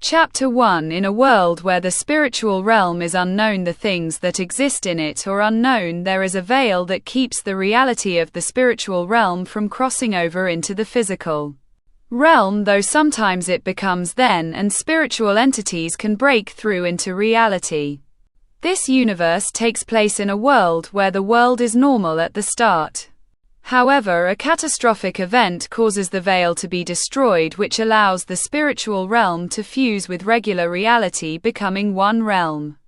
Chapter 1. In a world where the spiritual realm is unknown, the things that exist in it are unknown, there is a veil that keeps the reality of the spiritual realm from crossing over into the physical realm, though sometimes it becomes then, and spiritual entities can break through into reality. This universe takes place in a world where the world is normal at the start. However, a catastrophic event causes the veil to be destroyed, which allows the spiritual realm to fuse with regular reality, becoming one realm.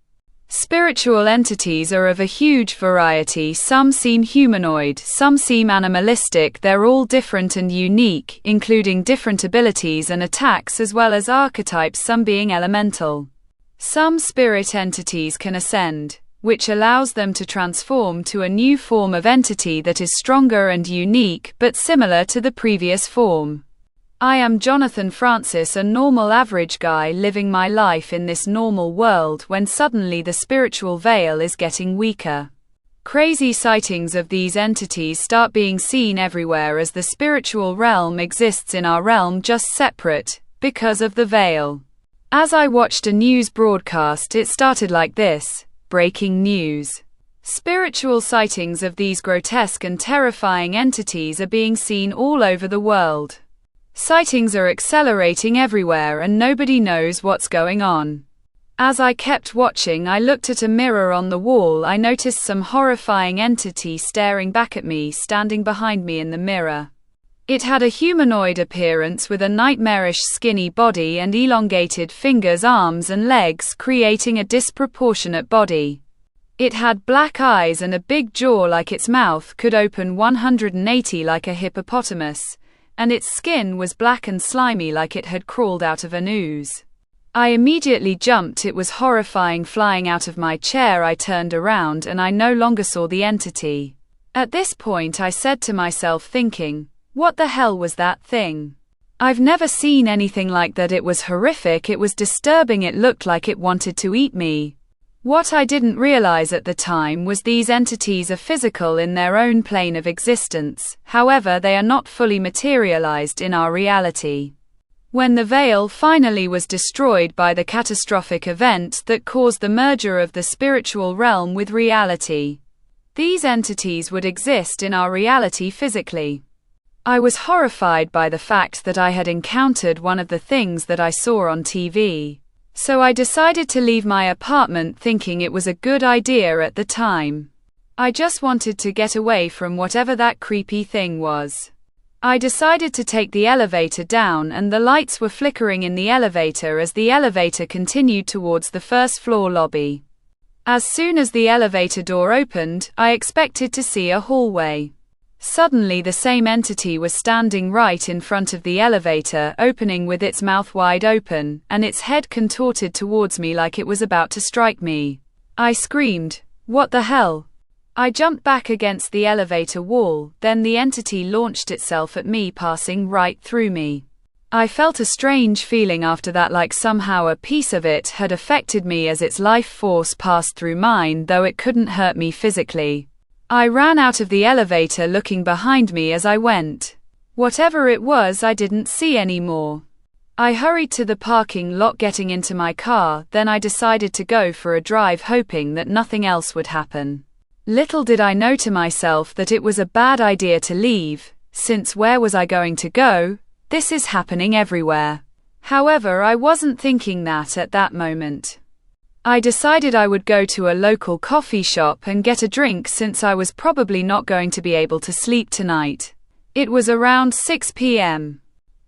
Spiritual entities are of a huge variety. Some seem humanoid, some seem animalistic. They're all different and unique, including different abilities and attacks as well as archetypes, some being elemental. Some spirit entities can ascend, which allows them to transform to a new form of entity that is stronger and unique, but similar to the previous form. I am Jonathan Francis, a normal average guy living my life in this normal world, when suddenly the spiritual veil is getting weaker. Crazy sightings of these entities start being seen everywhere as the spiritual realm exists in our realm, just separate, because of the veil. As I watched a news broadcast, it started like this. Breaking news. Spiritual sightings of these grotesque and terrifying entities are being seen all over the world. Sightings are accelerating everywhere and nobody knows what's going on. As I kept watching, I looked at a mirror on the wall. I noticed some horrifying entity staring back at me, standing behind me in the mirror. It had a humanoid appearance with a nightmarish skinny body and elongated fingers, arms and legs, creating a disproportionate body. It had black eyes and a big jaw like its mouth could open 180 like a hippopotamus, and its skin was black and slimy like it had crawled out of an ooze. I immediately jumped. It was horrifying. Flying out of my chair, I turned around and I no longer saw the entity. At this point I said to myself, thinking, what the hell was that thing? I've never seen anything like that. It was horrific. It was disturbing. It looked like it wanted to eat me. What I didn't realize at the time was these entities are physical in their own plane of existence. However, they are not fully materialized in our reality. When the veil finally was destroyed by the catastrophic event that caused the merger of the spiritual realm with reality, these entities would exist in our reality physically. I was horrified by the fact that I had encountered one of the things that I saw on TV. So I decided to leave my apartment, thinking it was a good idea at the time. I just wanted to get away from whatever that creepy thing was. I decided to take the elevator down, and the lights were flickering in the elevator as the elevator continued towards the first floor lobby. As soon as the elevator door opened, I expected to see a hallway. Suddenly the same entity was standing right in front of the elevator opening with its mouth wide open, and its head contorted towards me like it was about to strike me. I screamed, "What the hell?" I jumped back against the elevator wall, then the entity launched itself at me, passing right through me. I felt a strange feeling after that, like somehow a piece of it had affected me as its life force passed through mine, though it couldn't hurt me physically. I ran out of the elevator, looking behind me as I went. Whatever it was, I didn't see anymore. I hurried to the parking lot, getting into my car, then I decided to go for a drive, hoping that nothing else would happen. Little did I know to myself that it was a bad idea to leave, since where was I going to go? This is happening everywhere. However, I wasn't thinking that at that moment. I decided I would go to a local coffee shop and get a drink, since I was probably not going to be able to sleep tonight. It was around 6 p.m.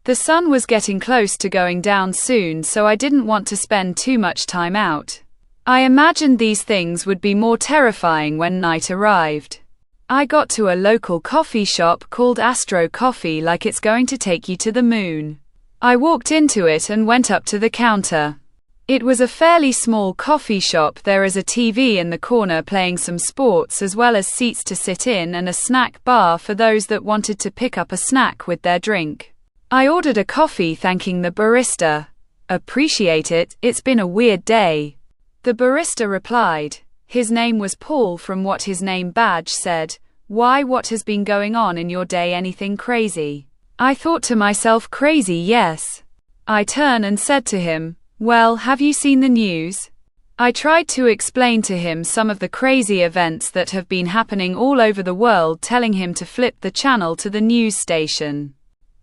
The sun was getting close to going down soon, so I didn't want to spend too much time out. I imagined these things would be more terrifying when night arrived. I got to a local coffee shop called Astro Coffee, like it's going to take you to the moon. I walked into it and went up to the counter. It was a fairly small coffee shop. There is a TV in the corner playing some sports, as well as seats to sit in and a snack bar for those that wanted to pick up a snack with their drink. I ordered a coffee, thanking the barista. "Appreciate it, it's been a weird day." The barista replied. His name was Paul, from what his name badge said. "Why, what has been going on in your day? Anything crazy?" I thought to myself, crazy, yes. I turned and said to him, Well, have you seen the news? I tried to explain to him some of the crazy events that have been happening all over the world, telling him to flip the channel to the news station.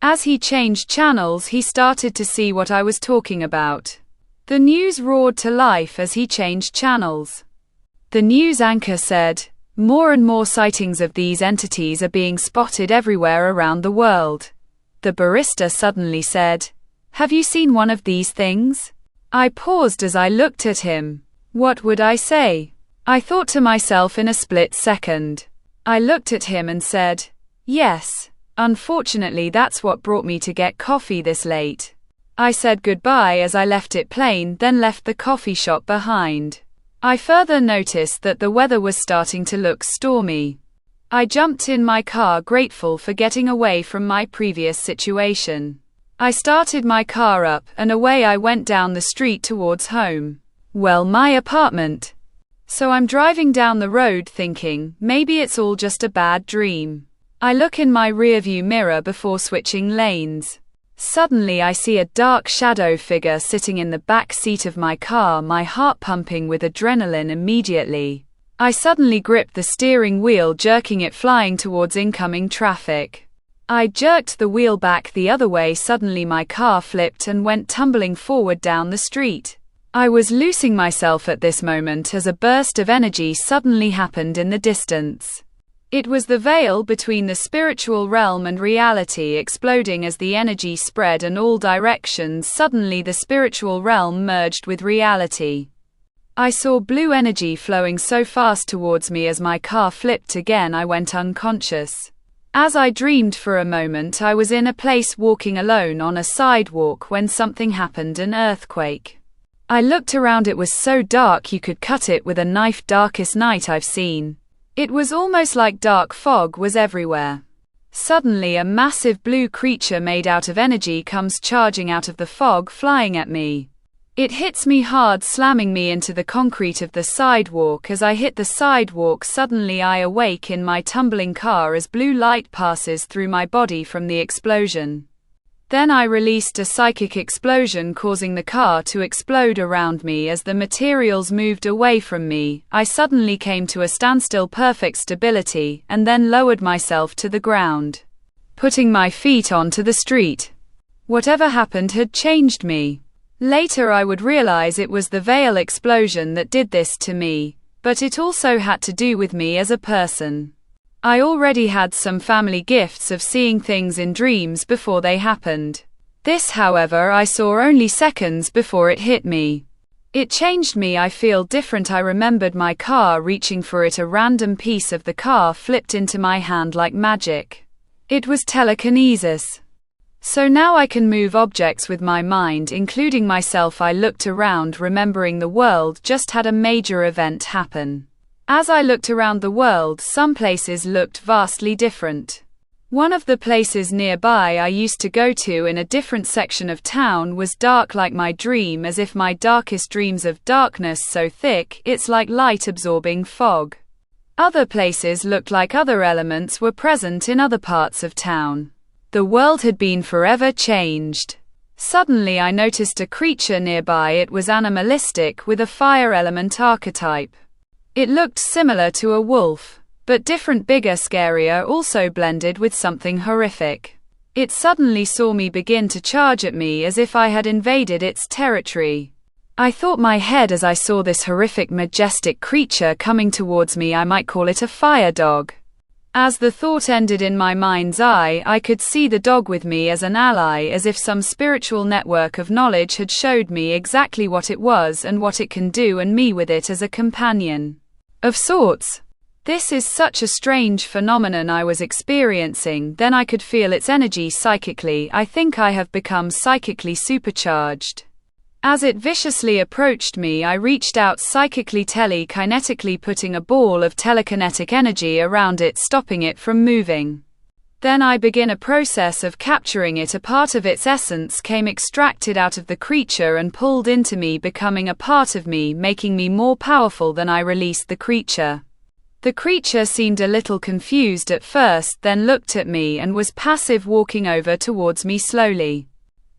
As he changed channels, he started to see what I was talking about. The news roared to life as he changed channels. The news anchor said, "More and more sightings of these entities are being spotted everywhere around the world." The barista suddenly said, "Have you seen one of these things?" I paused as I looked at him. What would I say? I thought to myself in a split second. I looked at him and said, "Yes. Unfortunately, that's what brought me to get coffee this late." I said goodbye as I left it plain, then left the coffee shop behind. I further noticed that the weather was starting to look stormy. I jumped in my car, grateful for getting away from my previous situation. I started my car up, and away I went down the street towards home. Well, my apartment. So I'm driving down the road thinking, maybe it's all just a bad dream. I look in my rearview mirror before switching lanes. Suddenly I see a dark shadow figure sitting in the back seat of my car, my heart pumping with adrenaline immediately. I suddenly gripped the steering wheel, jerking it, flying towards incoming traffic. I jerked the wheel back the other way. Suddenly my car flipped and went tumbling forward down the street. I was losing myself at this moment as a burst of energy suddenly happened in the distance. It was the veil between the spiritual realm and reality exploding as the energy spread in all directions. Suddenly the spiritual realm merged with reality. I saw blue energy flowing so fast towards me. As my car flipped again, I went unconscious. As I dreamed for a moment, I was in a place walking alone on a sidewalk when something happened, an earthquake. I looked around. It was so dark you could cut it with a knife. Darkest night I've seen. It was almost like dark fog was everywhere. Suddenly a massive blue creature made out of energy comes charging out of the fog, flying at me. It hits me hard, slamming me into the concrete of the sidewalk. As I hit the sidewalk, suddenly I awake in my tumbling car as blue light passes through my body from the explosion. Then I released a psychic explosion, causing the car to explode around me. As the materials moved away from me, I suddenly came to a standstill, perfect stability, and then lowered myself to the ground, putting my feet onto the street. Whatever happened had changed me. Later I would realize it was the veil explosion that did this to me, but it also had to do with me as a person. I already had some family gifts of seeing things in dreams before they happened. This, however, I saw only seconds before it hit me. It changed me. I feel different. I remembered my car, reaching for it. A random piece of the car flipped into my hand like magic. It was telekinesis. So now I can move objects with my mind, including myself. I looked around, remembering the world just had a major event happen. As I looked around the world, some places looked vastly different. One of the places nearby I used to go to in a different section of town was dark like my dream, as if my darkest dreams of darkness so thick, it's like light absorbing fog. Other places looked like other elements were present in other parts of town. The world had been forever changed. Suddenly I noticed a creature nearby. It was animalistic with a fire element archetype. It looked similar to a wolf, but different, bigger, scarier, also blended with something horrific. It suddenly saw me, begin to charge at me as if I had invaded its territory. I thought my head as I saw this horrific, majestic creature coming towards me. I might call it a fire dog. As the thought ended in my mind's eye, I could see the dog with me as an ally, as if some spiritual network of knowledge had showed me exactly what it was and what it can do, and me with it as a companion of sorts. This is such a strange phenomenon I was experiencing. Then I could feel its energy psychically. I think I have become psychically supercharged. As it viciously approached me, I reached out psychically, telekinetically, putting a ball of telekinetic energy around it, stopping it from moving. Then I began a process of capturing it. A part of its essence came extracted out of the creature and pulled into me, becoming a part of me, making me more powerful. Then I released the creature. The creature seemed a little confused at first, then looked at me and was passive, walking over towards me slowly.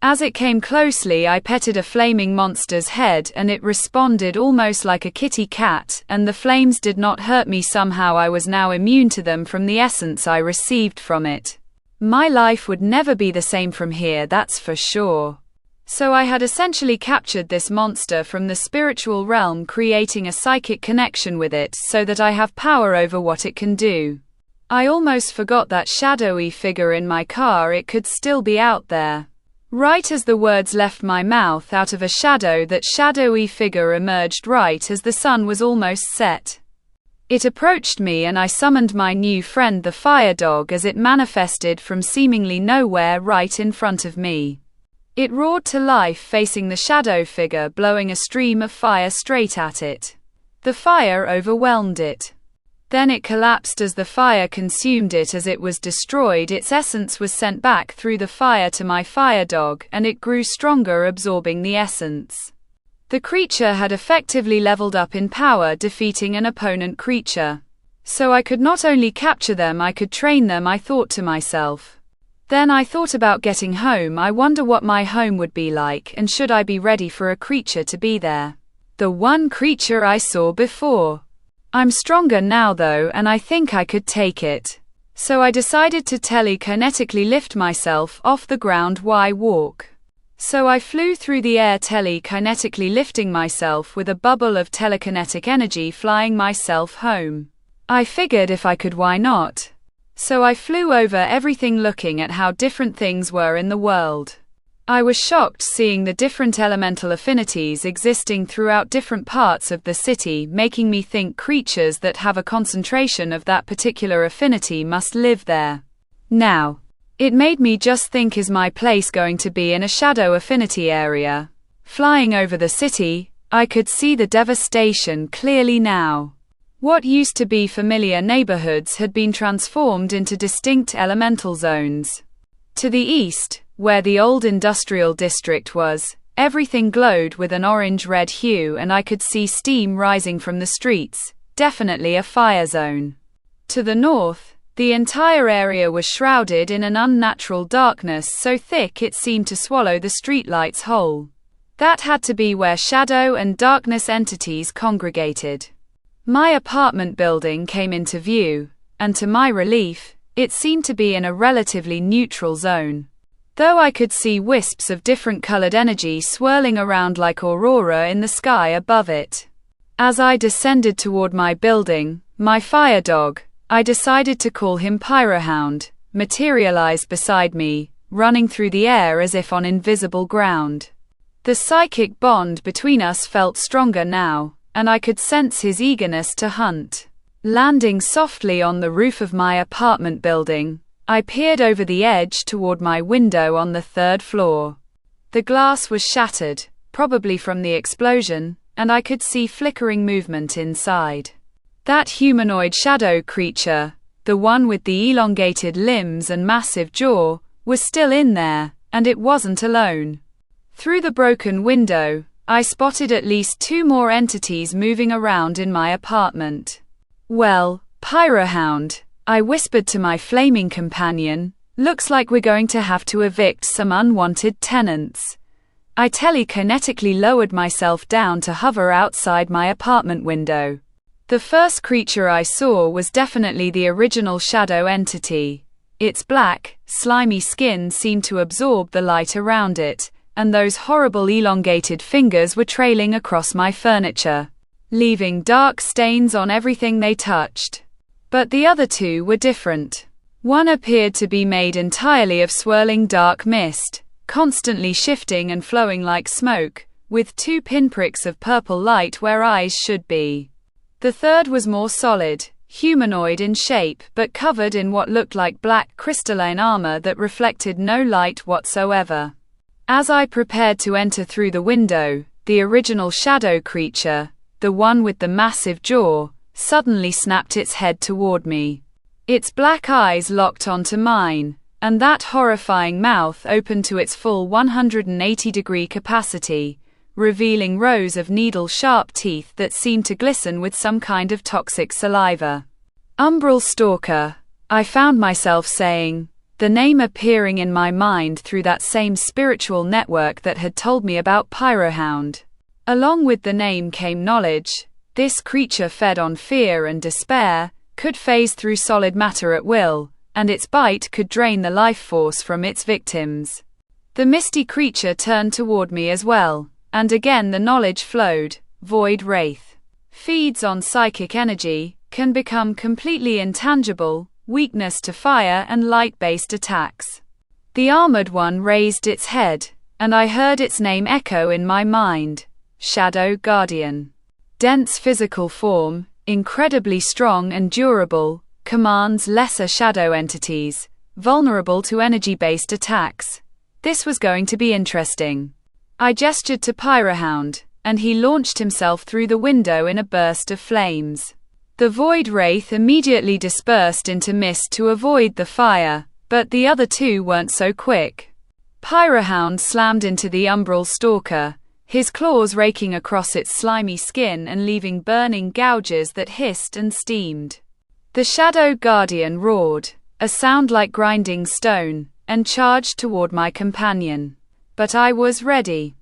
As it came closely, I petted a flaming monster's head and it responded almost like a kitty cat, and the flames did not hurt me. Somehow I was now immune to them from the essence I received from it. My life would never be the same from here, that's for sure. So I had essentially captured this monster from the spiritual realm, creating a psychic connection with it so that I have power over what it can do. I almost forgot that shadowy figure in my car. It could still be out there. Right as the words left my mouth, out of a shadow, that shadowy figure emerged right as the sun was almost set. It approached me and I summoned my new friend the fire dog as it manifested from seemingly nowhere right in front of me. It roared to life facing the shadow figure, blowing a stream of fire straight at it. The fire overwhelmed it. Then it collapsed as the fire consumed it. As it was destroyed, its essence was sent back through the fire to my fire dog, and it grew stronger, absorbing the essence. The creature had effectively leveled up in power, defeating an opponent creature. So I could not only capture them, I could train them, I thought to myself. Then I thought about getting home. I wonder what my home would be like, and should I be ready for a creature to be there? The one creature I saw before. I'm stronger now though, and I think I could take it. So I decided to telekinetically lift myself off the ground. Why walk? So I flew through the air, telekinetically lifting myself with a bubble of telekinetic energy, flying myself home. I figured if I could, why not? So I flew over everything, looking at how different things were in the world. I was shocked seeing the different elemental affinities existing throughout different parts of the city, making me think creatures that have a concentration of that particular affinity must live there. Now, it made me just think, is my place going to be in a shadow affinity area? Flying over the city, I could see the devastation clearly now. What used to be familiar neighborhoods had been transformed into distinct elemental zones. To the east, where the old industrial district was, everything glowed with an orange-red hue, and I could see steam rising from the streets, definitely a fire zone. To the north, the entire area was shrouded in an unnatural darkness so thick it seemed to swallow the streetlights whole. That had to be where shadow and darkness entities congregated. My apartment building came into view, and to my relief, it seemed to be in a relatively neutral zone. Though I could see wisps of different colored energy swirling around like aurora in the sky above it. As I descended toward my building, my fire dog, I decided to call him Pyrohound, materialized beside me, running through the air as if on invisible ground. The psychic bond between us felt stronger now, and I could sense his eagerness to hunt. Landing softly on the roof of my apartment building, I peered over the edge toward my window on the 3rd floor. The glass was shattered, probably from the explosion, and I could see flickering movement inside. That humanoid shadow creature, the one with the elongated limbs and massive jaw, was still in there, and it wasn't alone. Through the broken window, I spotted at least 2 more entities moving around in my apartment. Well, Pyrohound, I whispered to my flaming companion, looks like we're going to have to evict some unwanted tenants. I telekinetically lowered myself down to hover outside my apartment window. The first creature I saw was definitely the original shadow entity. Its black, slimy skin seemed to absorb the light around it, and those horrible elongated fingers were trailing across my furniture, leaving dark stains on everything they touched. But the other 2 were different. One appeared to be made entirely of swirling dark mist, constantly shifting and flowing like smoke, with 2 pinpricks of purple light where eyes should be. The third was more solid, humanoid in shape, but covered in what looked like black crystalline armor that reflected no light whatsoever. As I prepared to enter through the window, the original shadow creature, the one with the massive jaw, suddenly snapped its head toward me. Its black eyes locked onto mine, and that horrifying mouth opened to its full 180-degree capacity, revealing rows of needle-sharp teeth that seemed to glisten with some kind of toxic saliva. Umbral stalker, I found myself saying. the name appearing in my mind through that same spiritual network that had told me about Pyrohound. Along with the name came knowledge. This creature fed on fear and despair, could phase through solid matter at will, and its bite could drain the life force from its victims. The misty creature turned toward me as well, and again the knowledge flowed. Void Wraith feeds on psychic energy, can become completely intangible, weakness to fire and light-based attacks. The armored one raised its head, and I heard its name echo in my mind. Shadow Guardian. Dense physical form, incredibly strong and durable, commands lesser shadow entities, vulnerable to energy-based attacks. This was going to be interesting. I gestured to Pyrohound, and he launched himself through the window in a burst of flames. The Void Wraith immediately dispersed into mist to avoid the fire, but the other two weren't so quick. Pyrohound slammed into the Umbral Stalker, his claws raking across its slimy skin and leaving burning gouges that hissed and steamed. The Shadow Guardian roared, a sound like grinding stone, and charged toward my companion. But I was ready.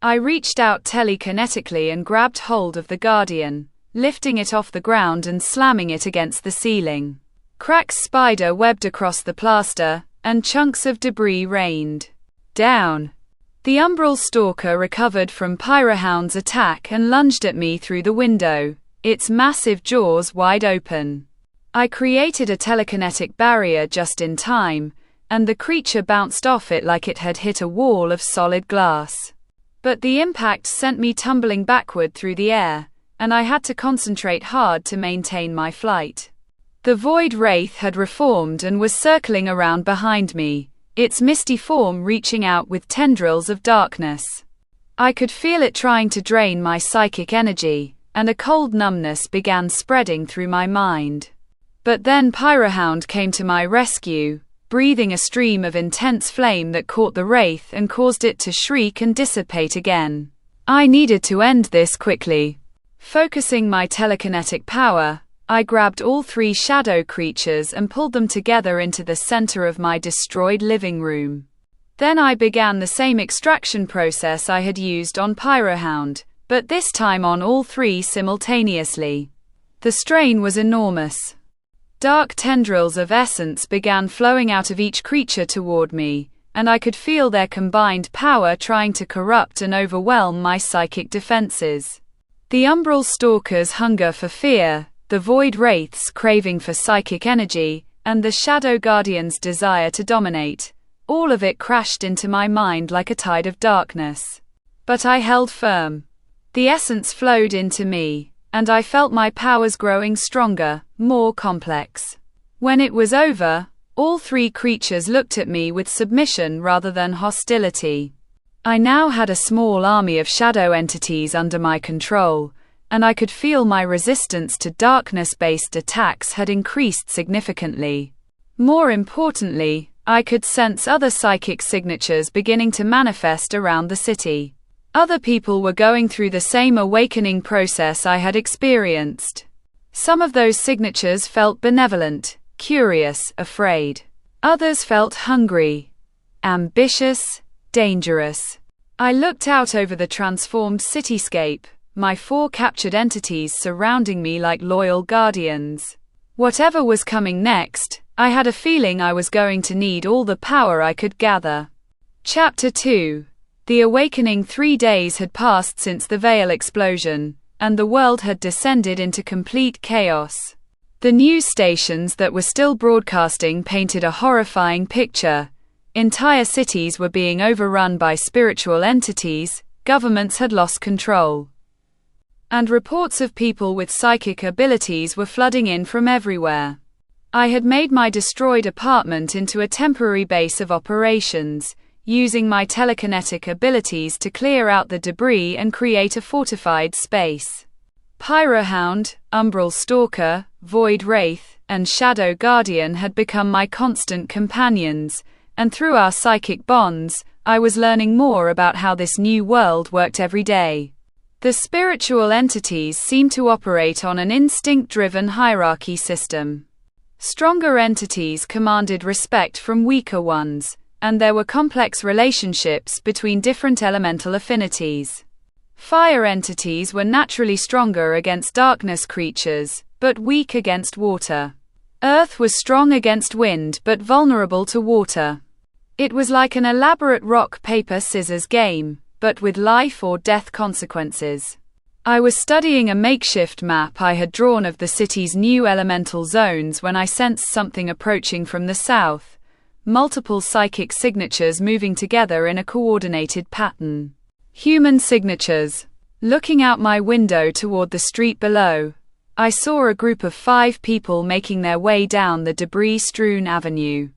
I reached out telekinetically and grabbed hold of the Guardian, lifting it off the ground and slamming it against the ceiling. Cracks spider webbed across the plaster, and chunks of debris rained down. The Umbral Stalker recovered from Pyrohound's attack and lunged at me through the window, its massive jaws wide open. I created a telekinetic barrier just in time, and the creature bounced off it like it had hit a wall of solid glass. But the impact sent me tumbling backward through the air, and I had to concentrate hard to maintain my flight. The Void Wraith had reformed and was circling around behind me, its misty form reaching out with tendrils of darkness. I could feel it trying to drain my psychic energy, and a cold numbness began spreading through my mind. But then Pyrohound came to my rescue, breathing a stream of intense flame that caught the wraith and caused it to shriek and dissipate again. I needed to end this quickly. Focusing my telekinetic power, I grabbed all three shadow creatures and pulled them together into the center of my destroyed living room. Then I began the same extraction process I had used on Pyrohound, but this time on all three simultaneously. The strain was enormous. Dark tendrils of essence began flowing out of each creature toward me, and I could feel their combined power trying to corrupt and overwhelm my psychic defenses. The Umbral Stalker's hunger for fear, the Void Wraith's craving for psychic energy, and the Shadow Guardian's desire to dominate, all of it crashed into my mind like a tide of darkness. But I held firm. The essence flowed into me, and I felt my powers growing stronger, more complex. When it was over, all three creatures looked at me with submission rather than hostility. I now had a small army of shadow entities under my control, and I could feel my resistance to darkness-based attacks had increased significantly. More importantly, I could sense other psychic signatures beginning to manifest around the city. Other people were going through the same awakening process I had experienced. Some of those signatures felt benevolent, curious, afraid. Others felt hungry, ambitious, dangerous. I looked out over the transformed cityscape, my four captured entities surrounding me like loyal guardians. Whatever was coming next, I had a feeling I was going to need all the power I could gather. Chapter 2. The awakening. 3 days had passed since the Veil explosion, and the world had descended into complete chaos. The news stations that were still broadcasting painted a horrifying picture. Entire cities were being overrun by spiritual entities, governments had lost control. And reports of people with psychic abilities were flooding in from everywhere. I had made my destroyed apartment into a temporary base of operations, using my telekinetic abilities to clear out the debris and create a fortified space. Pyrohound, Umbral Stalker, Void Wraith, and Shadow Guardian had become my constant companions, and through our psychic bonds, I was learning more about how this new world worked every day. The spiritual entities seemed to operate on an instinct-driven hierarchy system. Stronger entities commanded respect from weaker ones, and there were complex relationships between different elemental affinities. Fire entities were naturally stronger against darkness creatures, but weak against water. Earth was strong against wind but vulnerable to water. It was like an elaborate rock-paper-scissors game, but with life or death consequences. I was studying a makeshift map I had drawn of the city's new elemental zones when I sensed something approaching from the south, multiple psychic signatures moving together in a coordinated pattern. Human signatures. Looking out my window toward the street below, I saw a group of 5 people making their way down the debris-strewn avenue.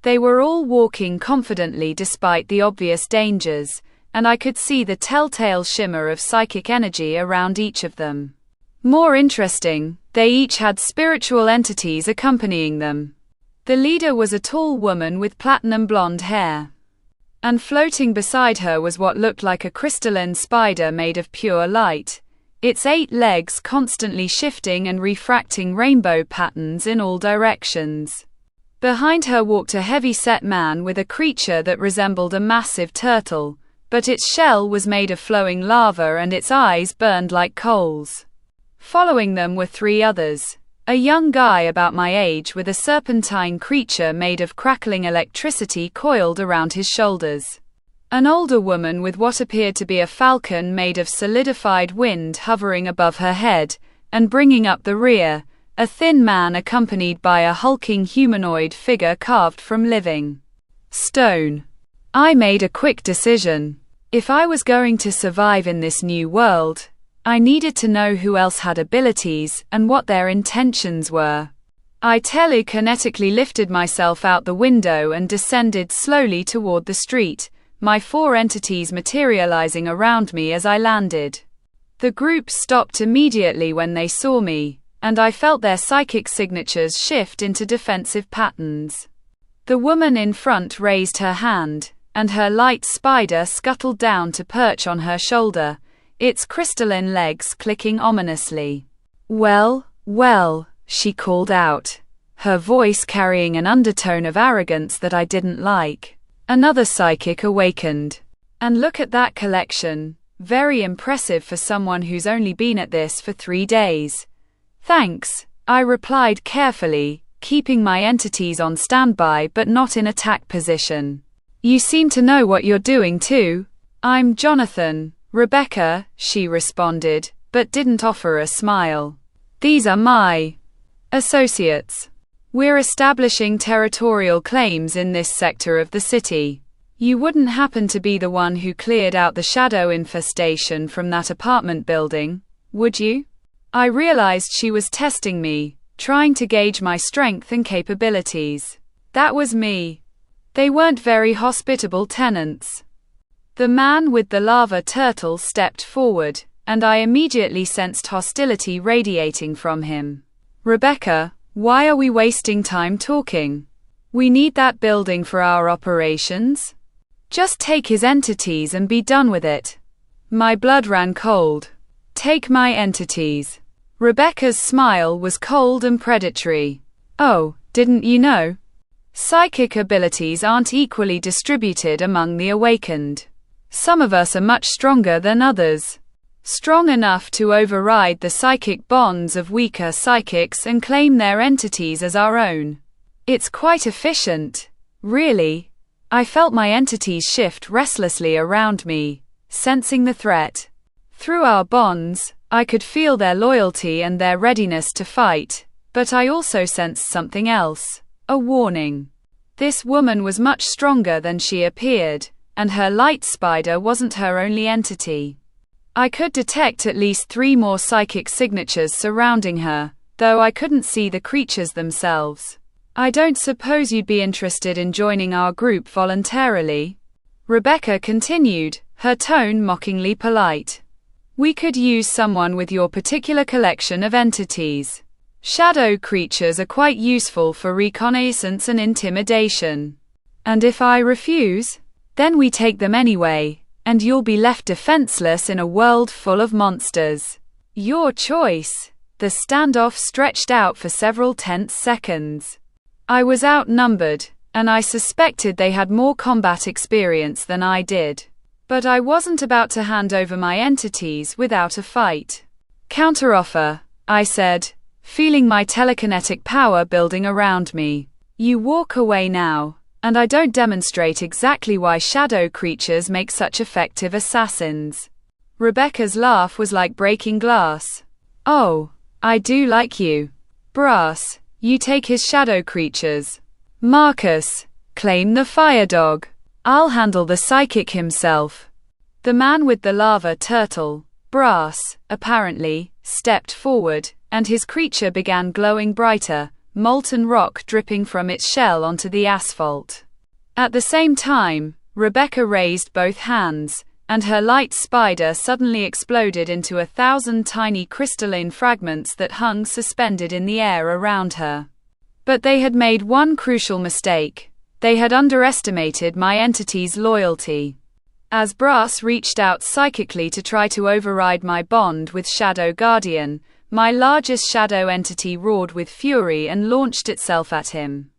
They were all walking confidently despite the obvious dangers, and I could see the telltale shimmer of psychic energy around each of them. More interesting, they each had spiritual entities accompanying them. The leader was a tall woman with platinum blonde hair. And floating beside her was what looked like a crystalline spider made of pure light, its 8 legs constantly shifting and refracting rainbow patterns in all directions. Behind her walked a heavy-set man with a creature that resembled a massive turtle, but its shell was made of flowing lava and its eyes burned like coals. Following them were 3 others. A young guy about my age with a serpentine creature made of crackling electricity coiled around his shoulders. An older woman with what appeared to be a falcon made of solidified wind hovering above her head, and bringing up the rear, a thin man accompanied by a hulking humanoid figure carved from living stone. I made a quick decision. If I was going to survive in this new world, I needed to know who else had abilities and what their intentions were. I telekinetically lifted myself out the window and descended slowly toward the street, my 4 entities materializing around me as I landed. The group stopped immediately when they saw me, and I felt their psychic signatures shift into defensive patterns. The woman in front raised her hand, and her light spider scuttled down to perch on her shoulder, its crystalline legs clicking ominously. "Well, well," she called out, her voice carrying an undertone of arrogance that I didn't like. Another psychic awakened. "And look at that collection. Very impressive for someone who's only been at this for 3 days." "Thanks," I replied carefully, keeping my entities on standby but not in attack position. "You seem to know what you're doing too." "I'm Jonathan, Rebecca," she responded, but didn't offer a smile. "These are my associates. We're establishing territorial claims in this sector of the city. You wouldn't happen to be the one who cleared out the shadow infestation from that apartment building, would you?" I realized she was testing me, trying to gauge my strength and capabilities. That was me. They weren't very hospitable tenants. The man with the lava turtle stepped forward, and I immediately sensed hostility radiating from him. "Rebecca, why are we wasting time talking? We need that building for our operations. Just take his entities and be done with it." My blood ran cold. "Take my entities." Rebecca's smile was cold and predatory. "Oh, didn't you know? Psychic abilities aren't equally distributed among the awakened. Some of us are much stronger than others. Strong enough to override the psychic bonds of weaker psychics and claim their entities as our own. It's quite efficient, really." I felt my entities shift restlessly around me, sensing the threat. Through our bonds, I could feel their loyalty and their readiness to fight, but I also sensed something else. A warning. This woman was much stronger than she appeared, and her light spider wasn't her only entity. I could detect at least 3 more psychic signatures surrounding her, though I couldn't see the creatures themselves. "I don't suppose you'd be interested in joining our group voluntarily?" Rebecca continued, her tone mockingly polite. "We could use someone with your particular collection of entities. Shadow creatures are quite useful for reconnaissance and intimidation. And if I refuse, then we take them anyway, and you'll be left defenseless in a world full of monsters." "Your choice," The standoff stretched out for several tense seconds. I was outnumbered, and I suspected they had more combat experience than I did. But I wasn't about to hand over my entities without a fight. Counteroffer, I said, feeling my telekinetic power building around me. You walk away now, and I don't demonstrate exactly why shadow creatures make such effective assassins. Rebecca's laugh was like breaking glass. Oh, I do like you. Brass, you take his shadow creatures. Marcus, claim the fire dog. I'll handle the psychic himself. The man with the lava turtle, Brass, apparently, stepped forward, and his creature began glowing brighter, molten rock dripping from its shell onto the asphalt. At the same time, Rebecca raised both hands, and her light spider suddenly exploded into 1,000 tiny crystalline fragments that hung suspended in the air around her. But they had made one crucial mistake. They had underestimated my entity's loyalty. As Brass reached out psychically to try to override my bond with Shadow Guardian, my largest shadow entity roared with fury and launched itself at him.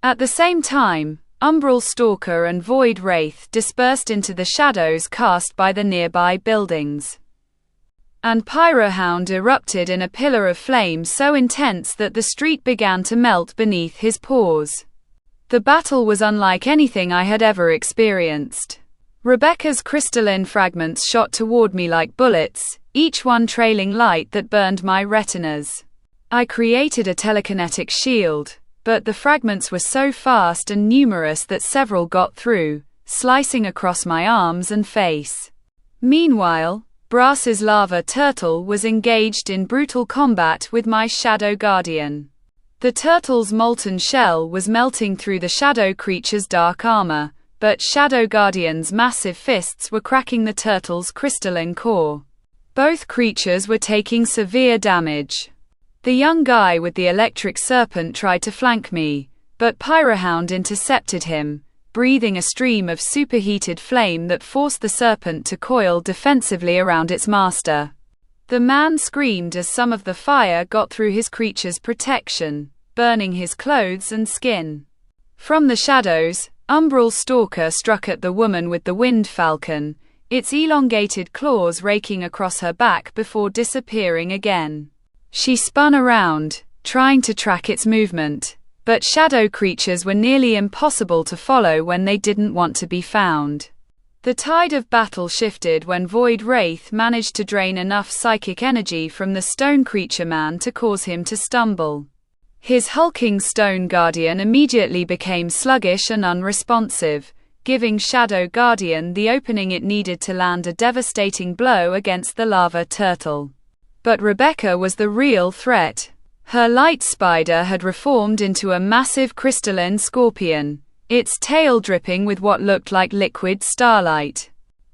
At the same time, Umbral Stalker and Void Wraith dispersed into the shadows cast by the nearby buildings. And Pyrohound erupted in a pillar of flame so intense that the street began to melt beneath his paws. The battle was unlike anything I had ever experienced. Rebecca's crystalline fragments shot toward me like bullets, each one trailing light that burned my retinas. I created a telekinetic shield, but the fragments were so fast and numerous that several got through, slicing across my arms and face. Meanwhile, Brass's lava turtle was engaged in brutal combat with my Shadow Guardian. The turtle's molten shell was melting through the shadow creature's dark armor, but Shadow Guardian's massive fists were cracking the turtle's crystalline core. Both creatures were taking severe damage. The young guy with the electric serpent tried to flank me, but Pyrohound intercepted him, breathing a stream of superheated flame that forced the serpent to coil defensively around its master. The man screamed as some of the fire got through his creature's protection, burning his clothes and skin. From the shadows, Umbral Stalker struck at the woman with the wind falcon, its elongated claws raking across her back before disappearing again. She spun around, trying to track its movement, but shadow creatures were nearly impossible to follow when they didn't want to be found. The tide of battle shifted when Void Wraith managed to drain enough psychic energy from the stone creature man to cause him to stumble. His hulking stone guardian immediately became sluggish and unresponsive, giving Shadow Guardian the opening it needed to land a devastating blow against the lava turtle. But Rebecca was the real threat. Her light spider had reformed into a massive crystalline scorpion, its tail dripping with what looked like liquid starlight.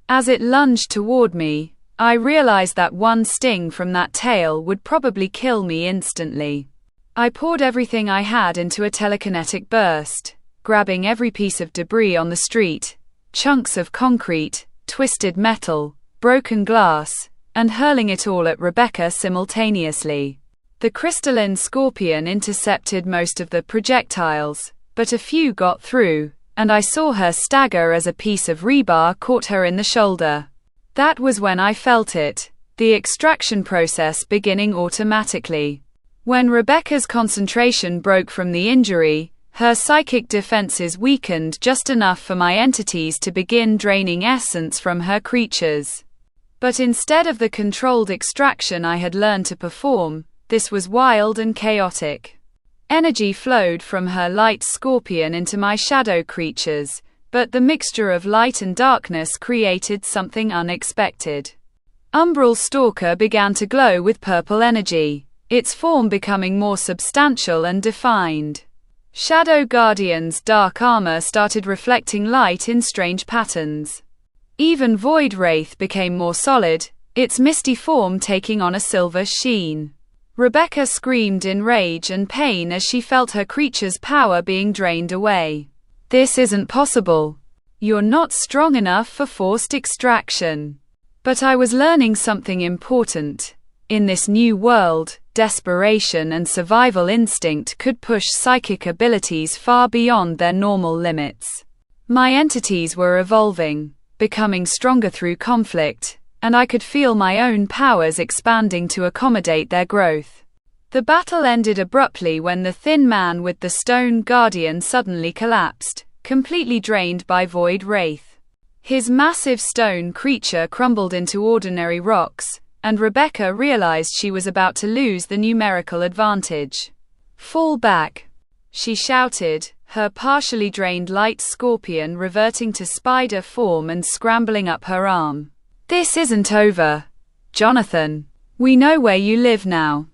As it lunged toward me, I realized that one sting from that tail would probably kill me instantly. I poured everything I had into a telekinetic burst, grabbing every piece of debris on the street, chunks of concrete, twisted metal, broken glass, and hurling it all at Rebecca simultaneously. The crystalline scorpion intercepted most of the projectiles, but a few got through, and I saw her stagger as a piece of rebar caught her in the shoulder. That was when I felt it, the extraction process beginning automatically. When Rebecca's concentration broke from the injury, her psychic defenses weakened just enough for my entities to begin draining essence from her creatures. But instead of the controlled extraction I had learned to perform, this was wild and chaotic. Energy flowed from her light scorpion into my shadow creatures, but the mixture of light and darkness created something unexpected. Umbral Stalker began to glow with purple energy, its form becoming more substantial and defined. Shadow Guardian's dark armor started reflecting light in strange patterns. Even Void Wraith became more solid, its misty form taking on a silver sheen. Rebecca screamed in rage and pain as she felt her creature's power being drained away. This isn't possible. You're not strong enough for forced extraction. But I was learning something important. In this new world, desperation and survival instinct could push psychic abilities far beyond their normal limits. My entities were evolving, becoming stronger through conflict, and I could feel my own powers expanding to accommodate their growth. The battle ended abruptly when the thin man with the stone guardian suddenly collapsed, completely drained by Void Wraith. His massive stone creature crumbled into ordinary rocks, and Rebecca realized she was about to lose the numerical advantage. "Fall back," she shouted, her partially drained light scorpion reverting to spider form and scrambling up her arm. "This isn't over, Jonathan. We know where you live now."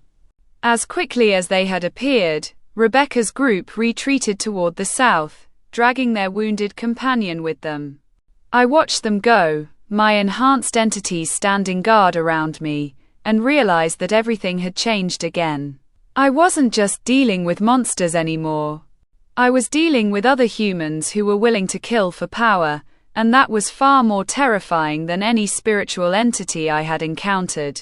As quickly as they had appeared, Rebecca's group retreated toward the south, dragging their wounded companion with them. I watched them go, my enhanced entities standing guard around me, and realized that everything had changed again. I wasn't just dealing with monsters anymore. I was dealing with other humans who were willing to kill for power, and that was far more terrifying than any spiritual entity I had encountered.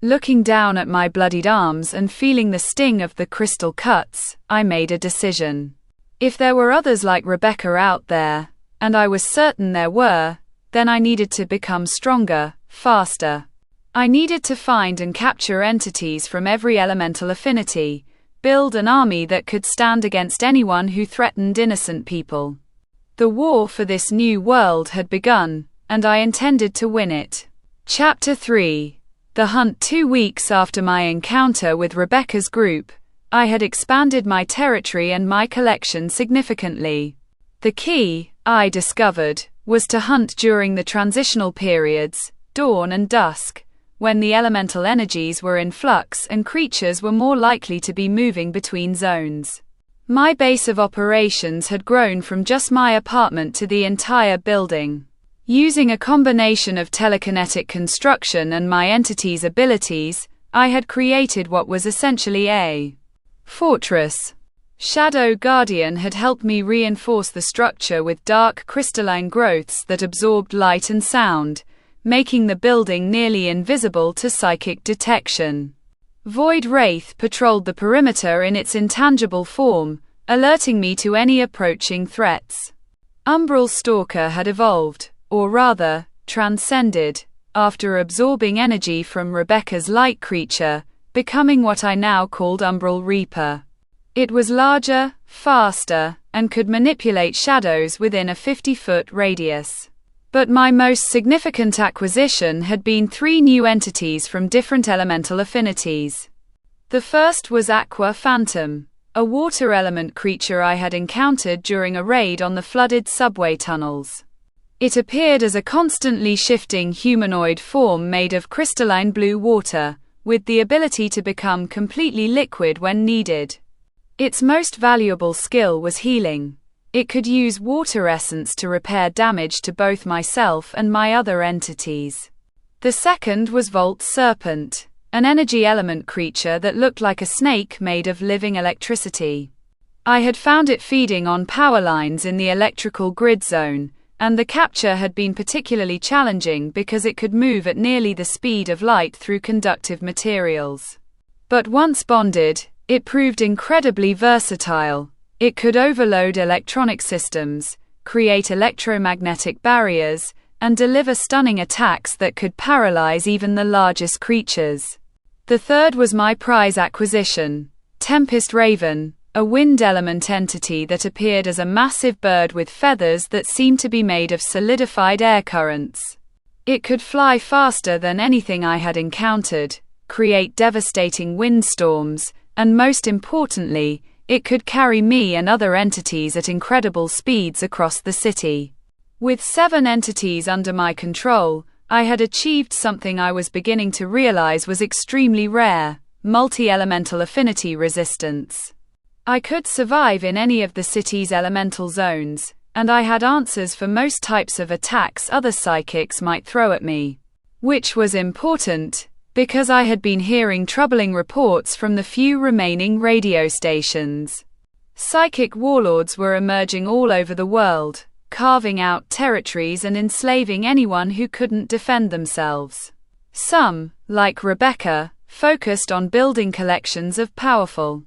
Looking down at my bloodied arms and feeling the sting of the crystal cuts, I made a decision. If there were others like Rebecca out there, and I was certain there were, then I needed to become stronger, faster. I needed to find and capture entities from every elemental affinity, build an army that could stand against anyone who threatened innocent people. The war for this new world had begun, and I intended to win it. Chapter 3. The Hunt. 2 weeks after my encounter with Rebecca's group, I had expanded my territory and my collection significantly. The key, I discovered, was to hunt during the transitional periods, dawn and dusk, when the elemental energies were in flux and creatures were more likely to be moving between zones. My base of operations had grown from just my apartment to the entire building. Using a combination of telekinetic construction and my entity's abilities, I had created what was essentially a fortress. Shadow Guardian had helped me reinforce the structure with dark crystalline growths that absorbed light and sound, making the building nearly invisible to psychic detection. Void Wraith patrolled the perimeter in its intangible form, alerting me to any approaching threats. Umbral Stalker had evolved, or rather, transcended, after absorbing energy from Rebecca's light creature, becoming what I now called Umbral Reaper. It was larger, faster, and could manipulate shadows within a 50-foot radius. But my most significant acquisition had been 3 new entities from different elemental affinities. The first was Aqua Phantom, a water element creature I had encountered during a raid on the flooded subway tunnels. It appeared as a constantly shifting humanoid form made of crystalline blue water, with the ability to become completely liquid when needed. Its most valuable skill was healing. It could use water essence to repair damage to both myself and my other entities. The second was Volt Serpent, an energy element creature that looked like a snake made of living electricity. I had found it feeding on power lines in the electrical grid zone, and the capture had been particularly challenging because it could move at nearly the speed of light through conductive materials. But once bonded, it proved incredibly versatile. It could overload electronic systems, create electromagnetic barriers, and deliver stunning attacks that could paralyze even the largest creatures. The third was my prize acquisition, Tempest Raven, a wind element entity that appeared as a massive bird with feathers that seemed to be made of solidified air currents. It could fly faster than anything I had encountered, create devastating windstorms, and most importantly, it could carry me and other entities at incredible speeds across the city. With 7 entities under my control, I had achieved something I was beginning to realize was extremely rare: multi-elemental affinity resistance. I could survive in any of the city's elemental zones, and I had answers for most types of attacks other psychics might throw at me. Which was important, because I had been hearing troubling reports from the few remaining radio stations. Psychic warlords were emerging all over the world, carving out territories and enslaving anyone who couldn't defend themselves. Some, like Rebecca, focused on building collections of powerful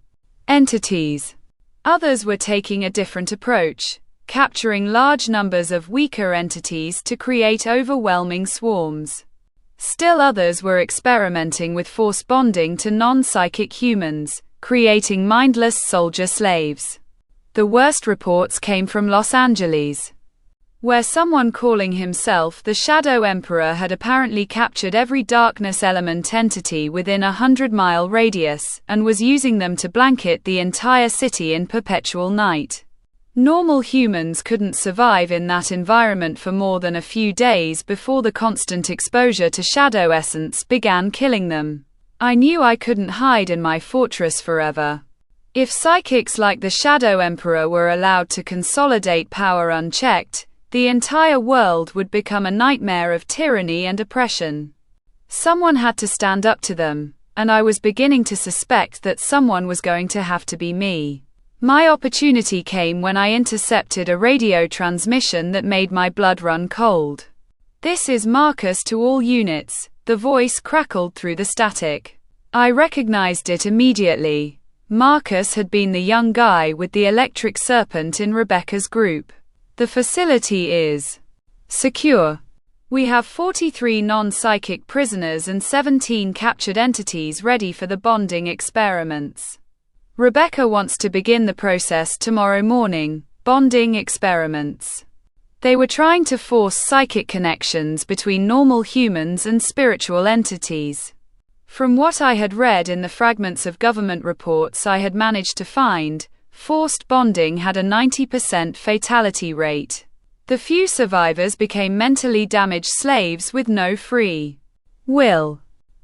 entities. Others were taking a different approach, capturing large numbers of weaker entities to create overwhelming swarms. Still others were experimenting with force bonding to non-psychic humans, creating mindless soldier slaves. The worst reports came from Los Angeles, where someone calling himself the Shadow Emperor had apparently captured every darkness element entity within a 100-mile radius, and was using them to blanket the entire city in perpetual night. Normal humans couldn't survive in that environment for more than a few days before the constant exposure to shadow essence began killing them. I knew I couldn't hide in my fortress forever. If psychics like the Shadow Emperor were allowed to consolidate power unchecked, the entire world would become a nightmare of tyranny and oppression. Someone had to stand up to them, and I was beginning to suspect that someone was going to have to be me. My opportunity came when I intercepted a radio transmission that made my blood run cold. "This is Marcus to all units," the voice crackled through the static. I recognized it immediately. Marcus had been the young guy with the electric serpent in Rebecca's group. "The facility is secure. We have 43 non-psychic prisoners and 17 captured entities ready for the bonding experiments. Rebecca wants to begin the process tomorrow morning." Bonding experiments. They were trying to force psychic connections between normal humans and spiritual entities. From what I had read in the fragments of government reports I had managed to find, forced bonding had a 90% fatality rate. The few survivors became mentally damaged slaves with no free will.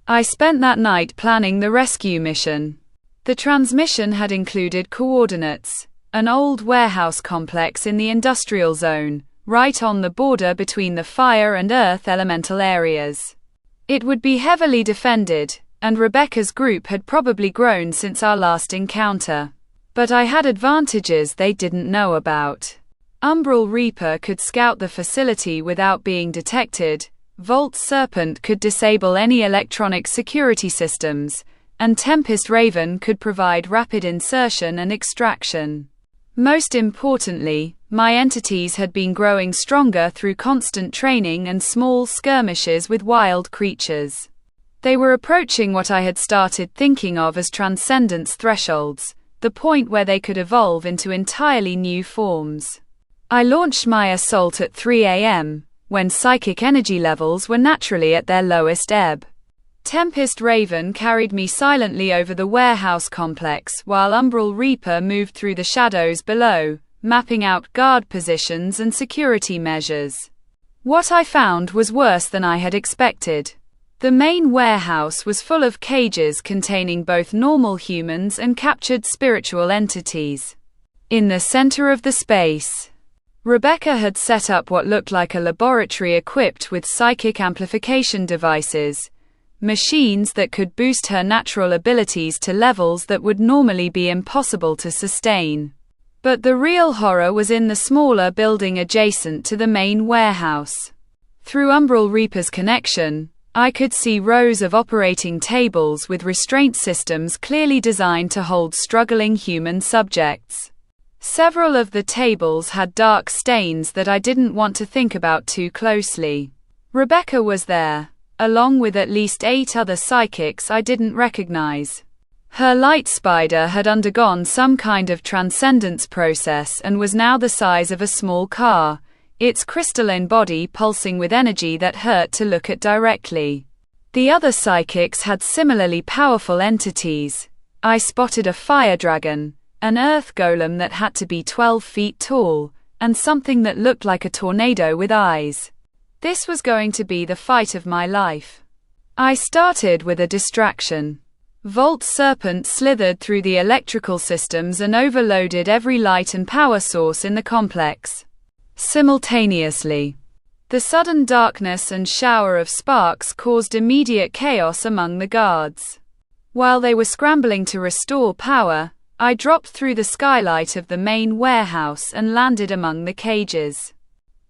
I spent that night planning the rescue mission. The transmission had included coordinates: an old warehouse complex in the industrial zone, right on the border between the fire and earth elemental areas. It would be heavily defended, and Rebecca's group had probably grown since our last encounter. But I had advantages they didn't know about. Umbral Reaper could scout the facility without being detected, Vault Serpent could disable any electronic security systems, and Tempest Raven could provide rapid insertion and extraction. Most importantly, my entities had been growing stronger through constant training and small skirmishes with wild creatures. They were approaching what I had started thinking of as transcendence thresholds, the point where they could evolve into entirely new forms. I launched my assault at 3 a.m., when psychic energy levels were naturally at their lowest ebb. Tempest Raven carried me silently over the warehouse complex while Umbral Reaper moved through the shadows below, mapping out guard positions and security measures. What I found was worse than I had expected. The main warehouse was full of cages containing both normal humans and captured spiritual entities. In the center of the space, Rebecca had set up what looked like a laboratory equipped with psychic amplification devices, machines that could boost her natural abilities to levels that would normally be impossible to sustain. But the real horror was in the smaller building adjacent to the main warehouse. Through Umbral Reaper's connection, I could see rows of operating tables with restraint systems clearly designed to hold struggling human subjects. Several of the tables had dark stains that I didn't want to think about too closely. Rebecca was there, along with at least 8 other psychics I didn't recognize. Her light spider had undergone some kind of transcendence process and was now the size of a small car, its crystalline body pulsing with energy that hurt to look at directly. The other psychics had similarly powerful entities. I spotted a fire dragon, an earth golem that had to be 12 feet tall, and something that looked like a tornado with eyes. This was going to be the fight of my life. I started with a distraction. Vault Serpent slithered through the electrical systems and overloaded every light and power source in the complex. Simultaneously, the sudden darkness and shower of sparks caused immediate chaos among the guards. While they were scrambling to restore power, I dropped through the skylight of the main warehouse and landed among the cages.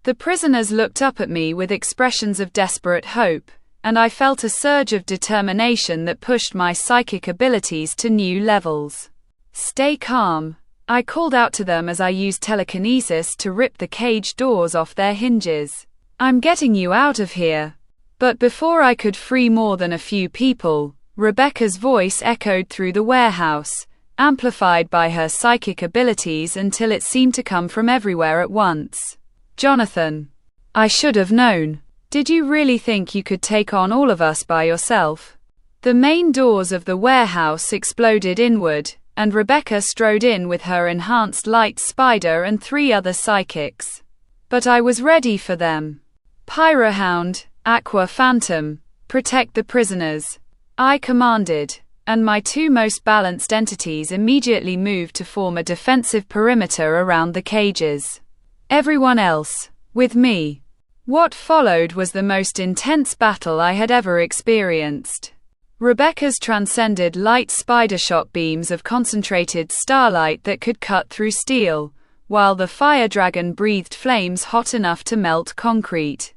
The prisoners looked up at me with expressions of desperate hope, and I felt a surge of determination that pushed my psychic abilities to new levels. "Stay calm," I called out to them as I used telekinesis to rip the cage doors off their hinges. "I'm getting you out of here." But before I could free more than a few people, Rebecca's voice echoed through the warehouse, amplified by her psychic abilities until it seemed to come from everywhere at once. "Jonathan, I should have known. Did you really think you could take on all of us by yourself?" The main doors of the warehouse exploded inward, and Rebecca strode in with her enhanced light spider and 3 other psychics. But I was ready for them. "Pyrohound, Aqua Phantom, protect the prisoners," I commanded, and my 2 most balanced entities immediately moved to form a defensive perimeter around the cages. Everyone else, with me. What followed was the most intense battle I had ever experienced. Rebecca's transcended light spider shot beams of concentrated starlight that could cut through steel, while the fire dragon breathed flames hot enough to melt concrete.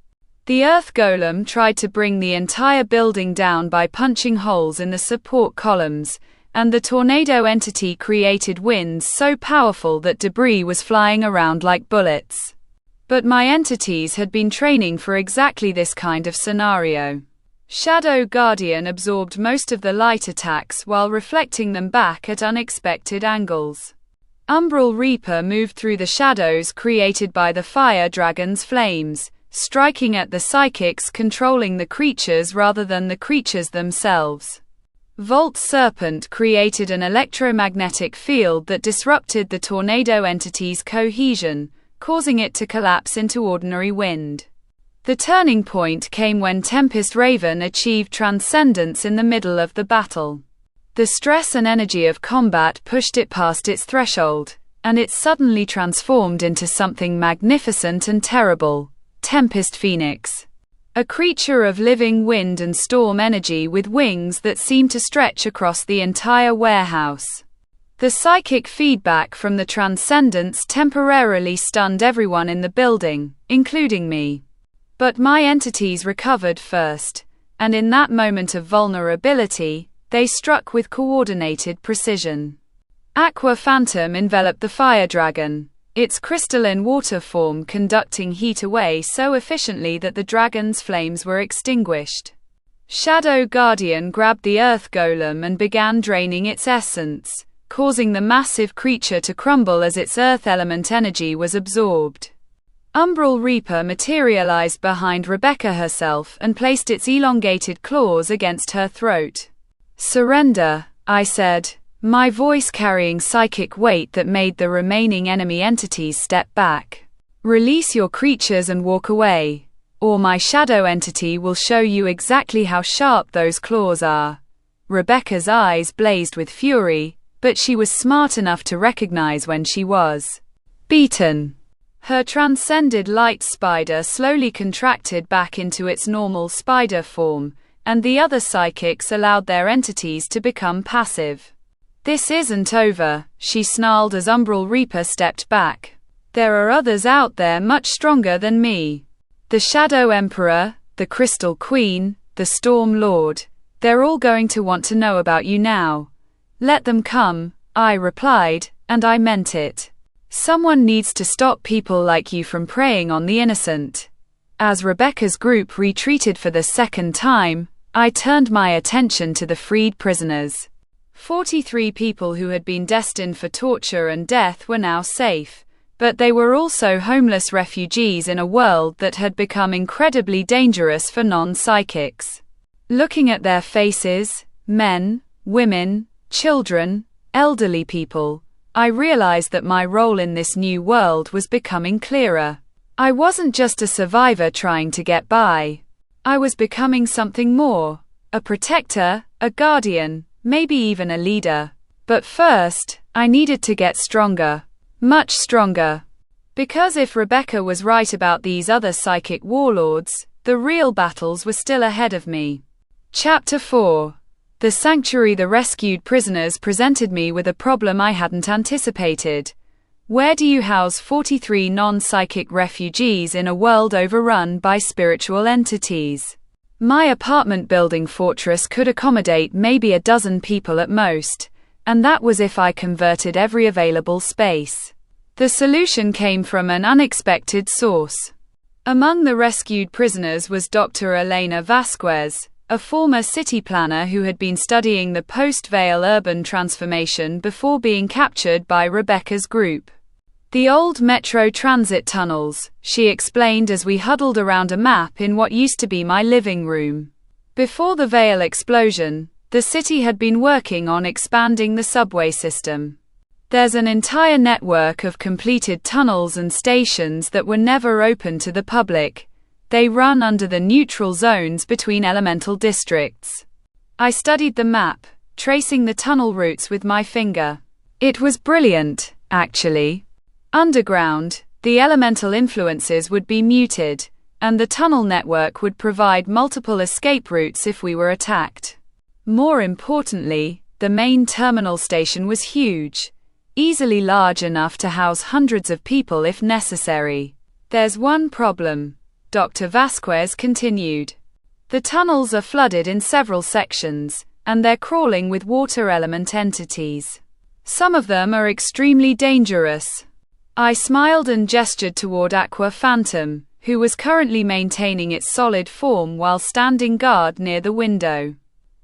The earth golem tried to bring the entire building down by punching holes in the support columns, and the tornado entity created winds so powerful that debris was flying around like bullets. But my entities had been training for exactly this kind of scenario. Shadow Guardian absorbed most of the light attacks while reflecting them back at unexpected angles. Umbral Reaper moved through the shadows created by the fire dragon's flames, striking at the psychics controlling the creatures rather than the creatures themselves. Volt Serpent created an electromagnetic field that disrupted the tornado entity's cohesion, causing it to collapse into ordinary wind. The turning point came when Tempest Raven achieved transcendence in the middle of the battle. The stress and energy of combat pushed it past its threshold, and it suddenly transformed into something magnificent and terrible. Tempest Phoenix. A creature of living wind and storm energy with wings that seemed to stretch across the entire warehouse. The psychic feedback from the transcendence temporarily stunned everyone in the building, including me. But my entities recovered first, and in that moment of vulnerability, they struck with coordinated precision. Aqua Phantom enveloped the fire dragon, its crystalline water form conducting heat away so efficiently that the dragon's flames were extinguished. Shadow Guardian grabbed the earth golem and began draining its essence, causing the massive creature to crumble as its earth element energy was absorbed. Umbral Reaper materialized behind Rebecca herself and placed its elongated claws against her throat. "Surrender," I said, my voice carrying psychic weight that made the remaining enemy entities step back. "Release your creatures and walk away, or my shadow entity will show you exactly how sharp those claws are." Rebecca's eyes blazed with fury, but she was smart enough to recognize when she was beaten. Her transcended light spider slowly contracted back into its normal spider form, and the other psychics allowed their entities to become passive. "This isn't over," she snarled as Umbral Reaper stepped back. "There are others out there much stronger than me. The Shadow Emperor, the Crystal Queen, the Storm Lord. They're all going to want to know about you now." "Let them come," I replied, and I meant it. "Someone needs to stop people like you from preying on the innocent." As Rebecca's group retreated for the second time, I turned my attention to the freed prisoners. 43 people who had been destined for torture and death were now safe, but they were also homeless refugees in a world that had become incredibly dangerous for non-psychics. Looking at their faces, men, women, children, elderly people, I realized that my role in this new world was becoming clearer. I wasn't just a survivor trying to get by. I was becoming something more. A protector, a guardian, maybe even a leader. But first, I needed to get stronger. Much stronger. Because if Rebecca was right about these other psychic warlords, the real battles were still ahead of me. Chapter 4. The Sanctuary. The rescued prisoners presented me with a problem I hadn't anticipated. Where do you house 43 non-psychic refugees in a world overrun by spiritual entities? My apartment building fortress could accommodate maybe a dozen people at most, and that was if I converted every available space. The solution came from an unexpected source. Among the rescued prisoners was Dr. Elena Vasquez, a former city planner who had been studying the post-Vale urban transformation before being captured by Rebecca's group. The old metro transit tunnels, she explained as we huddled around a map in what used to be my living room. Before the Vale explosion, the city had been working on expanding the subway system. There's an entire network of completed tunnels and stations that were never open to the public. They run under the neutral zones between elemental districts. I studied the map, tracing the tunnel routes with my finger. It was brilliant, actually. Underground, the elemental influences would be muted, and the tunnel network would provide multiple escape routes if we were attacked. More importantly, the main terminal station was huge, easily large enough to house hundreds of people if necessary. There's one problem, Dr. Vasquez continued. The tunnels are flooded in several sections, and they're crawling with water element entities. Some of them are extremely dangerous. I smiled and gestured toward Aqua Phantom, who was currently maintaining its solid form while standing guard near the window.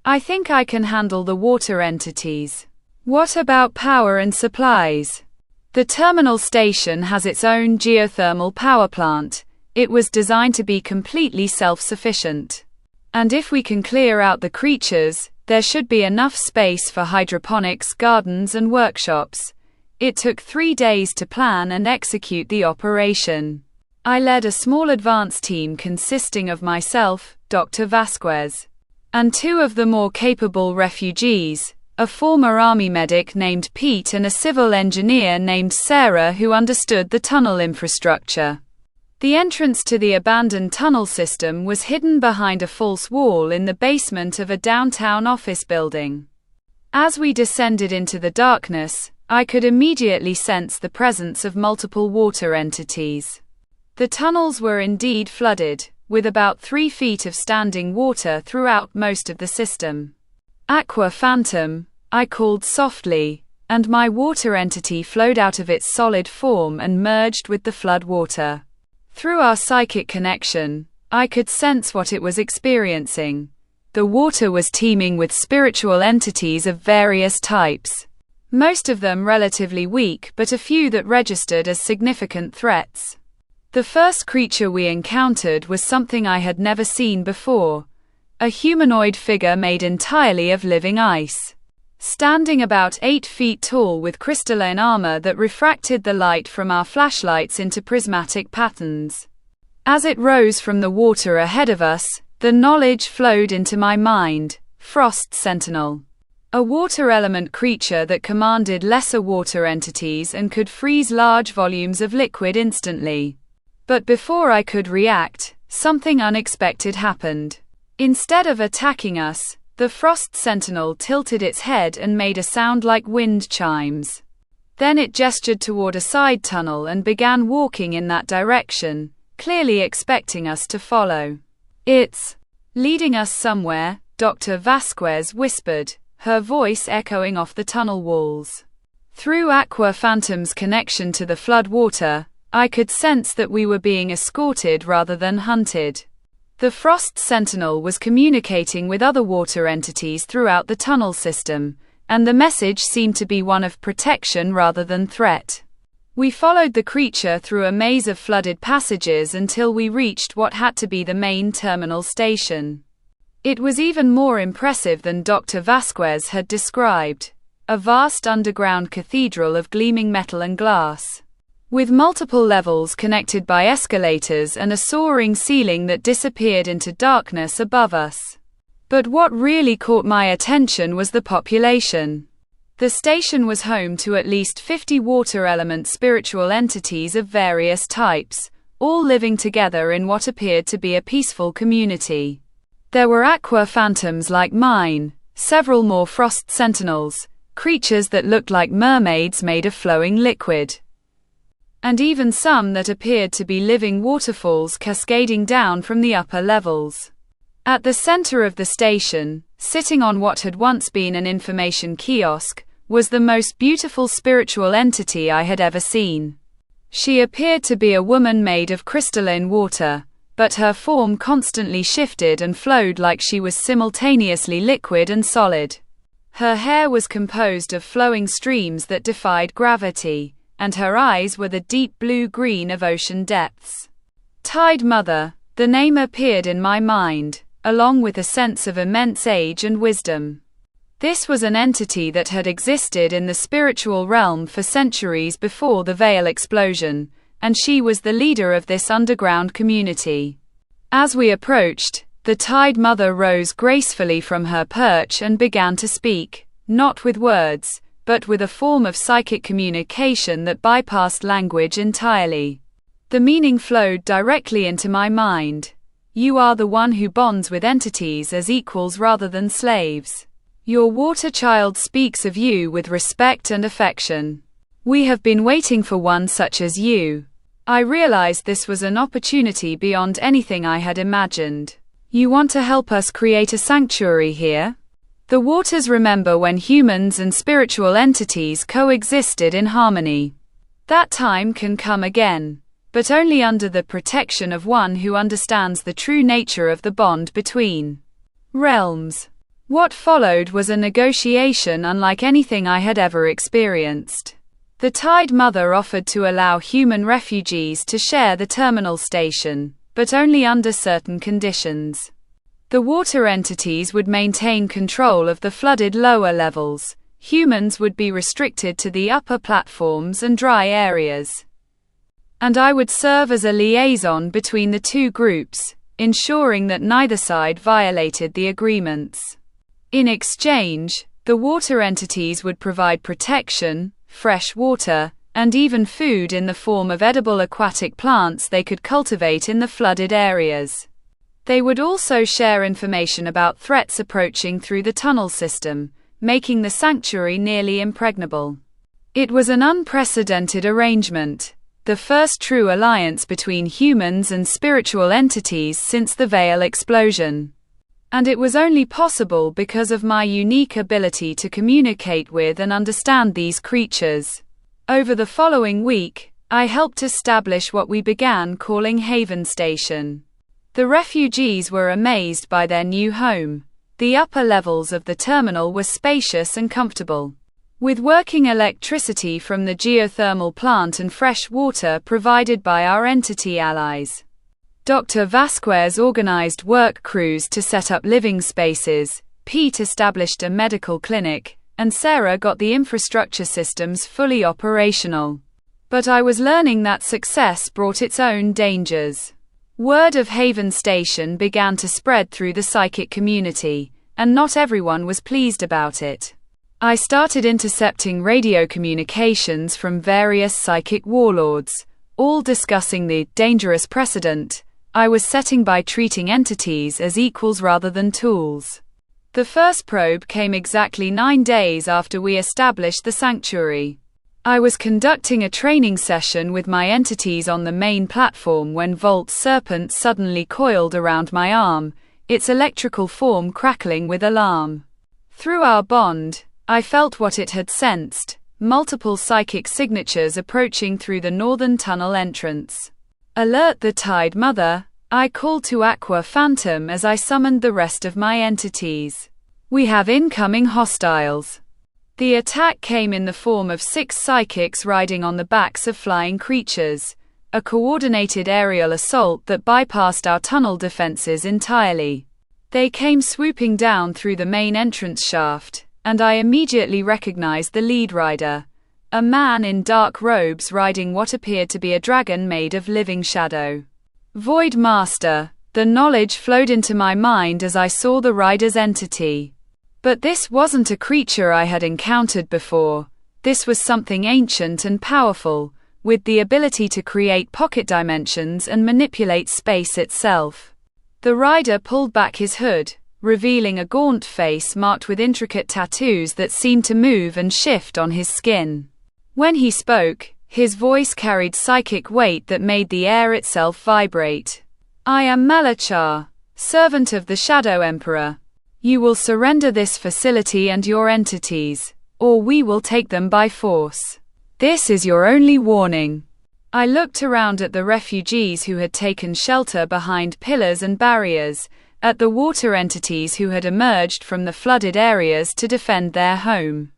I think I can handle the water entities. What about power and supplies? The terminal station has its own geothermal power plant. It was designed to be completely self-sufficient. And if we can clear out the creatures, there should be enough space for hydroponics gardens and workshops. It took 3 days to plan and execute the operation. I led a small advance team consisting of myself, Dr. Vasquez, and 2 of the more capable refugees, a former army medic named Pete and a civil engineer named Sarah who understood the tunnel infrastructure. The entrance to the abandoned tunnel system was hidden behind a false wall in the basement of a downtown office building. As we descended into the darkness, I could immediately sense the presence of multiple water entities. The tunnels were indeed flooded, with about 3 feet of standing water throughout most of the system. Aqua Phantom, I called softly, and my water entity flowed out of its solid form and merged with the flood water. Through our psychic connection, I could sense what it was experiencing. The water was teeming with spiritual entities of various types. Most of them relatively weak, but a few that registered as significant threats. The first creature we encountered was something I had never seen before. A humanoid figure made entirely of living ice. Standing about 8 feet tall with crystalline armor that refracted the light from our flashlights into prismatic patterns. As it rose from the water ahead of us, the knowledge flowed into my mind. Frost Sentinel. A water element creature that commanded lesser water entities and could freeze large volumes of liquid instantly. But before I could react, something unexpected happened. Instead of attacking us, the Frost Sentinel tilted its head and made a sound like wind chimes. Then it gestured toward a side tunnel and began walking in that direction, clearly expecting us to follow. "It's leading us somewhere," Dr. Vasquez whispered, her voice echoing off the tunnel walls. Through Aqua Phantom's connection to the flood water, I could sense that we were being escorted rather than hunted. The Frost Sentinel was communicating with other water entities throughout the tunnel system, and the message seemed to be one of protection rather than threat. We followed the creature through a maze of flooded passages until we reached what had to be the main terminal station. It was even more impressive than Dr. Vasquez had described. A vast underground cathedral of gleaming metal and glass, with multiple levels connected by escalators and a soaring ceiling that disappeared into darkness above us. But what really caught my attention was the population. The station was home to at least 50 water element spiritual entities of various types, all living together in what appeared to be a peaceful community. There were Aqua Phantoms like mine, several more Frost Sentinels, creatures that looked like mermaids made of flowing liquid, and even some that appeared to be living waterfalls cascading down from the upper levels. At the center of the station, sitting on what had once been an information kiosk, was the most beautiful spiritual entity I had ever seen. She appeared to be a woman made of crystalline water, but her form constantly shifted and flowed like she was simultaneously liquid and solid. Her hair was composed of flowing streams that defied gravity, and her eyes were the deep blue-green of ocean depths. Tide Mother, the name appeared in my mind, along with a sense of immense age and wisdom. This was an entity that had existed in the spiritual realm for centuries before the Veil explosion, and she was the leader of this underground community. As we approached, the Tide Mother rose gracefully from her perch and began to speak, not with words, but with a form of psychic communication that bypassed language entirely. The meaning flowed directly into my mind. You are the one who bonds with entities as equals rather than slaves. Your water child speaks of you with respect and affection. We have been waiting for one such as you. I realized this was an opportunity beyond anything I had imagined. You want to help us create a sanctuary here? The waters remember when humans and spiritual entities coexisted in harmony. That time can come again, but only under the protection of one who understands the true nature of the bond between realms. What followed was a negotiation unlike anything I had ever experienced. The Tide Mother offered to allow human refugees to share the terminal station, but only under certain conditions. The water entities would maintain control of the flooded lower levels. Humans would be restricted to the upper platforms and dry areas. And I would serve as a liaison between the two groups, ensuring that neither side violated the agreements. In exchange, the water entities would provide protection, fresh water, and even food in the form of edible aquatic plants they could cultivate in the flooded areas. They would also share information about threats approaching through the tunnel system, making the sanctuary nearly impregnable. It was an unprecedented arrangement, the first true alliance between humans and spiritual entities since the Veil explosion. And it was only possible because of my unique ability to communicate with and understand these creatures. Over the following week, I helped establish what we began calling Haven Station. The refugees were amazed by their new home. The upper levels of the terminal were spacious and comfortable, with working electricity from the geothermal plant and fresh water provided by our entity allies. Dr. Vasquez organized work crews to set up living spaces, Pete established a medical clinic, and Sarah got the infrastructure systems fully operational. But I was learning that success brought its own dangers. Word of Haven Station began to spread through the psychic community, and not everyone was pleased about it. I started intercepting radio communications from various psychic warlords, all discussing the dangerous precedent I was setting by treating entities as equals rather than tools. The first probe came exactly 9 days after we established the sanctuary. I was conducting a training session with my entities on the main platform when Volt's serpent suddenly coiled around my arm, its electrical form crackling with alarm. Through our bond, I felt what it had sensed, multiple psychic signatures approaching through the northern tunnel entrance. Alert the Tide Mother, I called to Aqua Phantom as I summoned the rest of my entities. We have incoming hostiles. The attack came in the form of 6 psychics riding on the backs of flying creatures, a coordinated aerial assault that bypassed our tunnel defenses entirely. They came swooping down through the main entrance shaft, and I immediately recognized the lead rider, a man in dark robes riding what appeared to be a dragon made of living shadow. Void Master, the knowledge flowed into my mind as I saw the rider's entity. But this wasn't a creature I had encountered before. This was something ancient and powerful, with the ability to create pocket dimensions and manipulate space itself. The rider pulled back his hood, revealing a gaunt face marked with intricate tattoos that seemed to move and shift on his skin. When he spoke, his voice carried psychic weight that made the air itself vibrate. I am Melachar, servant of the Shadow Emperor. You will surrender this facility and your entities, or we will take them by force. This is your only warning. I looked around at the refugees who had taken shelter behind pillars and barriers, at the water entities who had emerged from the flooded areas to defend their home,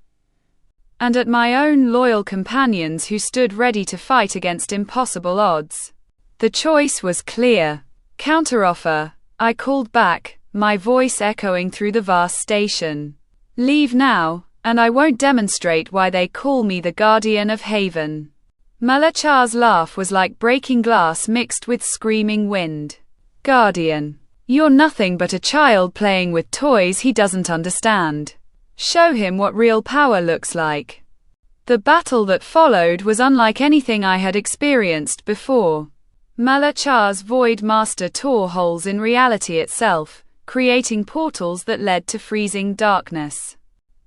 and at my own loyal companions who stood ready to fight against impossible odds. The choice was clear. Counteroffer, I called back, my voice echoing through the vast station. Leave now, and I won't demonstrate why they call me the Guardian of Haven. Malachar's laugh was like breaking glass mixed with screaming wind. Guardian. You're nothing but a child playing with toys he doesn't understand. Show him what real power looks like. The battle that followed was unlike anything I had experienced before. Malachar's Void Master tore holes in reality itself, creating portals that led to freezing darkness.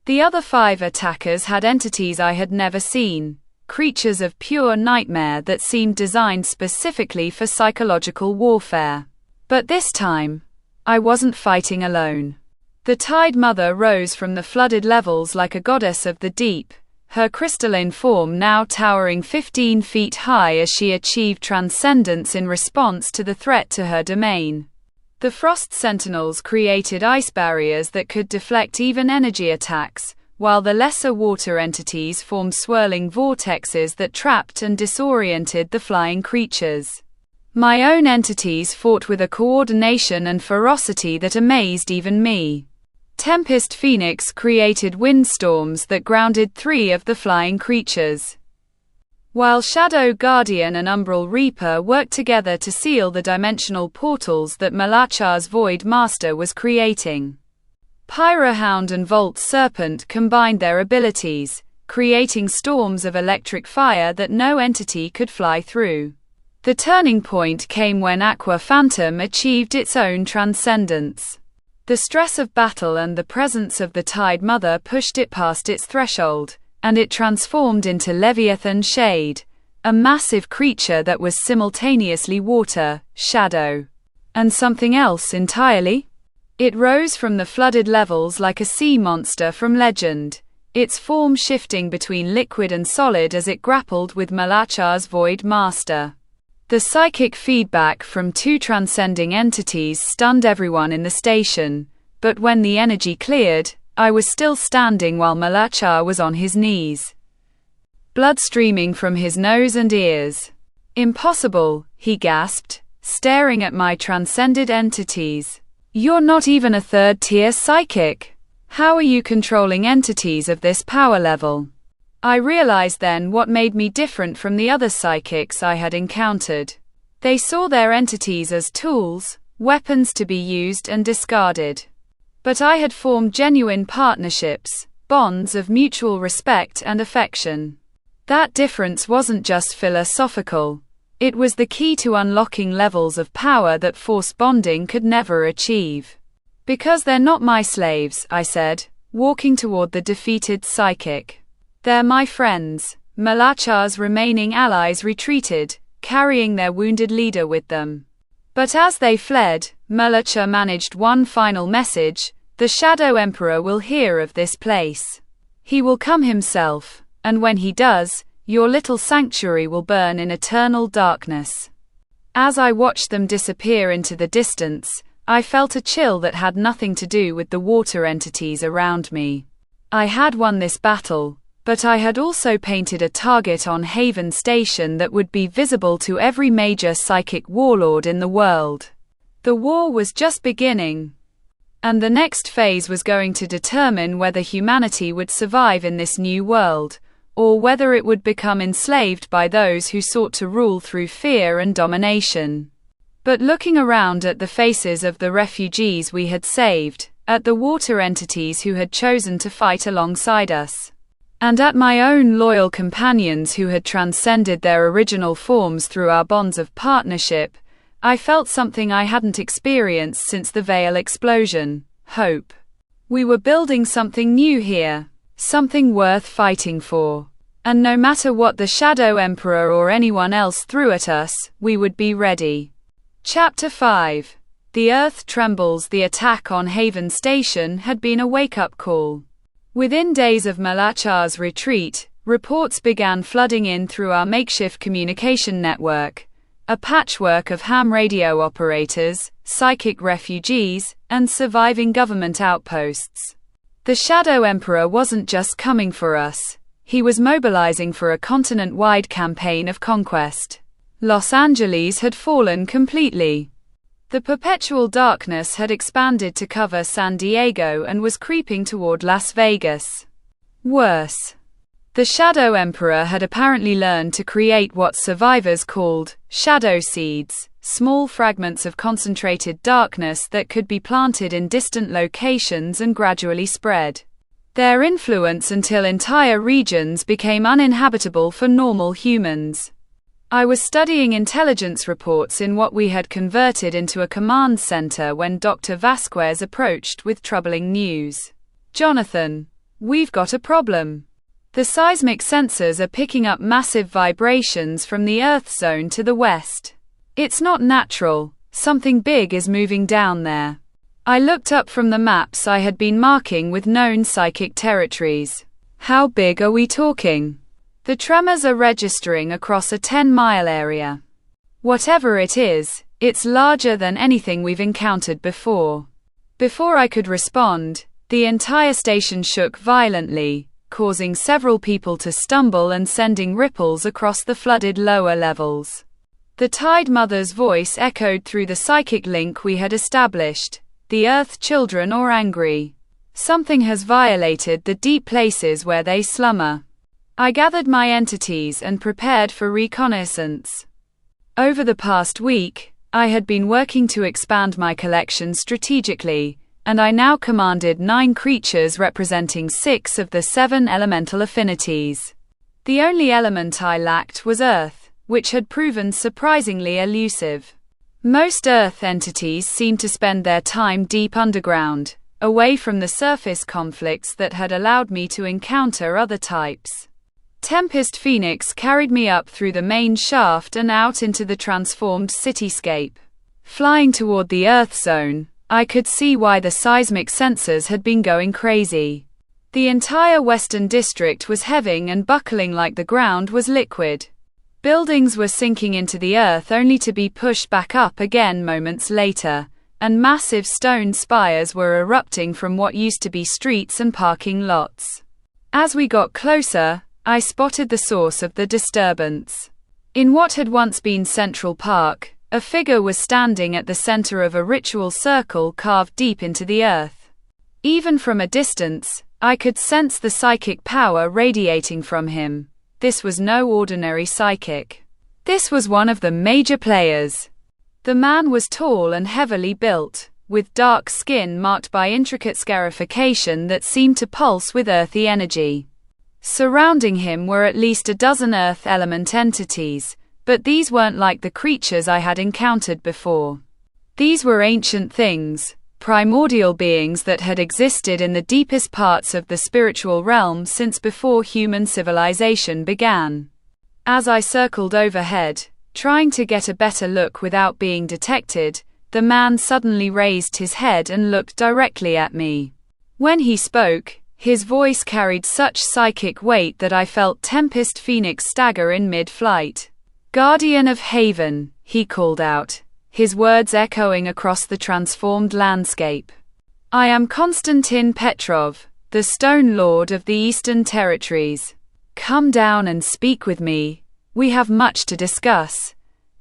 The other 5 attackers had entities I had never seen, creatures of pure nightmare that seemed designed specifically for psychological warfare. But this time, I wasn't fighting alone. The Tide Mother rose from the flooded levels like a goddess of the deep, her crystalline form now towering 15 feet high as she achieved transcendence in response to the threat to her domain. The Frost Sentinels created ice barriers that could deflect even energy attacks, while the lesser water entities formed swirling vortexes that trapped and disoriented the flying creatures. My own entities fought with a coordination and ferocity that amazed even me. Tempest Phoenix created windstorms that grounded 3 of the flying creatures, while Shadow Guardian and Umbral Reaper worked together to seal the dimensional portals that Malachar's Void Master was creating. Pyrohound and Volt Serpent combined their abilities, creating storms of electric fire that no entity could fly through. The turning point came when Aqua Phantom achieved its own transcendence. The stress of battle and the presence of the Tide Mother pushed it past its threshold, and it transformed into Leviathan Shade, a massive creature that was simultaneously water, shadow, and something else entirely. It rose from the flooded levels like a sea monster from legend, its form shifting between liquid and solid as it grappled with Malachar's Void Master. The psychic feedback from 2 transcending entities stunned everyone in the station, but when the energy cleared, I was still standing while Malachar was on his knees, blood streaming from his nose and ears. Impossible, he gasped, staring at my transcended entities. You're not even a 3rd-tier psychic. How are you controlling entities of this power level? I realized then what made me different from the other psychics I had encountered. They saw their entities as tools, weapons to be used and discarded. But I had formed genuine partnerships, bonds of mutual respect and affection. That difference wasn't just philosophical. It was the key to unlocking levels of power that force bonding could never achieve. Because they're not my slaves, I said, walking toward the defeated psychic. They're my friends. Malachar's remaining allies retreated, carrying their wounded leader with them. But as they fled, Malachar managed one final message: the Shadow Emperor will hear of this place. He will come himself, and when he does, your little sanctuary will burn in eternal darkness. As I watched them disappear into the distance, I felt a chill that had nothing to do with the water entities around me. I had won this battle, but I had also painted a target on Haven Station that would be visible to every major psychic warlord in the world. The war was just beginning, and the next phase was going to determine whether humanity would survive in this new world, or whether it would become enslaved by those who sought to rule through fear and domination. But looking around at the faces of the refugees we had saved, at the water entities who had chosen to fight alongside us, and at my own loyal companions who had transcended their original forms through our bonds of partnership, I felt something I hadn't experienced since the Veil explosion: hope. We were building something new here, something worth fighting for. And no matter what the Shadow Emperor or anyone else threw at us, we would be ready. Chapter 5. The earth trembles. The attack on Haven Station had been a wake-up call. Within days of Malachar's retreat, reports began flooding in through our makeshift communication network, a patchwork of ham radio operators, psychic refugees, and surviving government outposts. The Shadow Emperor wasn't just coming for us, he was mobilizing for a continent-wide campaign of conquest. Los Angeles had fallen completely. The perpetual darkness had expanded to cover San Diego and was creeping toward Las Vegas. Worse, the Shadow Emperor had apparently learned to create what survivors called shadow seeds, small fragments of concentrated darkness that could be planted in distant locations and gradually spread their influence until entire regions became uninhabitable for normal humans. I was studying intelligence reports in what we had converted into a command center when Dr. Vasquez approached with troubling news. "Jonathan, we've got a problem. The seismic sensors are picking up massive vibrations from the Earth zone to the west. It's not natural, something big is moving down there." I looked up from the maps I had been marking with known psychic territories. "How big are we talking?" "The tremors are registering across a 10-mile area. Whatever it is, it's larger than anything we've encountered before." Before I could respond, the entire station shook violently, causing several people to stumble and sending ripples across the flooded lower levels. The Tide Mother's voice echoed through the psychic link we had established. "The Earth children are angry. Something has violated the deep places where they slumber." I gathered my entities and prepared for reconnaissance. Over the past week, I had been working to expand my collection strategically, and I now commanded 9 creatures representing 6 of the 7 elemental affinities. The only element I lacked was Earth, which had proven surprisingly elusive. Most Earth entities seemed to spend their time deep underground, away from the surface conflicts that had allowed me to encounter other types. Tempest Phoenix carried me up through the main shaft and out into the transformed cityscape. Flying toward the Earth zone, I could see why the seismic sensors had been going crazy. The entire western district was heaving and buckling like the ground was liquid. Buildings were sinking into the earth only to be pushed back up again moments later, and massive stone spires were erupting from what used to be streets and parking lots. As we got closer, I spotted the source of the disturbance. In what had once been Central Park, a figure was standing at the center of a ritual circle carved deep into the earth. Even from a distance, I could sense the psychic power radiating from him. This was no ordinary psychic. This was one of the major players. The man was tall and heavily built, with dark skin marked by intricate scarification that seemed to pulse with earthy energy. Surrounding him were at least a dozen earth element entities, but these weren't like the creatures I had encountered before. These were ancient things, primordial beings that had existed in the deepest parts of the spiritual realm since before human civilization began. As I circled overhead, trying to get a better look without being detected, the man suddenly raised his head and looked directly at me. When he spoke, his voice carried such psychic weight that I felt Tempest Phoenix stagger in mid-flight. "Guardian of Haven," he called out, his words echoing across the transformed landscape. "I am Konstantin Petrov, the Stone Lord of the Eastern Territories. Come down and speak with me. We have much to discuss."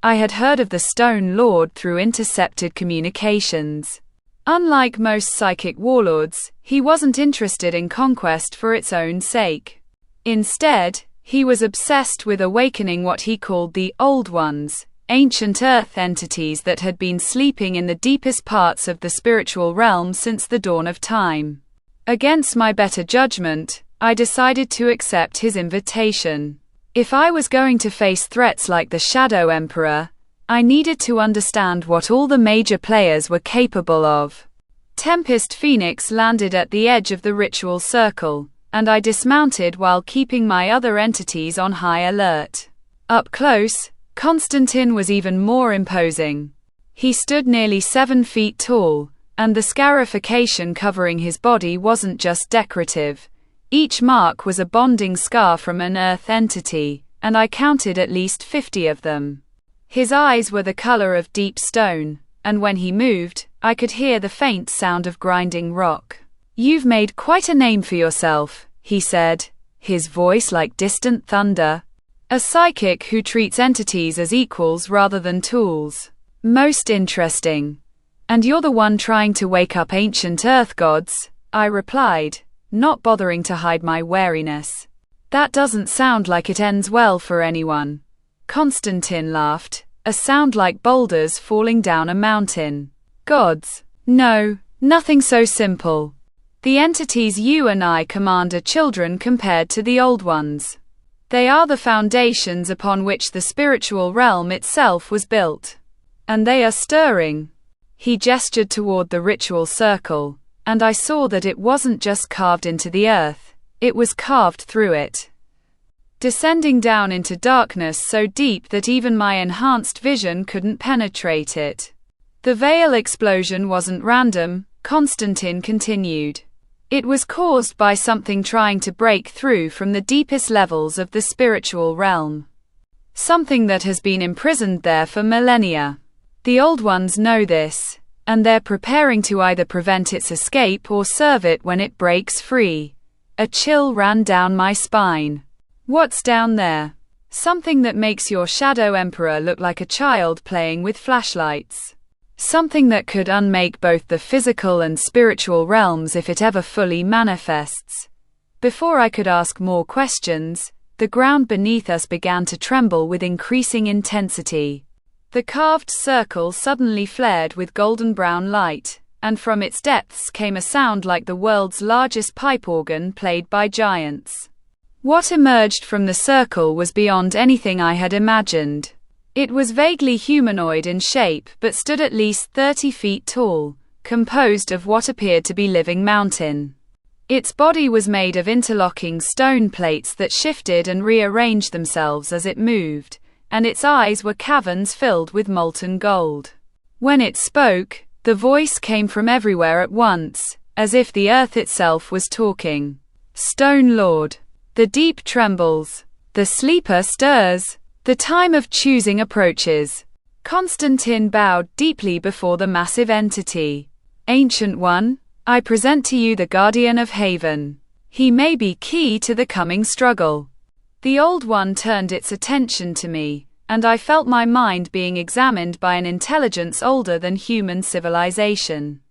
I had heard of the Stone Lord through intercepted communications. Unlike most psychic warlords, he wasn't interested in conquest for its own sake. Instead, he was obsessed with awakening what he called the Old Ones, ancient earth entities that had been sleeping in the deepest parts of the spiritual realm since the dawn of time. Against my better judgment, I decided to accept his invitation. If I was going to face threats like the Shadow Emperor, I needed to understand what all the major players were capable of. Tempest Phoenix landed at the edge of the ritual circle, and I dismounted while keeping my other entities on high alert. Up close, Konstantin was even more imposing. He stood nearly 7 feet tall, and the scarification covering his body wasn't just decorative. Each mark was a bonding scar from an earth entity, and I counted at least 50 of them. His eyes were the color of deep stone, and when he moved, I could hear the faint sound of grinding rock. "You've made quite a name for yourself," he said, his voice like distant thunder. "A psychic who treats entities as equals rather than tools. Most interesting. And you're the one trying to wake up ancient earth gods," I replied, not bothering to hide my wariness. "That doesn't sound like it ends well for anyone." Constantine laughed, a sound like boulders falling down a mountain. "Gods? No, nothing so simple. The entities you and I command are children compared to the old ones. They are the foundations upon which the spiritual realm itself was built. And they are stirring." He gestured toward the ritual circle, and I saw that it wasn't just carved into the earth, it was carved through it, descending down into darkness so deep that even my enhanced vision couldn't penetrate it. "The veil explosion wasn't random," Constantine continued. "It was caused by something trying to break through from the deepest levels of the spiritual realm. Something that has been imprisoned there for millennia. The old ones know this, and they're preparing to either prevent its escape or serve it when it breaks free." A chill ran down my spine. "What's down there?" "Something that makes your shadow emperor look like a child playing with flashlights. Something that could unmake both the physical and spiritual realms if it ever fully manifests." Before I could ask more questions, the ground beneath us began to tremble with increasing intensity. The carved circle suddenly flared with golden-brown light, and from its depths came a sound like the world's largest pipe organ played by giants. What emerged from the circle was beyond anything I had imagined. It was vaguely humanoid in shape but stood at least 30 feet tall, composed of what appeared to be living mountain. Its body was made of interlocking stone plates that shifted and rearranged themselves as it moved, and its eyes were caverns filled with molten gold. When it spoke, the voice came from everywhere at once, as if the earth itself was talking. "Stone Lord. The deep trembles. The sleeper stirs. The time of choosing approaches." Constantine bowed deeply before the massive entity. "Ancient One, I present to you the Guardian of Haven. He may be key to the coming struggle." The Old One turned its attention to me, and I felt my mind being examined by an intelligence older than human civilization.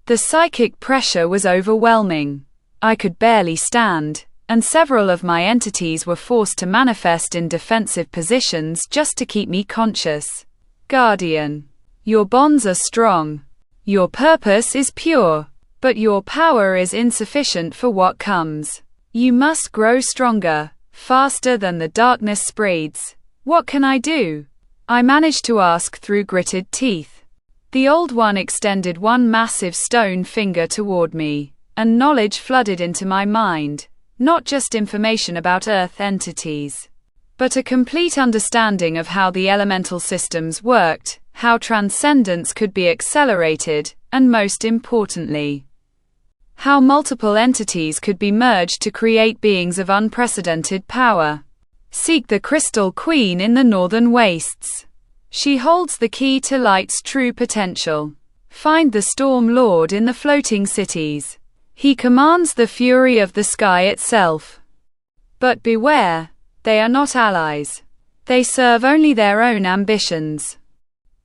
The psychic pressure was overwhelming. I could barely stand, and several of my entities were forced to manifest in defensive positions just to keep me conscious. "Guardian, your bonds are strong. Your purpose is pure, but your power is insufficient for what comes. You must grow stronger, faster than the darkness spreads. What can I do?" I managed to ask through gritted teeth. The Old One extended one massive stone finger toward me, and knowledge flooded into my mind, not just information about Earth entities, but a complete understanding of how the elemental systems worked, how transcendence could be accelerated, and most importantly, how multiple entities could be merged to create beings of unprecedented power. "Seek the Crystal Queen in the Northern Wastes. She holds the key to light's true potential. Find the Storm Lord in the floating cities. He commands the fury of the sky itself. But beware, they are not allies. They serve only their own ambitions."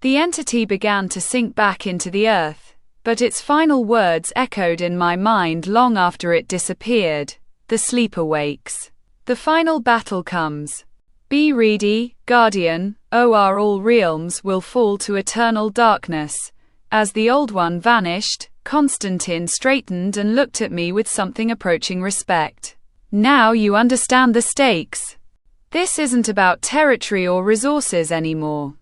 The entity began to sink back into the earth, but its final words echoed in my mind long after it disappeared. "The sleeper wakes. The final battle comes. Be ready, Guardian, or all realms will fall to eternal darkness." As the Old One vanished, Constantine straightened and looked at me with something approaching respect. "Now you understand the stakes. This isn't about territory or resources anymore.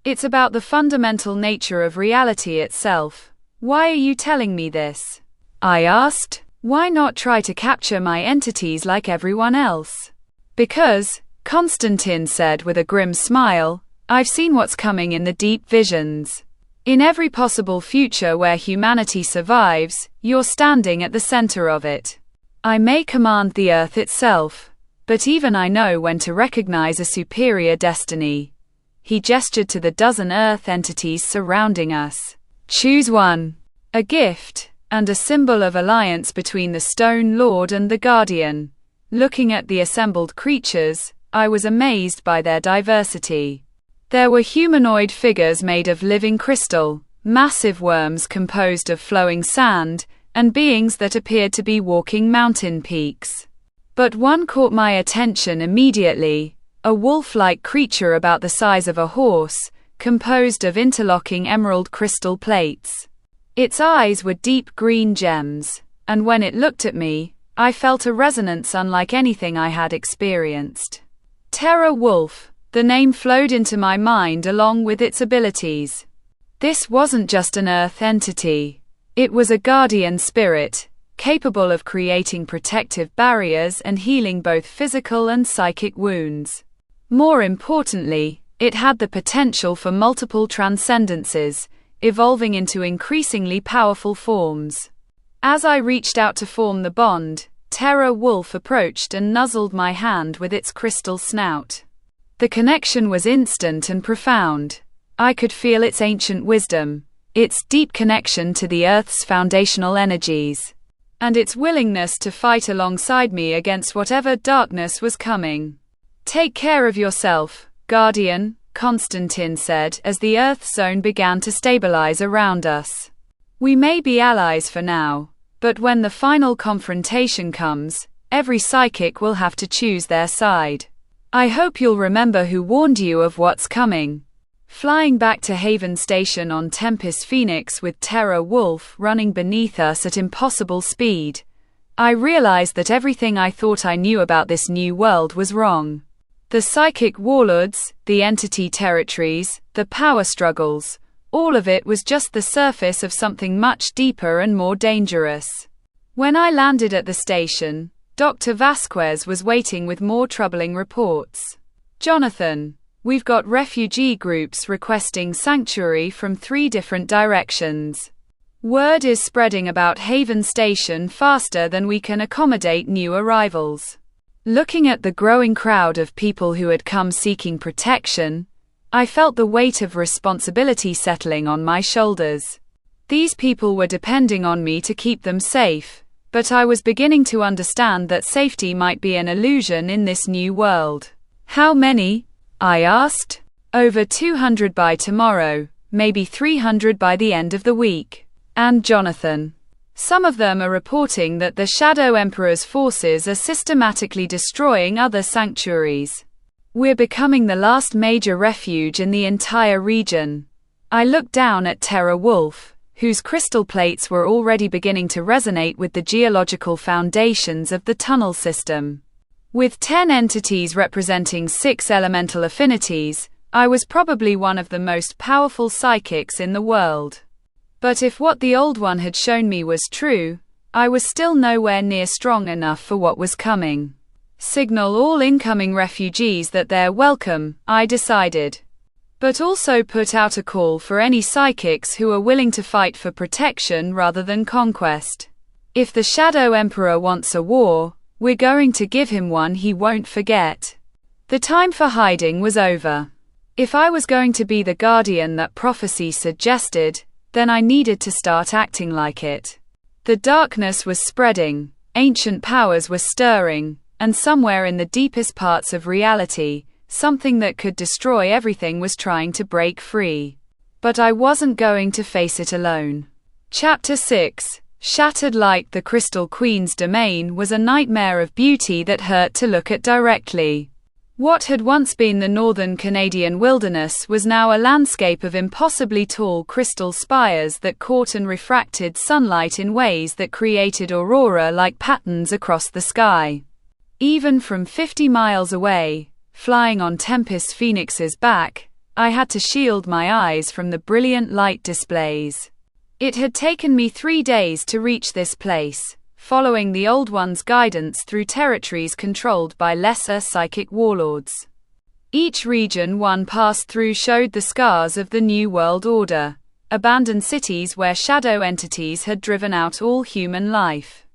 It's about the fundamental nature of reality itself." "Why are you telling me this?" I asked. "Why not try to capture my entities like everyone else?" "Because," Constantine said with a grim smile, "I've seen what's coming in the deep visions. In every possible future where humanity survives, you're standing at the center of it. I may command the earth itself, but even I know when to recognize a superior destiny. He gestured to the dozen earth entities surrounding us. Choose one. A gift, and a symbol of alliance between the Stone Lord and the Guardian. Looking at the assembled creatures, I was amazed by their diversity. There were humanoid figures made of living crystal, massive worms composed of flowing sand, and beings that appeared to be walking mountain peaks. But one caught my attention immediately, a wolf-like creature about the size of a horse, composed of interlocking emerald crystal plates. Its eyes were deep green gems, and when it looked at me, I felt a resonance unlike anything I had experienced. Terra Wolf, the name flowed into my mind along with its abilities. This wasn't just an earth entity. It was a guardian spirit, capable of creating protective barriers and healing both physical and psychic wounds. More importantly, it had the potential for multiple transcendences, evolving into increasingly powerful forms. As I reached out to form the bond, Terra Wolf approached and nuzzled my hand with its crystal snout. The connection was instant and profound. I could feel its ancient wisdom, its deep connection to the Earth's foundational energies, and its willingness to fight alongside me against whatever darkness was coming. Take care of yourself, Guardian, Constantine said as the Earth zone began to stabilize around us. We may be allies for now, but when the final confrontation comes, every psychic will have to choose their side. I hope you'll remember who warned you of what's coming. Flying back to Haven Station on Tempest Phoenix with Terra Wolf running beneath us at impossible speed, I realized that everything I thought I knew about this new world was wrong. The psychic warlords, the entity territories, the power struggles, all of it was just the surface of something much deeper and more dangerous. When I landed at the station, Dr. Vasquez was waiting with more troubling reports. Jonathan, we've got refugee groups requesting sanctuary from 3 different directions. Word is spreading about Haven Station faster than we can accommodate new arrivals. Looking at the growing crowd of people who had come seeking protection, I felt the weight of responsibility settling on my shoulders. These people were depending on me to keep them safe, but I was beginning to understand that safety might be an illusion in this new world. How many? I asked. Over 200 by tomorrow, maybe 300 by the end of the week. And Jonathan. Some of them are reporting that the Shadow Emperor's forces are systematically destroying other sanctuaries. We're becoming the last major refuge in the entire region. I looked down at Terra Wolf, whose crystal plates were already beginning to resonate with the geological foundations of the tunnel system. With 10 entities representing 6 elemental affinities, I was probably one of the most powerful psychics in the world. But if what the old one had shown me was true, I was still nowhere near strong enough for what was coming. Signal all incoming refugees that they're welcome, I decided. But also put out a call for any psychics who are willing to fight for protection rather than conquest. If the Shadow Emperor wants a war, we're going to give him one he won't forget. The time for hiding was over. If I was going to be the guardian that prophecy suggested, then I needed to start acting like it. The darkness was spreading, ancient powers were stirring, and somewhere in the deepest parts of reality, something that could destroy everything was trying to break free. But I wasn't going to face it alone. Chapter 6, Shattered Light. The Crystal Queen's domain was a nightmare of beauty that hurt to look at directly. What had once been the northern Canadian wilderness was now a landscape of impossibly tall crystal spires that caught and refracted sunlight in ways that created aurora-like patterns across the sky. Even from 50 miles away, flying on Tempest Phoenix's back, I had to shield my eyes from the brilliant light displays. It had taken me 3 days to reach this place, following the Old One's guidance through territories controlled by lesser psychic warlords. Each region one passed through showed the scars of the New World Order, abandoned cities where shadow entities had driven out all human life.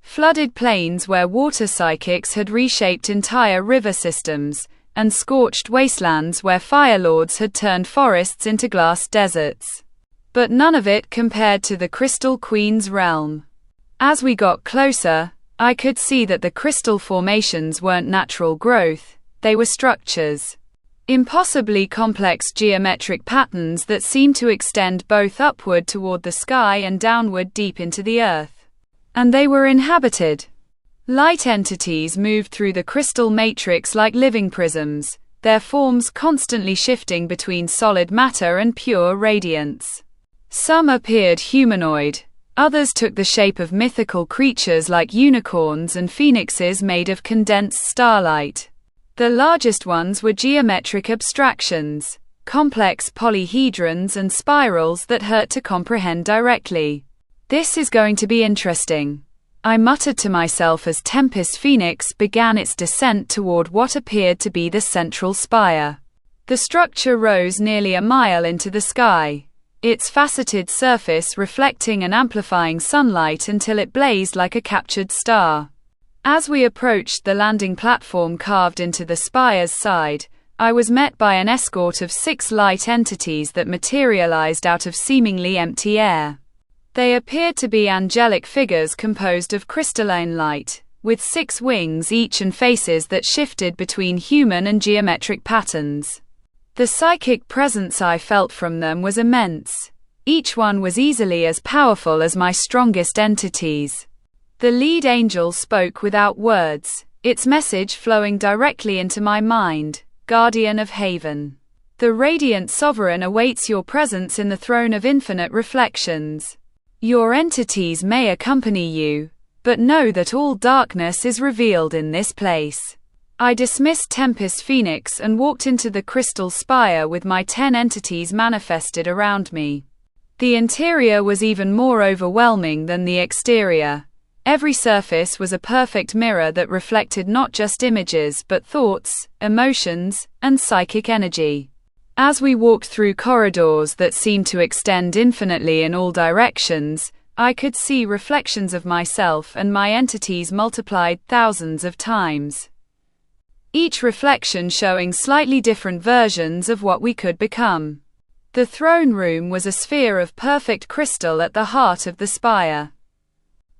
Flooded plains where water psychics had reshaped entire river systems, and scorched wastelands where fire lords had turned forests into glass deserts. But none of it compared to the Crystal Queen's realm. As we got closer, I could see that the crystal formations weren't natural growth, they were structures. Impossibly complex geometric patterns that seemed to extend both upward toward the sky and downward deep into the earth. And they were inhabited. Light entities moved through the crystal matrix like living prisms, their forms constantly shifting between solid matter and pure radiance. Some appeared humanoid, others took the shape of mythical creatures like unicorns and phoenixes made of condensed starlight. The largest ones were geometric abstractions, complex polyhedrons and spirals that hurt to comprehend directly. This is going to be interesting, I muttered to myself as Tempest Phoenix began its descent toward what appeared to be the central spire. The structure rose nearly a mile into the sky, its faceted surface reflecting and amplifying sunlight until it blazed like a captured star. As we approached the landing platform carved into the spire's side, I was met by an escort of 6 light entities that materialized out of seemingly empty air. They appeared to be angelic figures composed of crystalline light, with 6 wings each and faces that shifted between human and geometric patterns. The psychic presence I felt from them was immense. Each one was easily as powerful as my strongest entities. The lead angel spoke without words, its message flowing directly into my mind. Guardian of Haven. The radiant sovereign awaits your presence in the throne of infinite reflections. Your entities may accompany you, but know that all darkness is revealed in this place. I dismissed Tempest Phoenix and walked into the crystal spire with my 10 entities manifested around me. The interior was even more overwhelming than the exterior. Every surface was a perfect mirror that reflected not just images but thoughts, emotions, and psychic energy. As we walked through corridors that seemed to extend infinitely in all directions, I could see reflections of myself and my entities multiplied thousands of times. Each reflection showing slightly different versions of what we could become. The throne room was a sphere of perfect crystal at the heart of the spire.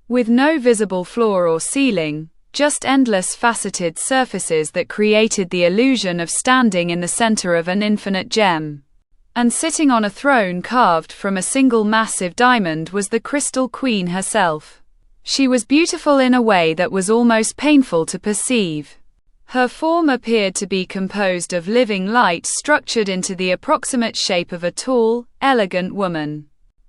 With no visible floor or ceiling, just endless faceted surfaces that created the illusion of standing in the center of an infinite gem. And sitting on a throne carved from a single massive diamond was the Crystal Queen herself. She was beautiful in a way that was almost painful to perceive. Her form appeared to be composed of living light structured into the approximate shape of a tall, elegant woman.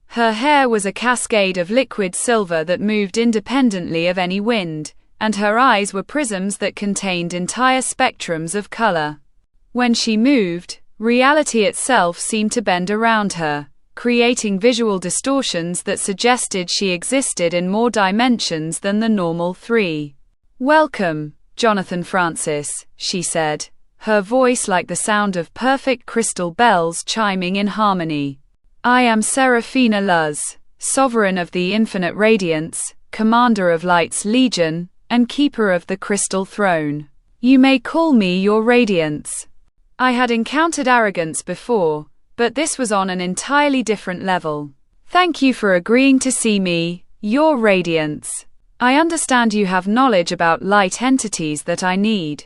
Her hair was a cascade of liquid silver that moved independently of any wind, and her eyes were prisms that contained entire spectrums of color. When she moved, reality itself seemed to bend around her, creating visual distortions that suggested she existed in more dimensions than the normal 3. "Welcome, Jonathan Francis," she said, her voice like the sound of perfect crystal bells chiming in harmony. "I am Seraphina Luz, sovereign of the infinite radiance, commander of Light's legion, and keeper of the crystal throne. You may call me your radiance." I had encountered arrogance before, but this was on an entirely different level. "Thank you for agreeing to see me, your radiance. I understand you have knowledge about light entities that I need."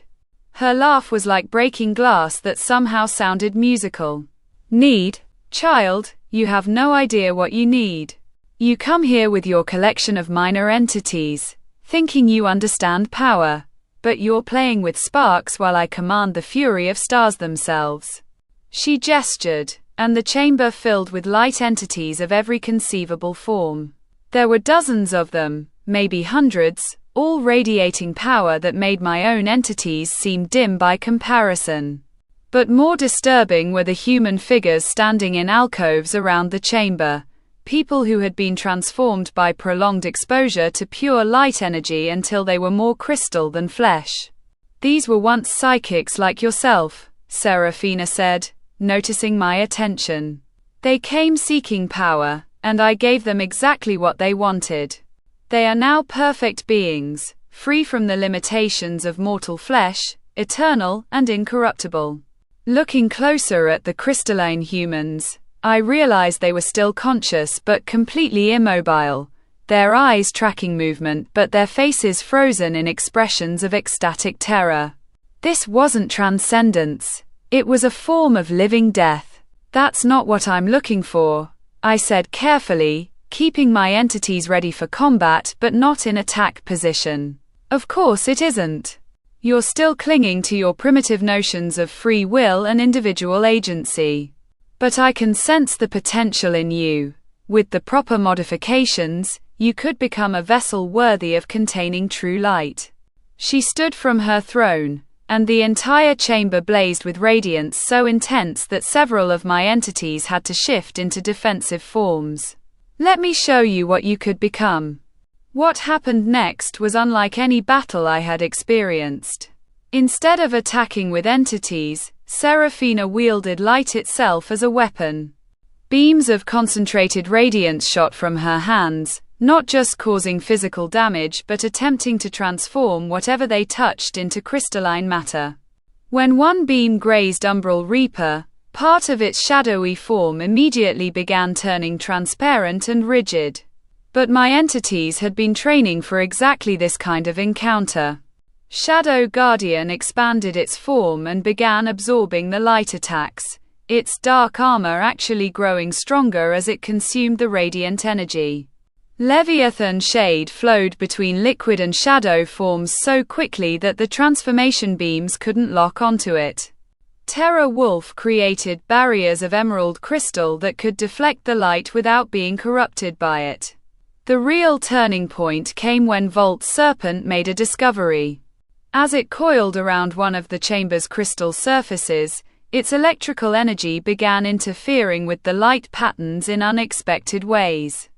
Her laugh was like breaking glass that somehow sounded musical. "Need? Child, you have no idea what you need. You come here with your collection of minor entities, thinking you understand power, but you're playing with sparks while I command the fury of stars themselves." She gestured, and the chamber filled with light entities of every conceivable form. There were dozens of them, maybe hundreds, all radiating power that made my own entities seem dim by comparison. But more disturbing were the human figures standing in alcoves around the chamber, people who had been transformed by prolonged exposure to pure light energy until they were more crystal than flesh. "These were once psychics like yourself," Seraphina said, noticing my attention. They came seeking power, and I gave them exactly what they wanted. They are now perfect beings, free from the limitations of mortal flesh, eternal and incorruptible. Looking closer at the crystalline humans, I realized they were still conscious but completely immobile, their eyes tracking movement but their faces frozen in expressions of ecstatic terror. This wasn't transcendence. It was a form of living death. That's not what I'm looking for, I said carefully, keeping my entities ready for combat but not in attack position. Of course it isn't. You're still clinging to your primitive notions of free will and individual agency. But I can sense the potential in you. With the proper modifications, you could become a vessel worthy of containing true light. She stood from her throne, and the entire chamber blazed with radiance so intense that several of my entities had to shift into defensive forms. Let me show you what you could become. What happened next was unlike any battle I had experienced. Instead of attacking with entities, Seraphina wielded light itself as a weapon. Beams of concentrated radiance shot from her hands, not just causing physical damage but attempting to transform whatever they touched into crystalline matter. When one beam grazed Umbral Reaper, part of its shadowy form immediately began turning transparent and rigid. But my entities had been training for exactly this kind of encounter. Shadow Guardian expanded its form and began absorbing the light attacks, its dark armor actually growing stronger as it consumed the radiant energy. Leviathan shade flowed between liquid and shadow forms so quickly that the transformation beams couldn't lock onto it. Terra Wolf created barriers of emerald crystal that could deflect the light without being corrupted by it. The real turning point came when Vault Serpent made a discovery. As it coiled around one of the chamber's crystal surfaces, its electrical energy began interfering with the light patterns in unexpected ways.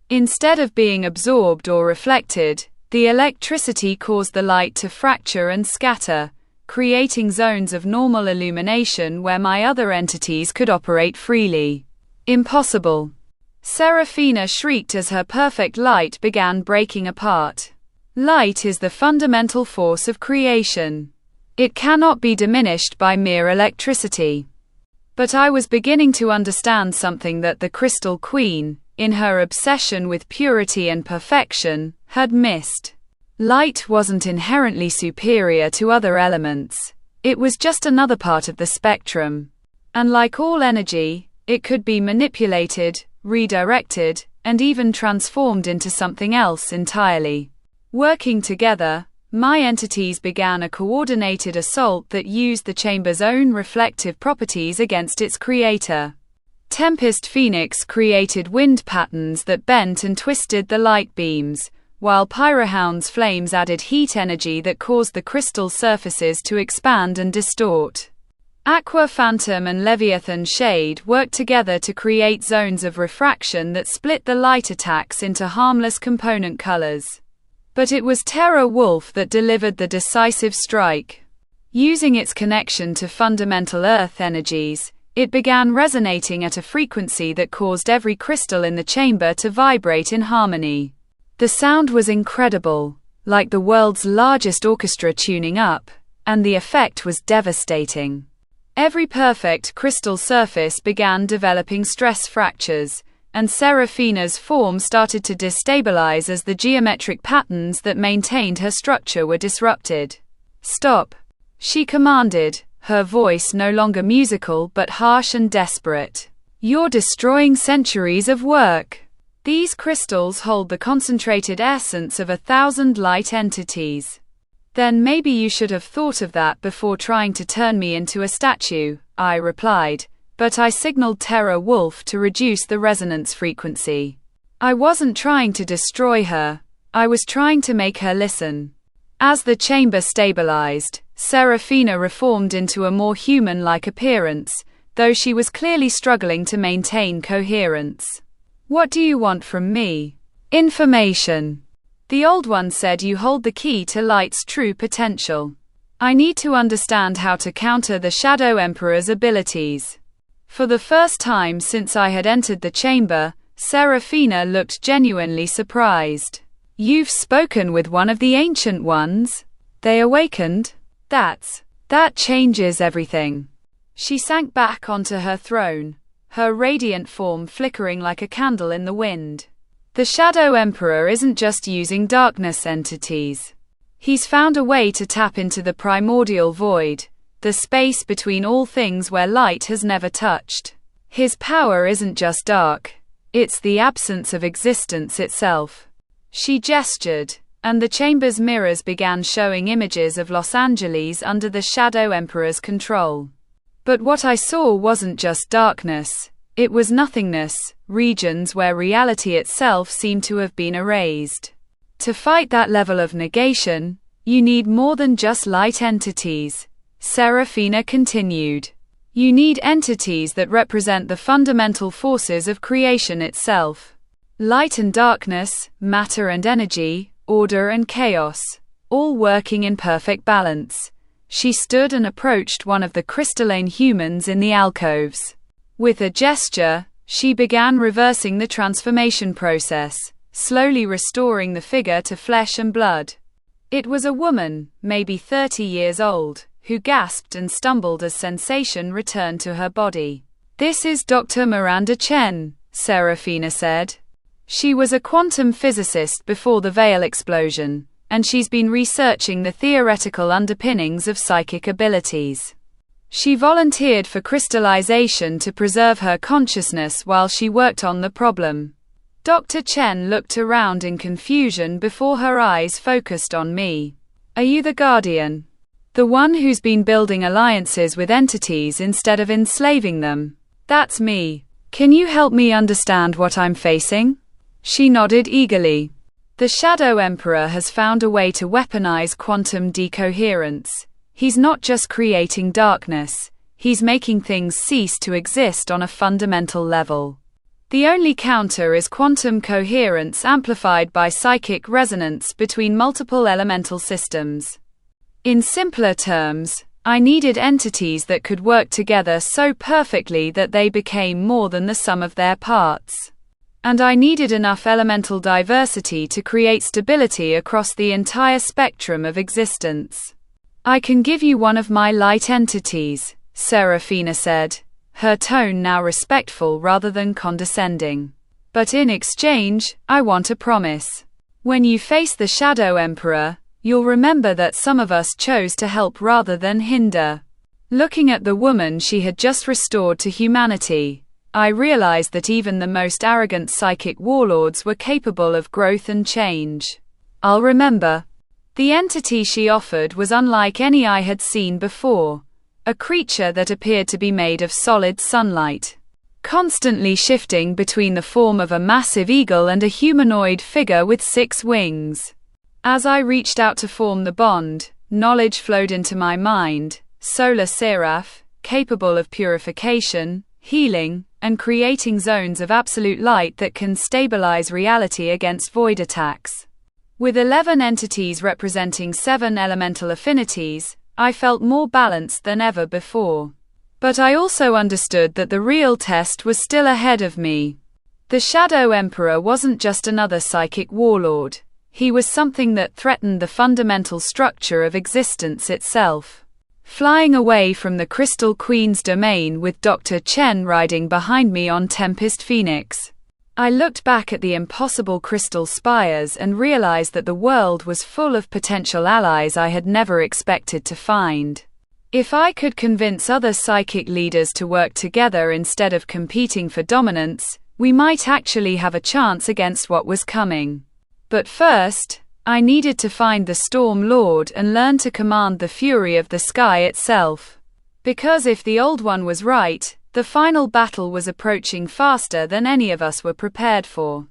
Instead of being absorbed or reflected, the electricity caused the light to fracture and scatter, creating zones of normal illumination where my other entities could operate freely. Impossible. Seraphina shrieked as her perfect light began breaking apart. Light is the fundamental force of creation. It cannot be diminished by mere electricity. But I was beginning to understand something that the Crystal Queen, in her obsession with purity and perfection, had missed. Light wasn't inherently superior to other elements. It was just another part of the spectrum. And like all energy, it could be manipulated, redirected, and even transformed into something else entirely. Working together, my entities began a coordinated assault that used the chamber's own reflective properties against its creator. Tempest Phoenix created wind patterns that bent and twisted the light beams, while Pyrohound's flames added heat energy that caused the crystal surfaces to expand and distort. Aqua Phantom and Leviathan Shade worked together to create zones of refraction that split the light attacks into harmless component colors. But it was Terra Wolf that delivered the decisive strike. Using its connection to fundamental earth energies, it began resonating at a frequency that caused every crystal in the chamber to vibrate in harmony. The sound was incredible, like the world's largest orchestra tuning up, and the effect was devastating. Every perfect crystal surface began developing stress fractures, and Seraphina's form started to destabilize as the geometric patterns that maintained her structure were disrupted. "Stop," she commanded, her voice no longer musical but harsh and desperate. "You're destroying centuries of work. These crystals hold the concentrated essence of 1,000 light entities. Then maybe you should have thought of that before trying to turn me into a statue," I replied, but I signaled Terra Wolf to reduce the resonance frequency. I wasn't trying to destroy her, I was trying to make her listen. As the chamber stabilized, Seraphina reformed into a more human-like appearance, though she was clearly struggling to maintain coherence. "What do you want from me?" "Information. The Old One said you hold the key to light's true potential. I need to understand how to counter the Shadow Emperor's abilities." For the first time since I had entered the chamber, Serafina looked genuinely surprised. "You've spoken with one of the ancient ones? They awakened? That changes everything." She sank back onto her throne, her radiant form flickering like a candle in the wind. "The Shadow Emperor isn't just using darkness entities. He's found a way to tap into the primordial void, the space between all things where light has never touched. His power isn't just dark, it's the absence of existence itself." She gestured, and the chamber's mirrors began showing images of Los Angeles under the Shadow Emperor's control. But what I saw wasn't just darkness, it was nothingness, regions where reality itself seemed to have been erased. To fight that level of negation, you need more than just light entities, Serafina continued. You need entities that represent the fundamental forces of creation itself. Light and darkness, matter and energy, order and chaos, all working in perfect balance. She stood and approached one of the crystalline humans in the alcoves. With a gesture, she began reversing the transformation process, slowly restoring the figure to flesh and blood. It was a woman, maybe 30 years old, who gasped and stumbled as sensation returned to her body. "This is Dr. Miranda Chen," Serafina said. She was a quantum physicist before the Veil explosion, and she's been researching the theoretical underpinnings of psychic abilities. She volunteered for crystallization to preserve her consciousness while she worked on the problem. Dr. Chen looked around in confusion before her eyes focused on me. "Are you the Guardian? The one who's been building alliances with entities instead of enslaving them?" "That's me. Can you help me understand what I'm facing?" She nodded eagerly. "The Shadow Emperor has found a way to weaponize quantum decoherence. He's not just creating darkness, he's making things cease to exist on a fundamental level. The only counter is quantum coherence amplified by psychic resonance between multiple elemental systems. In simpler terms, I needed entities that could work together so perfectly that they became more than the sum of their parts. And I needed enough elemental diversity to create stability across the entire spectrum of existence. I can give you one of my light entities," Serafina said, her tone now respectful rather than condescending. "But in exchange, I want a promise. When you face the Shadow Emperor, you'll remember that some of us chose to help rather than hinder." Looking at the woman she had just restored to humanity, I realized that even the most arrogant psychic warlords were capable of growth and change. "I'll remember." The entity she offered was unlike any I had seen before, a creature that appeared to be made of solid sunlight, constantly shifting between the form of a massive eagle and a humanoid figure with 6 wings. As I reached out to form the bond, knowledge flowed into my mind: Solar Seraph, capable of purification, healing, and creating zones of absolute light that can stabilize reality against void attacks. With 11 entities representing 7 elemental affinities, I felt more balanced than ever before. But I also understood that the real test was still ahead of me. The Shadow Emperor wasn't just another psychic warlord. He was something that threatened the fundamental structure of existence itself. Flying away from the Crystal Queen's domain with Dr. Chen riding behind me on Tempest Phoenix, I looked back at the impossible crystal spires and realized that the world was full of potential allies I had never expected to find. If I could convince other psychic leaders to work together instead of competing for dominance, we might actually have a chance against what was coming. But first, I needed to find the Storm Lord and learn to command the fury of the sky itself. Because if the Old One was right, the final battle was approaching faster than any of us were prepared for.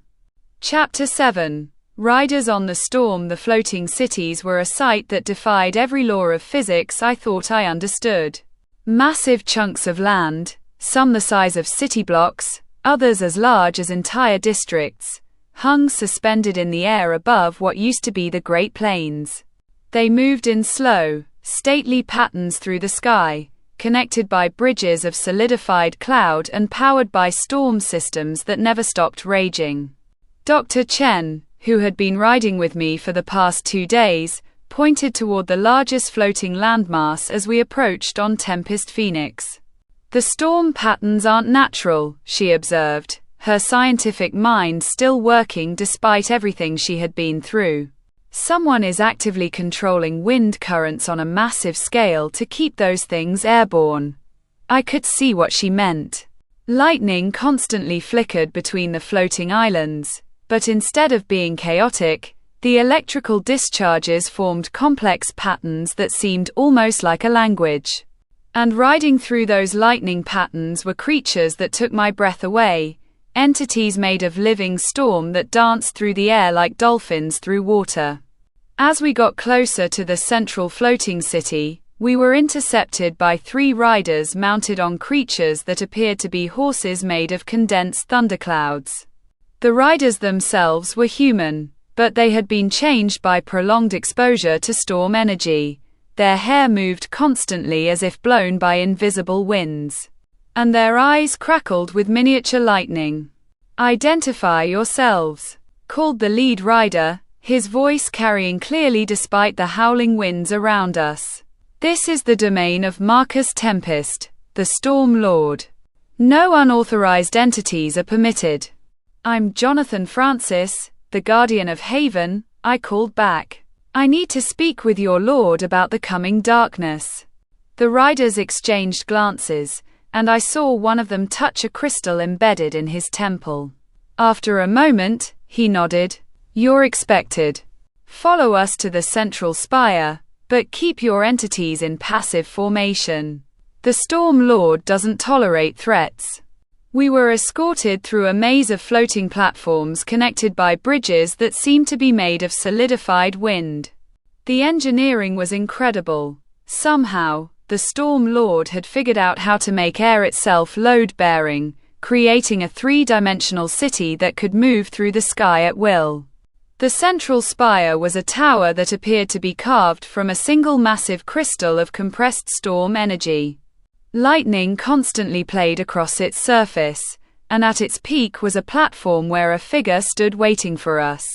Chapter 7. Riders on the Storm. The floating cities were a sight that defied every law of physics I thought I understood. Massive chunks of land, some the size of city blocks, others as large as entire districts, hung suspended in the air above what used to be the Great Plains. They moved in slow, stately patterns through the sky, connected by bridges of solidified cloud and powered by storm systems that never stopped raging. Dr. Chen, who had been riding with me for the past 2 days, pointed toward the largest floating landmass as we approached on Tempest Phoenix. "The storm patterns aren't natural," she observed, her scientific mind still working despite everything she had been through. "Someone is actively controlling wind currents on a massive scale to keep those things airborne." I could see what she meant. Lightning constantly flickered between the floating islands, but instead of being chaotic, the electrical discharges formed complex patterns that seemed almost like a language. And riding through those lightning patterns were creatures that took my breath away, entities made of living storm that danced through the air like dolphins through water. As we got closer to the central floating city, we were intercepted by 3 riders mounted on creatures that appeared to be horses made of condensed thunderclouds. The riders themselves were human, but they had been changed by prolonged exposure to storm energy. Their hair moved constantly as if blown by invisible winds, and their eyes crackled with miniature lightning. "Identify yourselves," called the lead rider, his voice carrying clearly despite the howling winds around us. "This is the domain of Marcus Tempest, the Storm Lord. No unauthorized entities are permitted." "I'm Jonathan Francis, the Guardian of Haven," I called back. "I need to speak with your lord about the coming darkness." The riders exchanged glances, and I saw one of them touch a crystal embedded in his temple. After a moment, he nodded. "You're expected. Follow us to the central spire, but keep your entities in passive formation. The Storm Lord doesn't tolerate threats." We were escorted through a maze of floating platforms connected by bridges that seemed to be made of solidified wind. The engineering was incredible. Somehow, the Storm Lord had figured out how to make air itself load-bearing, creating a 3-dimensional city that could move through the sky at will. The central spire was a tower that appeared to be carved from a single massive crystal of compressed storm energy. Lightning constantly played across its surface, and at its peak was a platform where a figure stood waiting for us.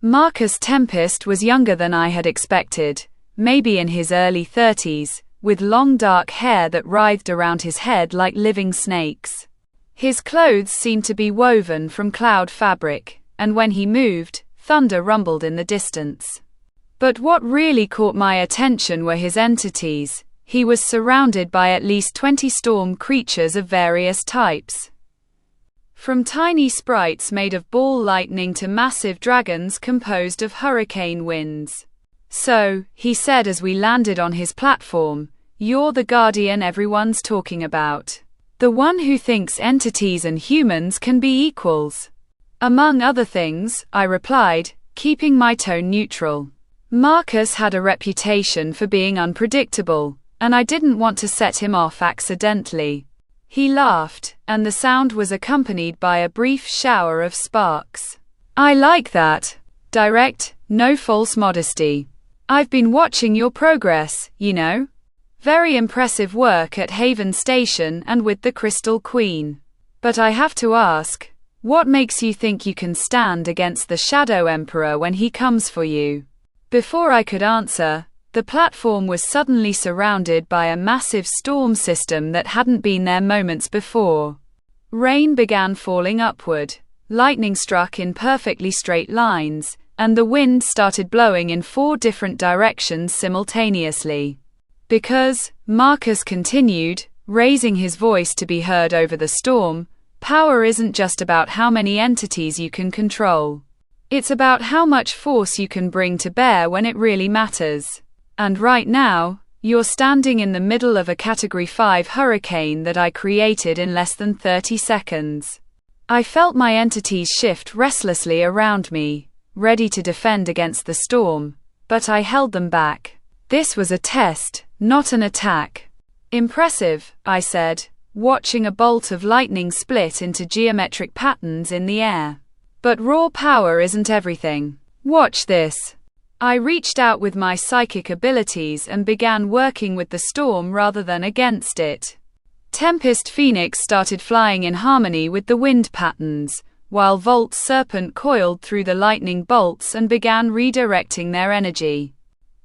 Marcus Tempest was younger than I had expected, maybe in his early 30s, with long dark hair that writhed around his head like living snakes. His clothes seemed to be woven from cloud fabric, and when he moved, thunder rumbled in the distance. But what really caught my attention were his entities. He was surrounded by at least 20 storm creatures of various types. From tiny sprites made of ball lightning to massive dragons composed of hurricane winds. "So," he said as we landed on his platform, "you're the guardian everyone's talking about. The one who thinks entities and humans can be equals." "Among other things," I replied, keeping my tone neutral. Marcus had a reputation for being unpredictable, and I didn't want to set him off accidentally. He laughed, and the sound was accompanied by a brief shower of sparks. "I like that. Direct, no false modesty. I've been watching your progress, you know. Very impressive work at Haven Station and with the Crystal Queen. But I have to ask, what makes you think you can stand against the Shadow Emperor when he comes for you?" Before I could answer, the platform was suddenly surrounded by a massive storm system that hadn't been there moments before. Rain began falling upward, lightning struck in perfectly straight lines, and the wind started blowing in 4 different directions simultaneously. "Because," Marcus continued, raising his voice to be heard over the storm, "power isn't just about how many entities you can control. It's about how much force you can bring to bear when it really matters. And right now, you're standing in the middle of a Category 5 hurricane that I created in less than 30 seconds. I felt my entities shift restlessly around me, ready to defend against the storm, but I held them back. This was a test, not an attack." "Impressive," I said, watching a bolt of lightning split into geometric patterns in the air. "But raw power isn't everything. Watch this." I reached out with my psychic abilities and began working with the storm rather than against it. Tempest Phoenix started flying in harmony with the wind patterns, while Volt Serpent coiled through the lightning bolts and began redirecting their energy.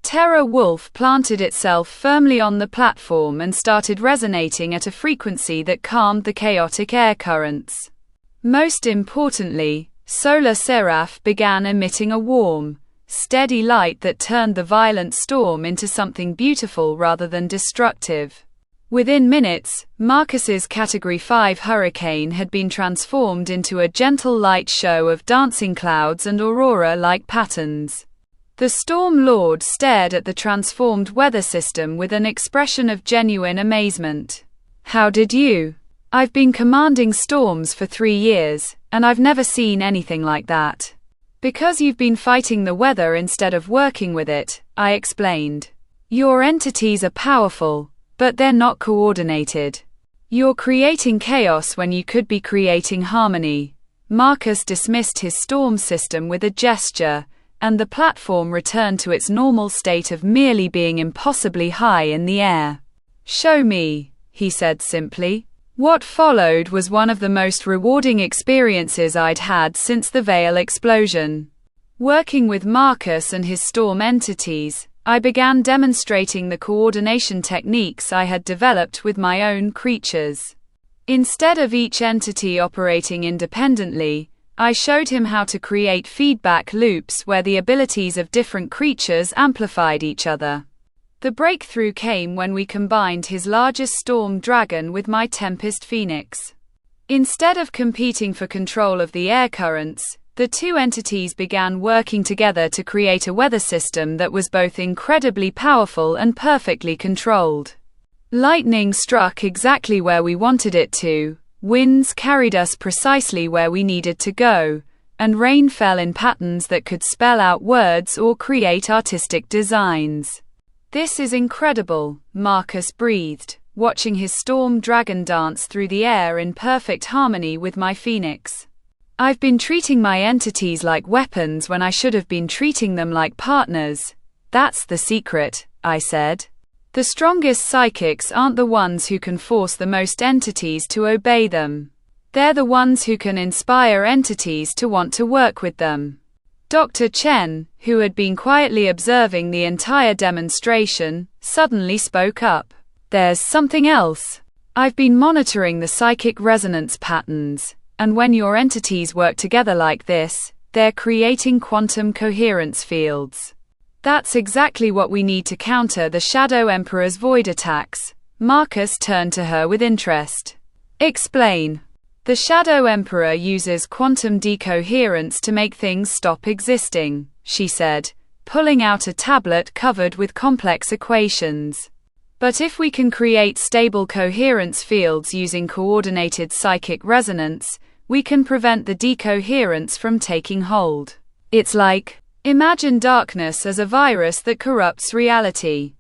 Terra Wolf planted itself firmly on the platform and started resonating at a frequency that calmed the chaotic air currents. Most importantly, Solar Seraph began emitting a warm, steady light that turned the violent storm into something beautiful rather than destructive. Within minutes, Marcus's Category 5 hurricane had been transformed into a gentle light show of dancing clouds and aurora-like patterns. The Storm Lord stared at the transformed weather system with an expression of genuine amazement. "How did you? I've been commanding storms for 3 years, and I've never seen anything like that." "Because you've been fighting the weather instead of working with it," I explained. "Your entities are powerful, but they're not coordinated. You're creating chaos when you could be creating harmony." Marcus dismissed his storm system with a gesture, and the platform returned to its normal state of merely being impossibly high in the air. "Show me," he said simply. What followed was one of the most rewarding experiences I'd had since the Veil explosion. Working with Marcus and his storm entities, I began demonstrating the coordination techniques I had developed with my own creatures. Instead of each entity operating independently, I showed him how to create feedback loops where the abilities of different creatures amplified each other. The breakthrough came when we combined his largest storm dragon with my Tempest Phoenix. Instead of competing for control of the air currents, the two entities began working together to create a weather system that was both incredibly powerful and perfectly controlled. Lightning struck exactly where we wanted it to, winds carried us precisely where we needed to go, and rain fell in patterns that could spell out words or create artistic designs. "This is incredible," Marcus breathed, watching his storm dragon dance through the air in perfect harmony with my Phoenix. "I've been treating my entities like weapons when I should have been treating them like partners. That's the secret," I said. "The strongest psychics aren't the ones who can force the most entities to obey them. They're the ones who can inspire entities to want to work with them." Dr. Chen, who had been quietly observing the entire demonstration, suddenly spoke up. "There's something else. I've been monitoring the psychic resonance patterns, and when your entities work together like this, they're creating quantum coherence fields. That's exactly what we need to counter the Shadow Emperor's void attacks." Marcus turned to her with interest. "Explain." "The Shadow Emperor uses quantum decoherence to make things stop existing," she said, pulling out a tablet covered with complex equations. "But if we can create stable coherence fields using coordinated psychic resonance, we can prevent the decoherence from taking hold. It's like, imagine darkness as a virus that corrupts reality.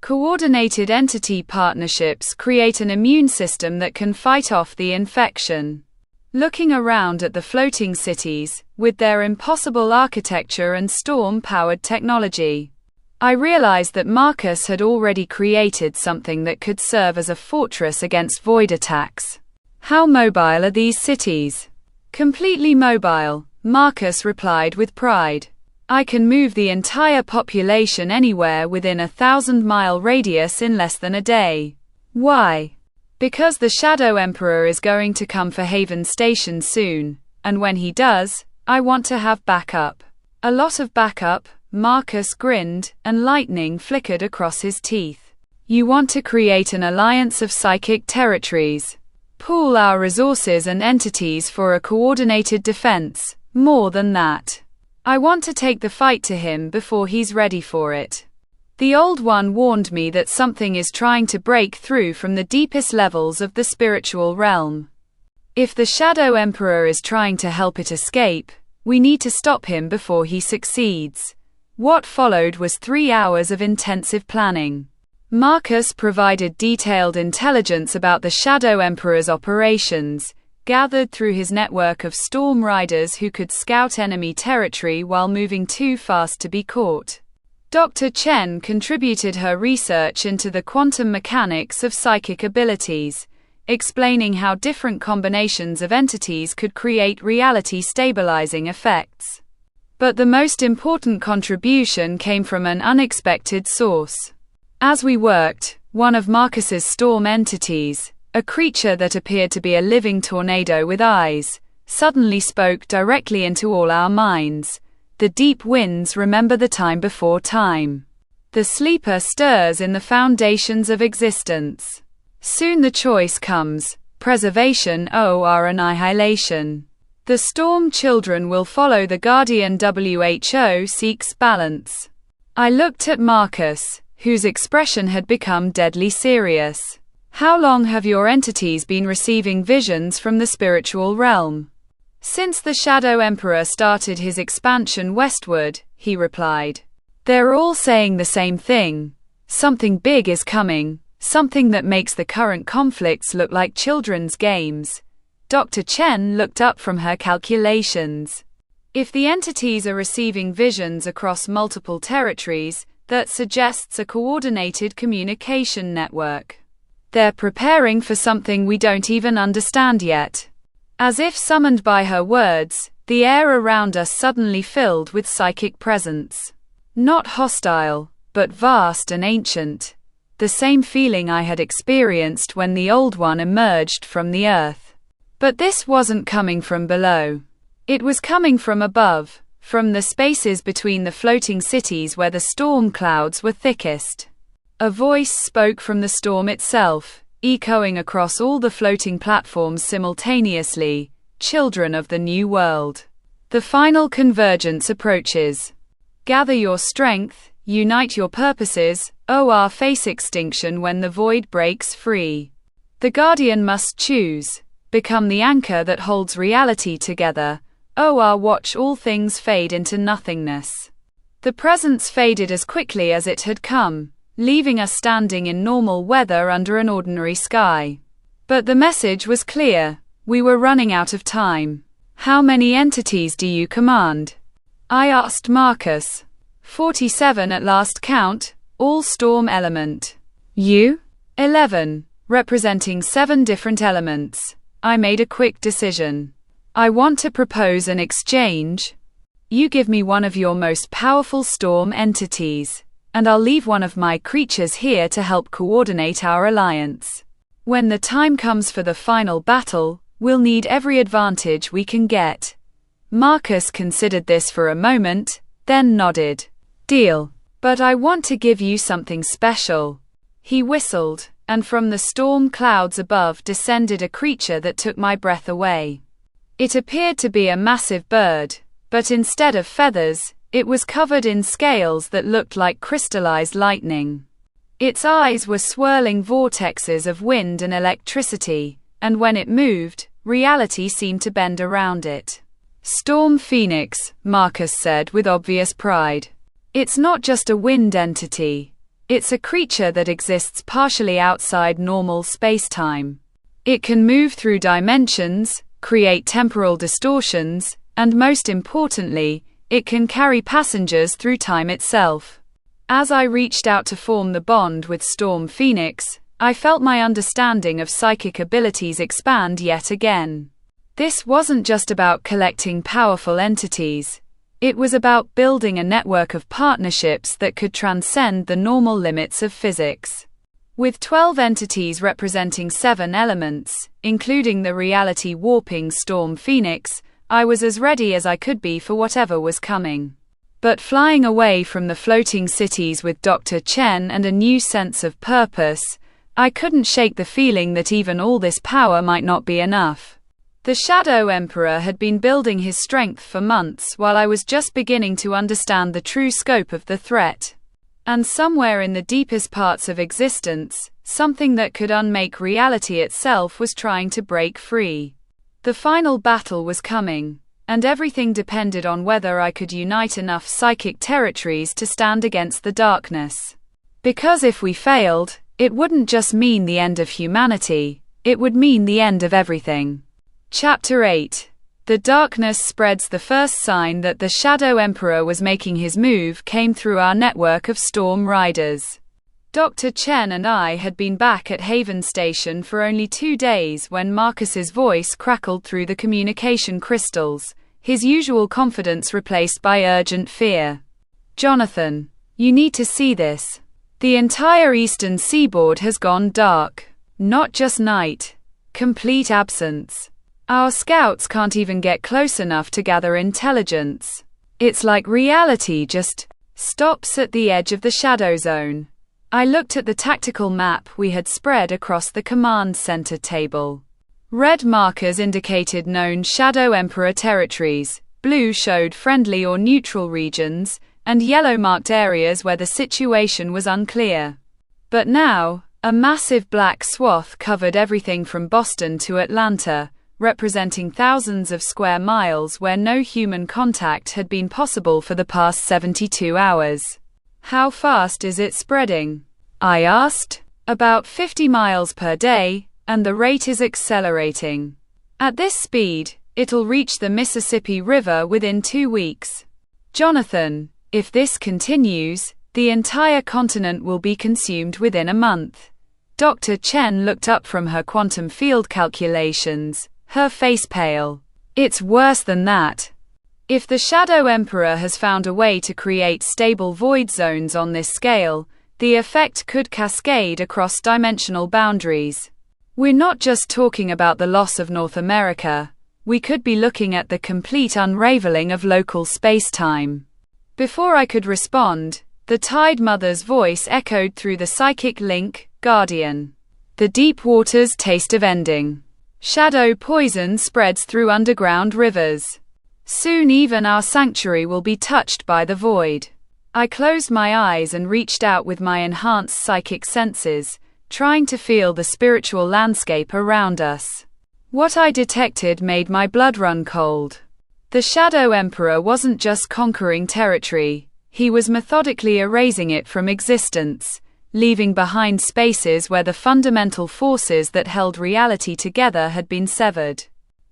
Coordinated entity partnerships create an immune system that can fight off the infection." Looking around at the floating cities, with their impossible architecture and storm-powered technology, I realized that Marcus had already created something that could serve as a fortress against void attacks. "How mobile are these cities?" "Completely mobile," Marcus replied with pride. "I can move the entire population anywhere within a 1,000-mile radius in less than a day." "Why?" "Because the Shadow Emperor is going to come for Haven Station soon, and when he does, I want to have backup." "A lot of backup," Marcus grinned, and lightning flickered across his teeth. "You want to create an alliance of psychic territories. Pool our resources and entities for a coordinated defense. More than that. I want to take the fight to him before he's ready for it. The Old One warned me that something is trying to break through from the deepest levels of the spiritual realm. If the Shadow Emperor is trying to help it escape, we need to stop him before he succeeds." What followed was 3 hours of intensive planning. Marcus provided detailed intelligence about the Shadow Emperor's operations, gathered through his network of storm riders who could scout enemy territory while moving too fast to be caught. Dr. Chen contributed her research into the quantum mechanics of psychic abilities, explaining how different combinations of entities could create reality-stabilizing effects. But the most important contribution came from an unexpected source. As we worked, one of Marcus's storm entities, a creature that appeared to be a living tornado with eyes, suddenly spoke directly into all our minds. The deep winds remember the time before time. The sleeper stirs in the foundations of existence. Soon the choice comes, preservation or annihilation. The storm children will follow the guardian WHO seeks balance. I looked at Marcus, whose expression had become deadly serious. How long have your entities been receiving visions from the spiritual realm? Since the Shadow Emperor started his expansion westward, he replied. They're all saying the same thing. Something big is coming, something that makes the current conflicts look like children's games. Dr. Chen looked up from her calculations. If the entities are receiving visions across multiple territories, that suggests a coordinated communication network. They're preparing for something we don't even understand yet. As if summoned by her words, the air around us suddenly filled with psychic presence. Not hostile, but vast and ancient. The same feeling I had experienced when the Old One emerged from the earth. But this wasn't coming from below. It was coming from above, from the spaces between the floating cities where the storm clouds were thickest. A voice spoke from the storm itself, echoing across all the floating platforms simultaneously. Children of the New World. The final convergence approaches. Gather your strength, unite your purposes, or face extinction when the void breaks free. The Guardian must choose. Become the anchor that holds reality together, or watch all things fade into nothingness. The presence faded as quickly as it had come, leaving us standing in normal weather under an ordinary sky. But the message was clear. We were running out of time. How many entities do you command? I asked Marcus. 47 at last count, all storm element. You? 11, representing 7 different elements. I made a quick decision. I want to propose an exchange. You give me one of your most powerful storm entities, and I'll leave one of my creatures here to help coordinate our alliance. When the time comes for the final battle, we'll need every advantage we can get. Marcus considered this for a moment, then nodded. Deal. But I want to give you something special. He whistled, and from the storm clouds above descended a creature that took my breath away. It appeared to be a massive bird, but instead of feathers, it was covered in scales that looked like crystallized lightning. Its eyes were swirling vortexes of wind and electricity, and when it moved, reality seemed to bend around it. Storm Phoenix, Marcus said with obvious pride. It's not just a wind entity. It's a creature that exists partially outside normal space-time. It can move through dimensions, create temporal distortions, and most importantly, it can carry passengers through time itself. As I reached out to form the bond with Storm Phoenix, I felt my understanding of psychic abilities expand yet again. This wasn't just about collecting powerful entities. It was about building a network of partnerships that could transcend the normal limits of physics. With 12 entities representing 7 elements, including the reality-warping Storm Phoenix, I was as ready as I could be for whatever was coming. But flying away from the floating cities with Dr. Chen and a new sense of purpose, I couldn't shake the feeling that even all this power might not be enough. The Shadow Emperor had been building his strength for months while I was just beginning to understand the true scope of the threat. And somewhere in the deepest parts of existence, something that could unmake reality itself was trying to break free. The final battle was coming, and everything depended on whether I could unite enough psychic territories to stand against the darkness. Because if we failed, it wouldn't just mean the end of humanity, it would mean the end of everything. Chapter 8. The darkness spreads. The first sign that the Shadow Emperor was making his move came through our network of storm riders. Dr. Chen and I had been back at Haven Station for only 2 days when Marcus's voice crackled through the communication crystals, his usual confidence replaced by urgent fear. "Jonathan, you need to see this. The entire eastern seaboard has gone dark. Not just night. Complete absence. Our scouts can't even get close enough to gather intelligence. It's like reality just stops at the edge of the shadow zone." I looked at the tactical map we had spread across the command center table. Red markers indicated known Shadow Emperor territories, blue showed friendly or neutral regions, and yellow marked areas where the situation was unclear. But now, a massive black swath covered everything from Boston to Atlanta, representing thousands of square miles where no human contact had been possible for the past 72 hours. "How fast is it spreading?" I asked. "About 50 miles per day, and the rate is accelerating. At this speed, it'll reach the Mississippi River within 2 weeks. Jonathan, if this continues, the entire continent will be consumed within a month." Dr. Chen looked up from her quantum field calculations, her face pale. "It's worse than that. If the Shadow Emperor has found a way to create stable void zones on this scale, the effect could cascade across dimensional boundaries. We're not just talking about the loss of North America, we could be looking at the complete unraveling of local space-time." Before I could respond, the Tide Mother's voice echoed through the psychic link, "Guardian. The deep waters taste of ending. Shadow poison spreads through underground rivers. Soon even our sanctuary will be touched by the void." I closed my eyes and reached out with my enhanced psychic senses, trying to feel the spiritual landscape around us. What I detected made my blood run cold. The Shadow Emperor wasn't just conquering territory, he was methodically erasing it from existence, leaving behind spaces where the fundamental forces that held reality together had been severed.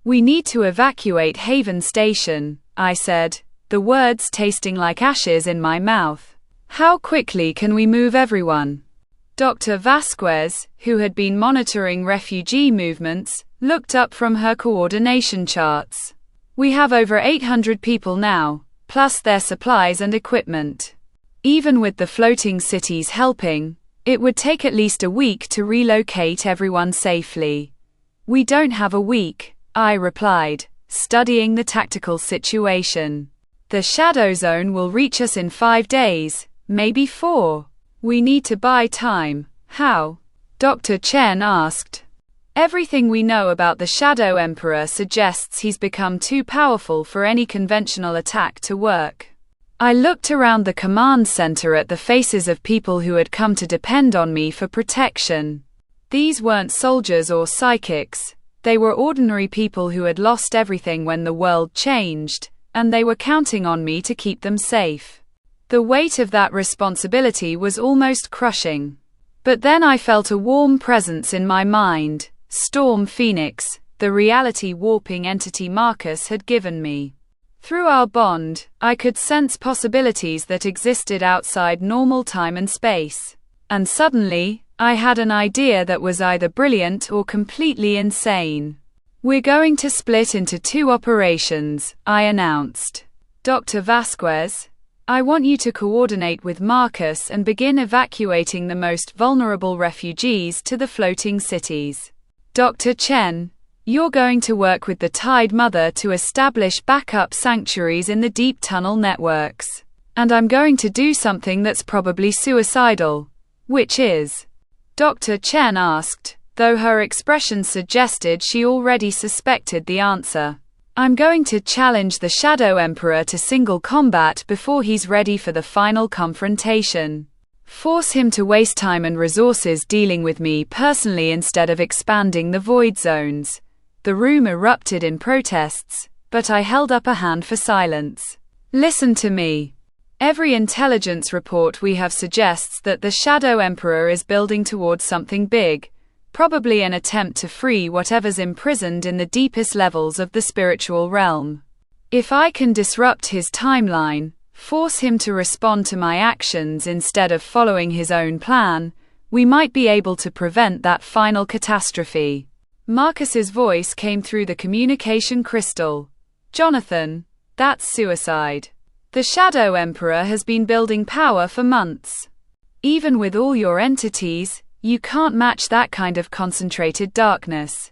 "We need to evacuate Haven Station," I said, the words tasting like ashes in my mouth. "How quickly can we move everyone?" Dr. Vasquez, who had been monitoring refugee movements, looked up from her coordination charts. "We have over 800 people now, plus their supplies and equipment. Even with the floating cities helping, it would take at least a week to relocate everyone safely." "We don't have a week," I replied, studying the tactical situation. "The shadow zone will reach us in 5 days, maybe 4. We need to buy time." "How?" Dr. Chen asked. "Everything we know about the Shadow Emperor suggests he's become too powerful for any conventional attack to work." I looked around the command center at the faces of people who had come to depend on me for protection. These weren't soldiers or psychics, they were ordinary people who had lost everything when the world changed, and they were counting on me to keep them safe. The weight of that responsibility was almost crushing. But then I felt a warm presence in my mind, Storm Phoenix, the reality warping entity Marcus had given me. Through our bond, I could sense possibilities that existed outside normal time and space. And suddenly, I had an idea that was either brilliant or completely insane. "We're going to split into 2 operations," I announced. "Dr. Vasquez, I want you to coordinate with Marcus and begin evacuating the most vulnerable refugees to the floating cities. Dr. Chen, you're going to work with the Tide Mother to establish backup sanctuaries in the deep tunnel networks. And I'm going to do something that's probably suicidal." "Which is?" Dr. Chen asked, though her expression suggested she already suspected the answer. "I'm going to challenge the Shadow Emperor to single combat before he's ready for the final confrontation. Force him to waste time and resources dealing with me personally instead of expanding the void zones." The room erupted in protests, but I held up a hand for silence. "Listen to me. Every intelligence report we have suggests that the Shadow Emperor is building towards something big, probably an attempt to free whatever's imprisoned in the deepest levels of the spiritual realm. If I can disrupt his timeline, force him to respond to my actions instead of following his own plan, we might be able to prevent that final catastrophe. Marcus's voice came through the communication crystal. Jonathan, that's suicide. The Shadow Emperor has been building power for months. Even with all your entities, you can't match that kind of concentrated darkness.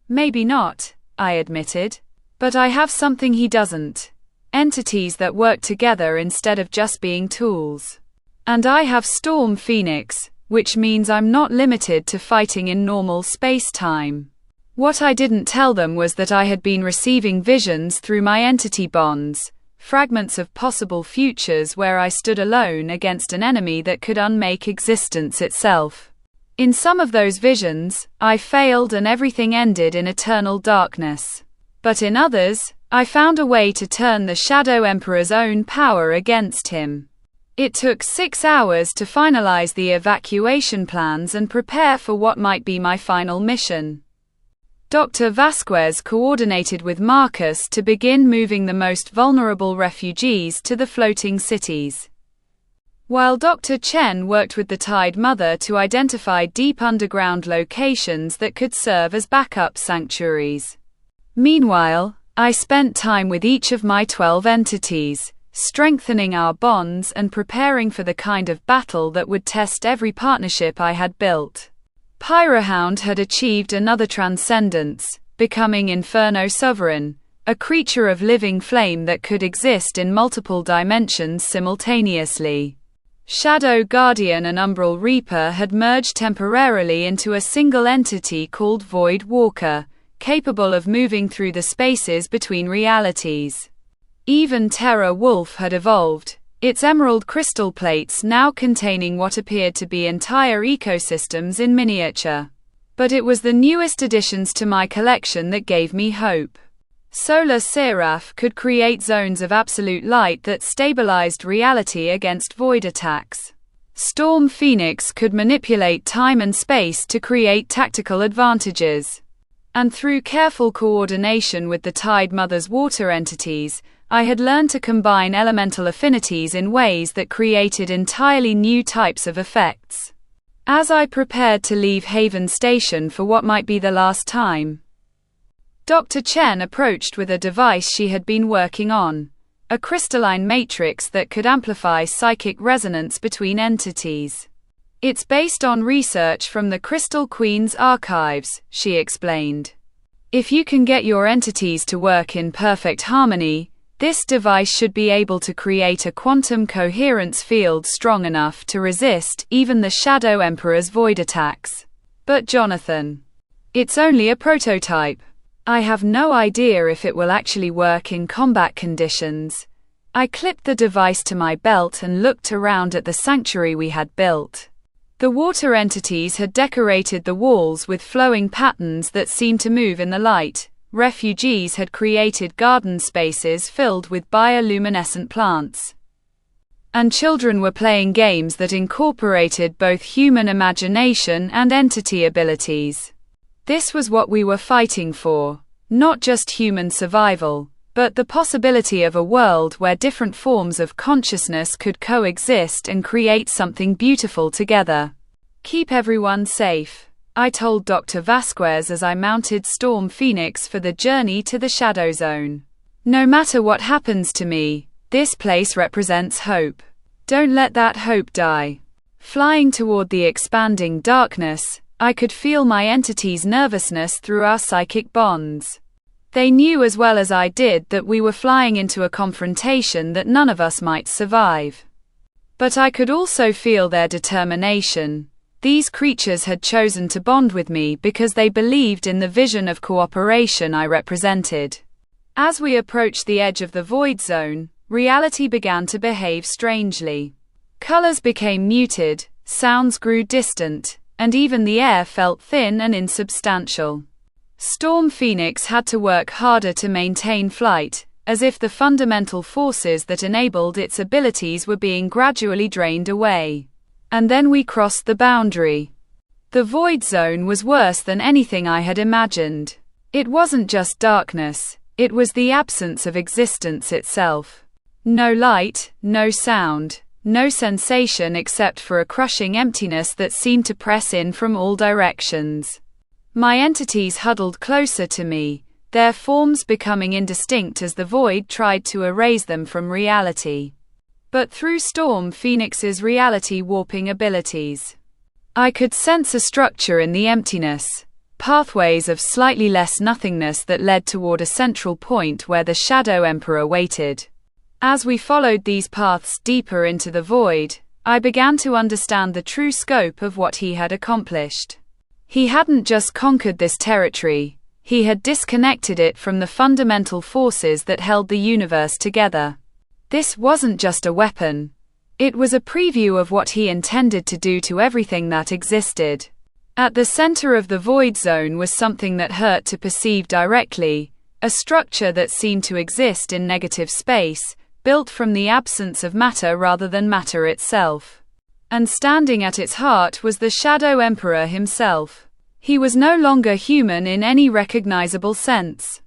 Maybe not, I admitted. But I have something he doesn't. Entities that work together instead of just being tools. And I have Storm Phoenix, which means I'm not limited to fighting in normal space-time. What I didn't tell them was that I had been receiving visions through my entity bonds, fragments of possible futures where I stood alone against an enemy that could unmake existence itself. In some of those visions, I failed and everything ended in eternal darkness. But in others, I found a way to turn the Shadow Emperor's own power against him. It took 6 hours to finalize the evacuation plans and prepare for what might be my final mission. Dr. Vasquez coordinated with Marcus to begin moving the most vulnerable refugees to the floating cities, while Dr. Chen worked with the Tide Mother to identify deep underground locations that could serve as backup sanctuaries. Meanwhile, I spent time with each of my 12 entities, strengthening our bonds and preparing for the kind of battle that would test every partnership I had built. Pyrohound had achieved another transcendence, becoming Inferno Sovereign, a creature of living flame that could exist in multiple dimensions simultaneously. Shadow Guardian and Umbral Reaper had merged temporarily into a single entity called Void Walker, capable of moving through the spaces between realities. Even Terra Wolf had evolved, its emerald crystal plates now containing what appeared to be entire ecosystems in miniature. But it was the newest additions to my collection that gave me hope. Solar Seraph could create zones of absolute light that stabilized reality against void attacks. Storm Phoenix could manipulate time and space to create tactical advantages. And through careful coordination with the Tide Mother's water entities, I had learned to combine elemental affinities in ways that created entirely new types of effects. As I prepared to leave Haven Station for what might be the last time, Dr. Chen approached with a device she had been working on, a crystalline matrix that could amplify psychic resonance between entities. It's based on research from the Crystal Queen's archives, she explained. If you can get your entities to work in perfect harmony, this device should be able to create a quantum coherence field strong enough to resist even the Shadow Emperor's void attacks. But Jonathan, it's only a prototype. I have no idea if it will actually work in combat conditions. I clipped the device to my belt and looked around at the sanctuary we had built. The water entities had decorated the walls with flowing patterns that seemed to move in the light. Refugees had created garden spaces filled with bioluminescent plants. And children were playing games that incorporated both human imagination and entity abilities. This was what we were fighting for, not just human survival, but the possibility of a world where different forms of consciousness could coexist and create something beautiful together. Keep everyone safe, I told Dr. Vasquez as I mounted Storm Phoenix for the journey to the Shadow Zone. No matter what happens to me, this place represents hope. Don't let that hope die. Flying toward the expanding darkness, I could feel my entity's nervousness through our psychic bonds. They knew as well as I did that we were flying into a confrontation that none of us might survive. But I could also feel their determination. These creatures had chosen to bond with me because they believed in the vision of cooperation I represented. As we approached the edge of the void zone, reality began to behave strangely. Colors became muted, sounds grew distant, and even the air felt thin and insubstantial. Storm Phoenix had to work harder to maintain flight, as if the fundamental forces that enabled its abilities were being gradually drained away. And then we crossed the boundary. The void zone was worse than anything I had imagined. It wasn't just darkness, it was the absence of existence itself. No light, no sound, no sensation except for a crushing emptiness that seemed to press in from all directions. My entities huddled closer to me, their forms becoming indistinct as the void tried to erase them from reality. But through Storm Phoenix's reality warping abilities, I could sense a structure in the emptiness, pathways of slightly less nothingness that led toward a central point where the Shadow Emperor waited. As we followed these paths deeper into the void, I began to understand the true scope of what he had accomplished. He hadn't just conquered this territory, he had disconnected it from the fundamental forces that held the universe together. This wasn't just a weapon. It was a preview of what he intended to do to everything that existed. At the center of the void zone was something that hurt to perceive directly, a structure that seemed to exist in negative space, built from the absence of matter rather than matter itself. And standing at its heart was the Shadow Emperor himself. He was no longer human in any recognizable sense.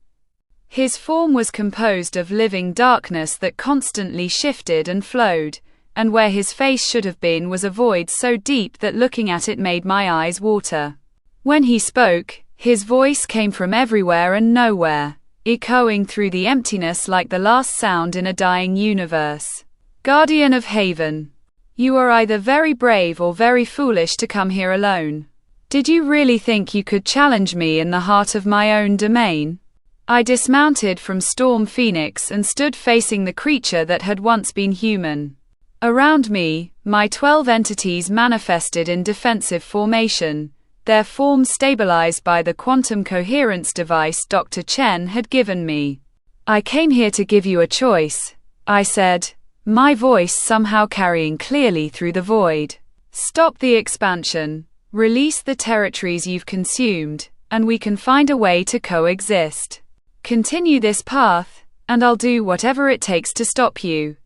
His form was composed of living darkness that constantly shifted and flowed, and where his face should have been was a void so deep that looking at it made my eyes water. When he spoke, his voice came from everywhere and nowhere, echoing through the emptiness like the last sound in a dying universe. Guardian of Haven, you are either very brave or very foolish to come here alone. Did you really think you could challenge me in the heart of my own domain? I dismounted from Storm Phoenix and stood facing the creature that had once been human. Around me, my 12 entities manifested in defensive formation, their forms stabilized by the quantum coherence device Dr. Chen had given me. I came here to give you a choice, I said, my voice somehow carrying clearly through the void. Stop the expansion, release the territories you've consumed, and we can find a way to coexist. Continue this path, and I'll do whatever it takes to stop you.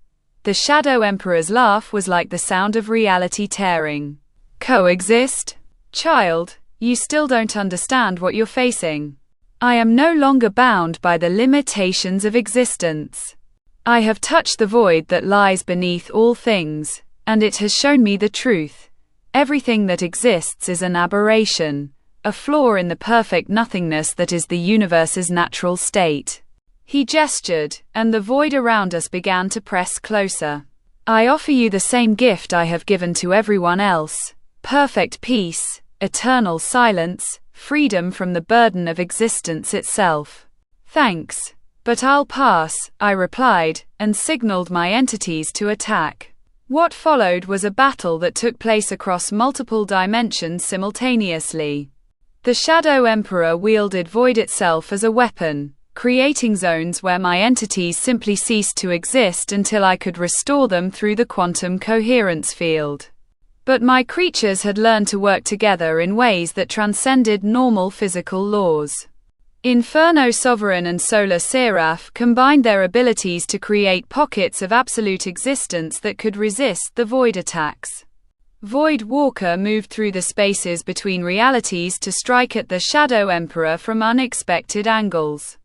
The Shadow Emperor's laugh was like the sound of reality tearing. Coexist? Child, you still don't understand what you're facing. I am no longer bound by the limitations of existence. I have touched the void that lies beneath all things, and it has shown me the truth. Everything that exists is an aberration, a flaw in the perfect nothingness that is the universe's natural state. He gestured, and the void around us began to press closer. I offer you the same gift I have given to everyone else: perfect peace, eternal silence, freedom from the burden of existence itself. Thanks, but I'll pass, I replied, and signaled my entities to attack. What followed was a battle that took place across multiple dimensions simultaneously. The Shadow Emperor wielded void itself as a weapon, creating zones where my entities simply ceased to exist until I could restore them through the quantum coherence field. But my creatures had learned to work together in ways that transcended normal physical laws. Inferno Sovereign and Solar Seraph combined their abilities to create pockets of absolute existence that could resist the void attacks. Void Walker moved through the spaces between realities to strike at the Shadow Emperor from unexpected angles.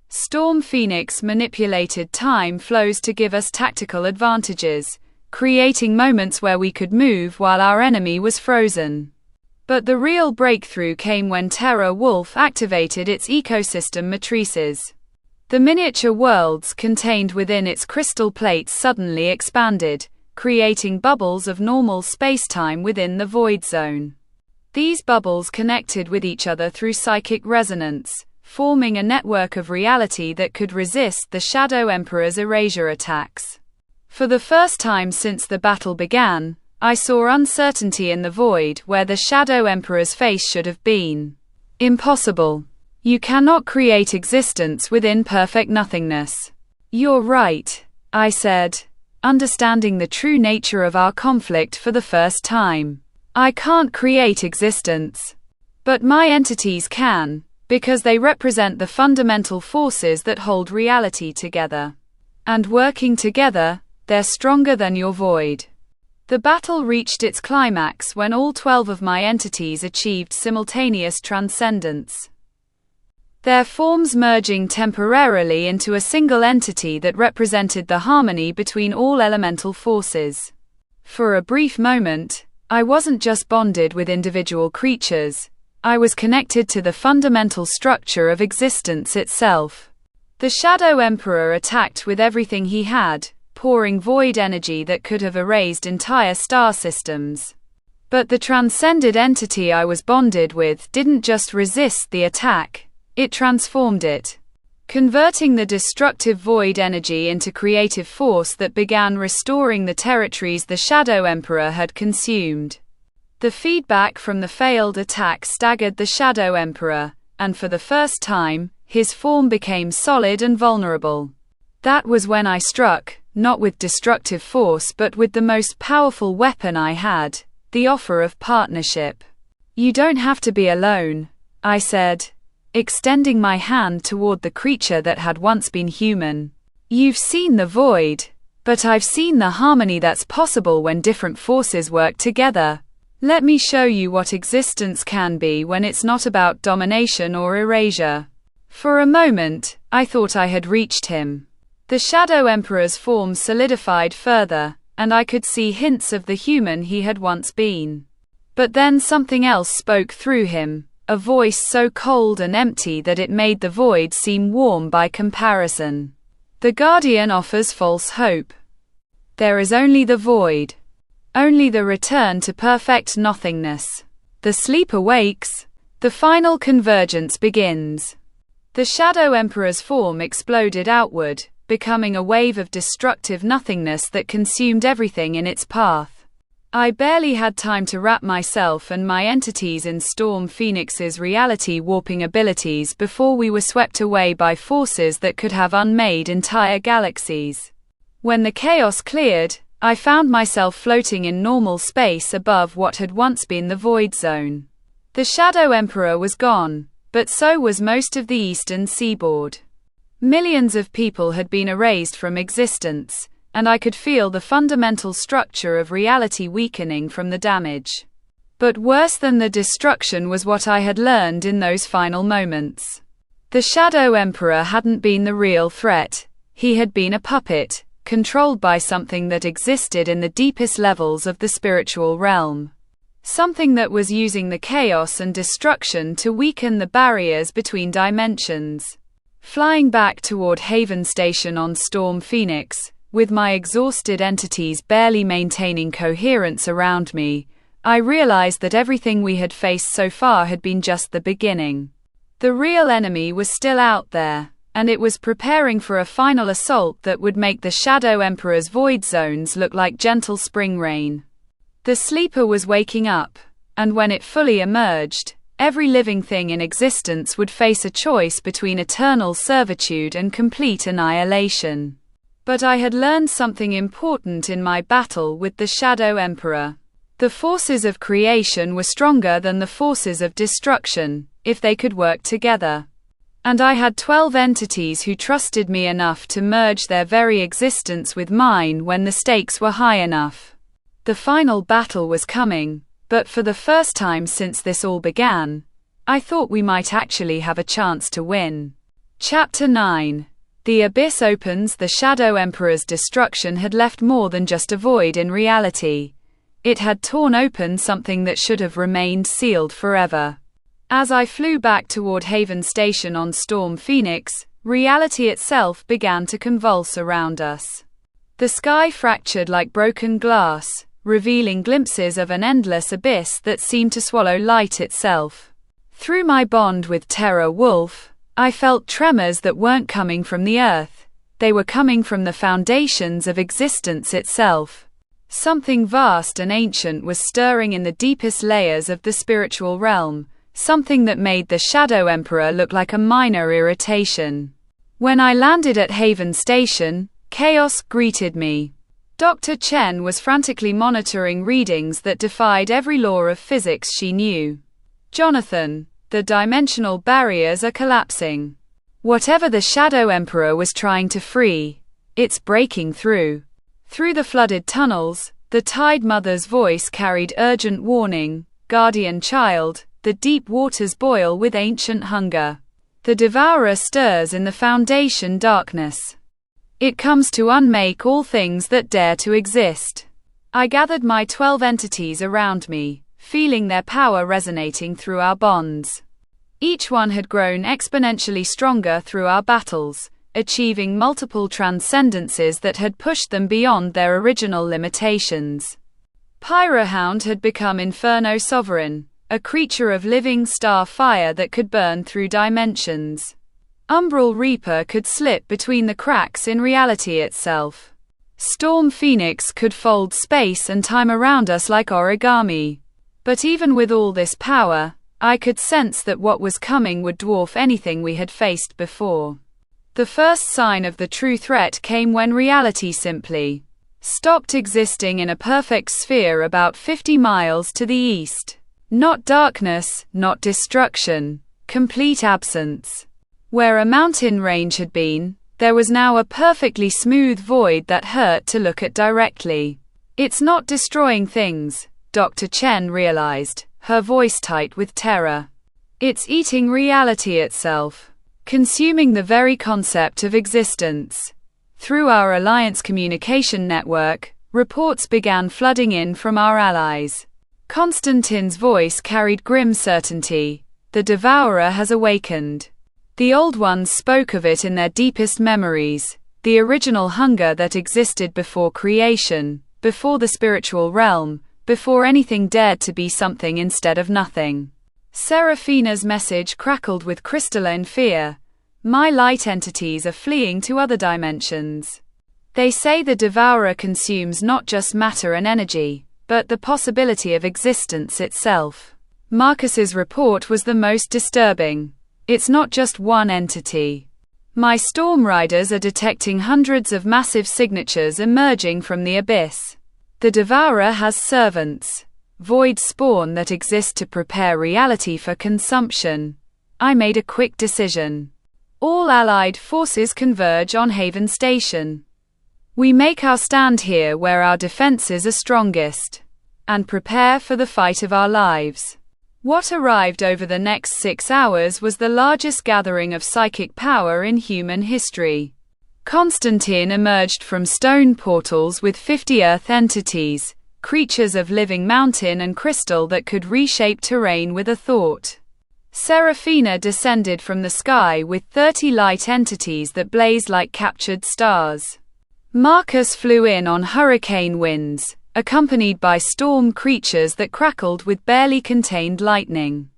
Storm Phoenix manipulated time flows to give us tactical advantages, creating moments where we could move while our enemy was frozen. But the real breakthrough came when Terra Wolf activated its ecosystem matrices. The miniature worlds contained within its crystal plates suddenly expanded, creating bubbles of normal spacetime within the void zone. These bubbles connected with each other through psychic resonance, forming a network of reality that could resist the Shadow Emperor's erasure attacks. For the first time since the battle began, I saw uncertainty in the void where the Shadow Emperor's face should have been. Impossible. You cannot create existence within perfect nothingness. You're right, I said, understanding the true nature of our conflict for the first time. I can't create existence. But my entities can, because they represent the fundamental forces that hold reality together. And working together, they're stronger than your void. The battle reached its climax when all 12 of my entities achieved simultaneous transcendence, their forms merging temporarily into a single entity that represented the harmony between all elemental forces. For a brief moment, I wasn't just bonded with individual creatures, I was connected to the fundamental structure of existence itself. The Shadow Emperor attacked with everything he had, pouring void energy that could have erased entire star systems. But the transcended entity I was bonded with didn't just resist the attack, it transformed it, converting the destructive void energy into creative force that began restoring the territories the Shadow Emperor had consumed. The feedback from the failed attack staggered the Shadow Emperor, and for the first time, his form became solid and vulnerable. That was when I struck, not with destructive force but with the most powerful weapon I had, the offer of partnership. "You don't have to be alone," I said, extending my hand toward the creature that had once been human. "You've seen the void, but I've seen the harmony that's possible when different forces work together. Let me show you what existence can be when it's not about domination or erasure." For a moment, I thought I had reached him. The Shadow Emperor's form solidified further, and I could see hints of the human he had once been. But then something else spoke through him, a voice so cold and empty that it made the void seem warm by comparison. "The Guardian offers false hope. There is only the void. Only the return to perfect nothingness. The sleeper wakes. The final convergence begins." The Shadow Emperor's form exploded outward, becoming a wave of destructive nothingness that consumed everything in its path. I barely had time to wrap myself and my entities in Storm Phoenix's reality-warping abilities before we were swept away by forces that could have unmade entire galaxies. When the chaos cleared, I found myself floating in normal space above what had once been the Void Zone. The Shadow Emperor was gone, but so was most of the eastern seaboard. Millions of people had been erased from existence, and I could feel the fundamental structure of reality weakening from the damage. But worse than the destruction was what I had learned in those final moments. The Shadow Emperor hadn't been the real threat, he had been a puppet, controlled by something that existed in the deepest levels of the spiritual realm. Something that was using the chaos and destruction to weaken the barriers between dimensions. Flying back toward Haven Station on Storm Phoenix, with my exhausted entities barely maintaining coherence around me, I realized that everything we had faced so far had been just the beginning. The real enemy was still out there, and it was preparing for a final assault that would make the Shadow Emperor's void zones look like gentle spring rain. The sleeper was waking up, and when it fully emerged, every living thing in existence would face a choice between eternal servitude and complete annihilation. But I had learned something important in my battle with the Shadow Emperor. The forces of creation were stronger than the forces of destruction, if they could work together. And I had 12 entities who trusted me enough to merge their very existence with mine when the stakes were high enough. The final battle was coming, but for the first time since this all began, I thought we might actually have a chance to win. Chapter 9. The Abyss opens. The Shadow Emperor's destruction had left more than just a void in reality. It had torn open something that should have remained sealed forever. As I flew back toward Haven Station on Storm Phoenix, reality itself began to convulse around us. The sky fractured like broken glass, revealing glimpses of an endless abyss that seemed to swallow light itself. Through my bond with Terra Wolf, I felt tremors that weren't coming from the earth, they were coming from the foundations of existence itself. Something vast and ancient was stirring in the deepest layers of the spiritual realm, something that made the Shadow Emperor look like a minor irritation. When I landed at Haven Station, chaos greeted me. Dr. Chen was frantically monitoring readings that defied every law of physics she knew. "Jonathan, the dimensional barriers are collapsing. Whatever the Shadow Emperor was trying to free, it's breaking through." Through the flooded tunnels, The Tide Mother's voice carried urgent warning, guardian child, the deep waters boil with ancient hunger. The devourer stirs in the foundation darkness. It comes to unmake all things that dare to exist. I gathered my 12 entities around me, feeling their power resonating through our bonds. Each one had grown exponentially stronger through our battles, achieving multiple transcendences that had pushed them beyond their original limitations. Pyrohound had become Inferno Sovereign, a creature of living star fire that could burn through dimensions. Umbral Reaper could slip between the cracks in reality itself. Storm Phoenix could fold space and time around us like origami. But even with all this power, I could sense that what was coming would dwarf anything we had faced before. The first sign of the true threat came when reality simply stopped existing in a perfect sphere about 50 miles to the east. Not darkness, not destruction, complete absence. Where a mountain range had been, there was now a perfectly smooth void that hurt to look at directly. It's not destroying things, Dr. Chen realized, her voice tight with terror. It's eating reality itself, consuming the very concept of existence. Through our Alliance communication network, reports began flooding in from our allies. Constantine's voice carried grim certainty. The devourer has awakened. The old ones spoke of it in their deepest memories, the original hunger that existed before creation, before the spiritual realm, before anything dared to be something instead of nothing. Seraphina's message crackled with crystalline fear. My light entities are fleeing to other dimensions. They say the devourer consumes not just matter and energy, but the possibility of existence itself. Marcus's report was the most disturbing. It's not just one entity. My storm riders are detecting hundreds of massive signatures emerging from the abyss. The devourer has servants, void spawn that exist to prepare reality for consumption. I made a quick decision. All allied forces converge on Haven Station. We make our stand here where our defenses are strongest, and prepare for the fight of our lives. What arrived over the next 6 hours was the largest gathering of psychic power in human history. Constantine emerged from stone portals with 50 earth entities, creatures of living mountain and crystal that could reshape terrain with a thought. Seraphina descended from the sky with 30 light entities that blazed like captured stars. Marcus flew in on hurricane winds, accompanied by storm creatures that crackled with barely contained lightning.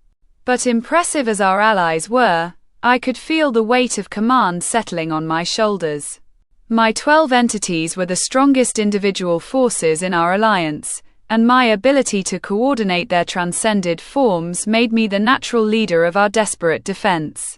But impressive as our allies were, I could feel the weight of command settling on my shoulders. My 12 entities were the strongest individual forces in our alliance, and my ability to coordinate their transcended forms made me the natural leader of our desperate defense.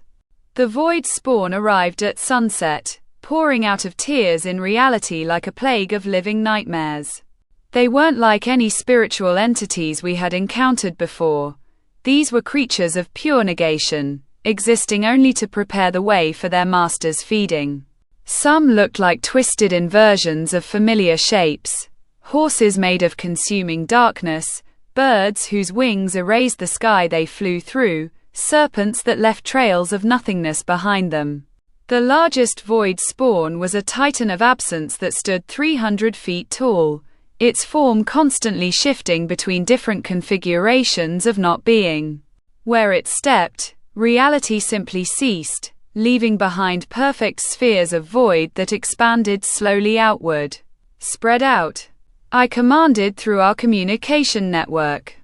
The void spawn arrived at sunset, pouring out of tears in reality like a plague of living nightmares. They weren't like any spiritual entities we had encountered before. These were creatures of pure negation, existing only to prepare the way for their master's feeding. Some looked like twisted inversions of familiar shapes, horses made of consuming darkness, birds whose wings erased the sky they flew through, serpents that left trails of nothingness behind them. The largest void spawn was a titan of absence that stood 300 feet tall, its form constantly shifting between different configurations of not being. Where it stepped, reality simply ceased, leaving behind perfect spheres of void that expanded slowly outward. Spread out, I commanded through our communication network.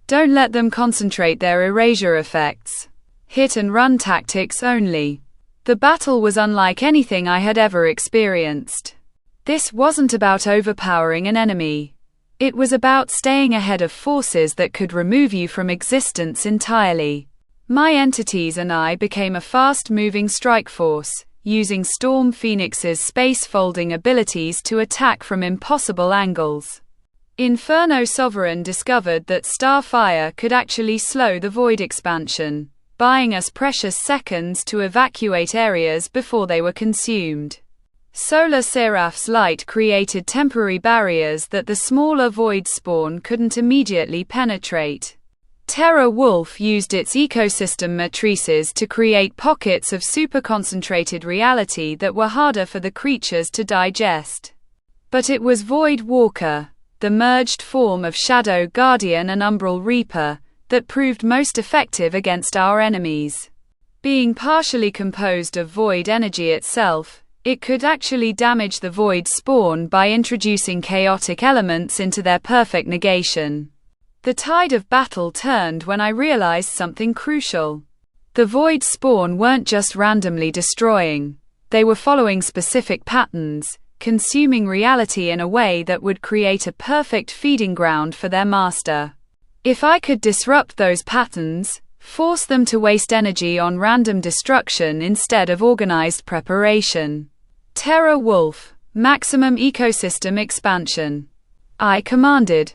Don't let them concentrate their erasure effects. Hit and run tactics only. The battle was unlike anything I had ever experienced. This wasn't about overpowering an enemy. It was about staying ahead of forces that could remove you from existence entirely. My entities and I became a fast-moving strike force, using Storm Phoenix's space-folding abilities to attack from impossible angles. Inferno Sovereign discovered that Starfire could actually slow the void expansion, buying us precious seconds to evacuate areas before they were consumed. Solar Seraph's light created temporary barriers that the smaller void spawn couldn't immediately penetrate. Terra Wolf used its ecosystem matrices to create pockets of super-concentrated reality that were harder for the creatures to digest. But it was Void Walker, the merged form of Shadow Guardian and Umbral Reaper, that proved most effective against our enemies. Being partially composed of void energy itself, it could actually damage the void spawn by introducing chaotic elements into their perfect negation. The tide of battle turned when I realized something crucial. The void spawn weren't just randomly destroying. They were following specific patterns, consuming reality in a way that would create a perfect feeding ground for their master. If I could disrupt those patterns, force them to waste energy on random destruction instead of organized preparation. Terra Wolf, maximum ecosystem expansion. I commanded.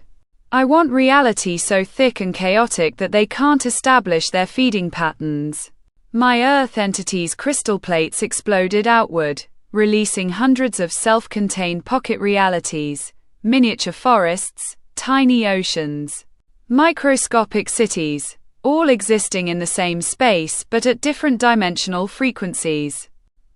I want reality so thick and chaotic that they can't establish their feeding patterns. My Earth entity's crystal plates exploded outward, releasing hundreds of self-contained pocket realities, miniature forests, tiny oceans, microscopic cities, all existing in the same space but at different dimensional frequencies.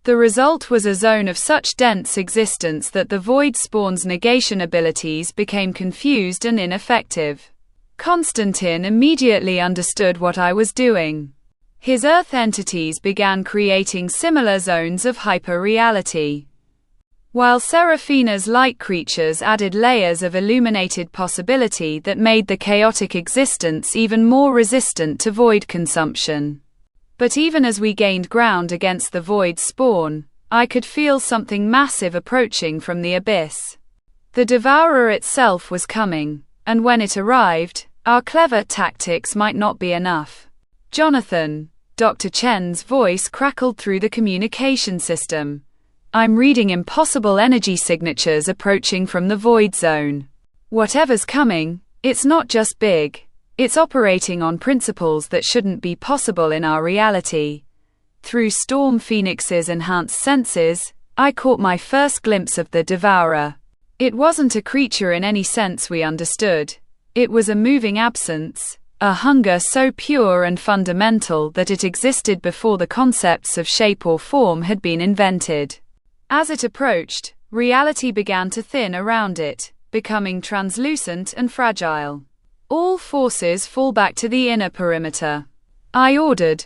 The result was a zone of such dense existence that the void spawn's negation abilities became confused and ineffective. Constantine immediately understood what I was doing. His Earth entities began creating similar zones of hyper-reality, while Seraphina's light creatures added layers of illuminated possibility that made the chaotic existence even more resistant to void consumption. But even as we gained ground against the void spawn, I could feel something massive approaching from the abyss. The Devourer itself was coming, and when it arrived, our clever tactics might not be enough. Jonathan, Dr. Chen's voice crackled through the communication system. I'm reading impossible energy signatures approaching from the void zone. Whatever's coming, it's not just big. It's operating on principles that shouldn't be possible in our reality. Through Storm Phoenix's enhanced senses, I caught my first glimpse of the Devourer. It wasn't a creature in any sense we understood. It was a moving absence, a hunger so pure and fundamental that it existed before the concepts of shape or form had been invented. As it approached, reality began to thin around it, becoming translucent and fragile. All forces fall back to the inner perimeter. I ordered.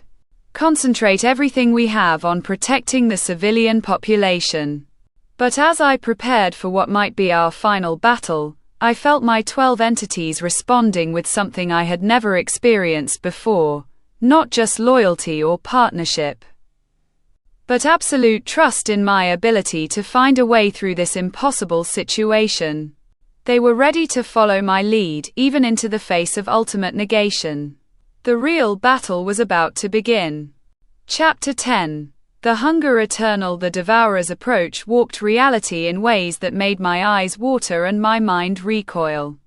Concentrate everything we have on protecting the civilian population. But as I prepared for what might be our final battle, I felt my 12 entities responding with something I had never experienced before, not just loyalty or partnership, but absolute trust in my ability to find a way through this impossible situation. They were ready to follow my lead, even into the face of ultimate negation. The real battle was about to begin. Chapter 10. The Hunger Eternal. The Devourer's approach warped reality in ways that made my eyes water and my mind recoil.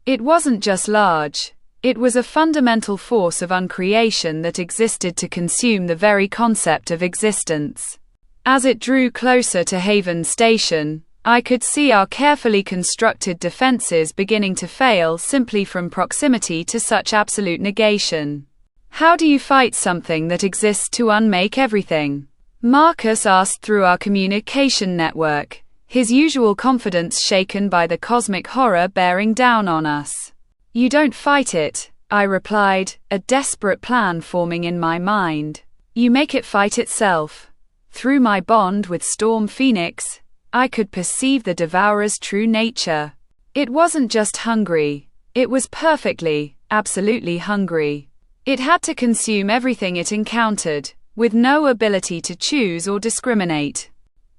It wasn't just large. It was a fundamental force of uncreation that existed to consume the very concept of existence. As it drew closer to Haven Station, I could see our carefully constructed defenses beginning to fail simply from proximity to such absolute negation. How do you fight something that exists to unmake everything? Marcus asked through our communication network, his usual confidence shaken by the cosmic horror bearing down on us. You don't fight it, I replied, a desperate plan forming in my mind. You make it fight itself. Through my bond with Storm Phoenix, I could perceive the Devourer's true nature. It wasn't just hungry. It was perfectly, absolutely hungry. It had to consume everything it encountered, with no ability to choose or discriminate.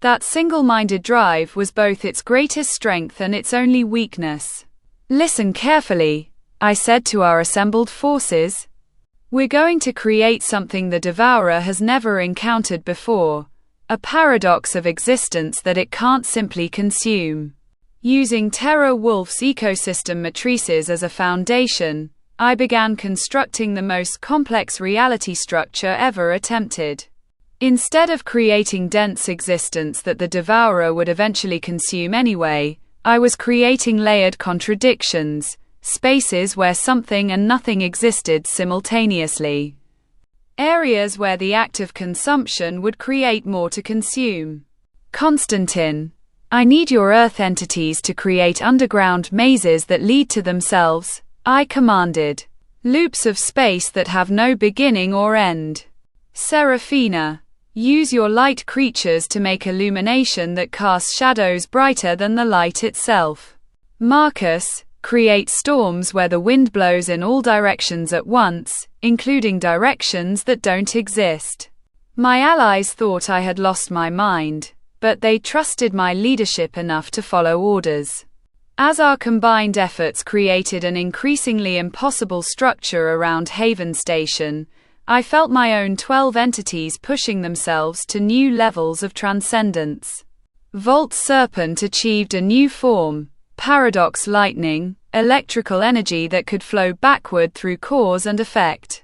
That single-minded drive was both its greatest strength and its only weakness. Listen carefully, I said to our assembled forces. We're going to create something the Devourer has never encountered before. A paradox of existence that it can't simply consume. Using Terra Wolf's ecosystem matrices as a foundation, I began constructing the most complex reality structure ever attempted. Instead of creating dense existence that the devourer would eventually consume anyway, I was creating layered contradictions, spaces where something and nothing existed simultaneously. Areas where the act of consumption would create more to consume. Constantine, I need your earth entities to create underground mazes that lead to themselves, I commanded. Loops of space that have no beginning or end. Seraphina, use your light creatures to make illumination that casts shadows brighter than the light itself. Marcus, create storms where the wind blows in all directions at once, including directions that don't exist. My allies thought I had lost my mind, but they trusted my leadership enough to follow orders. As our combined efforts created an increasingly impossible structure around Haven Station, I felt my own 12 entities pushing themselves to new levels of transcendence. Volt Serpent achieved a new form, paradox lightning, electrical energy that could flow backward through cause and effect.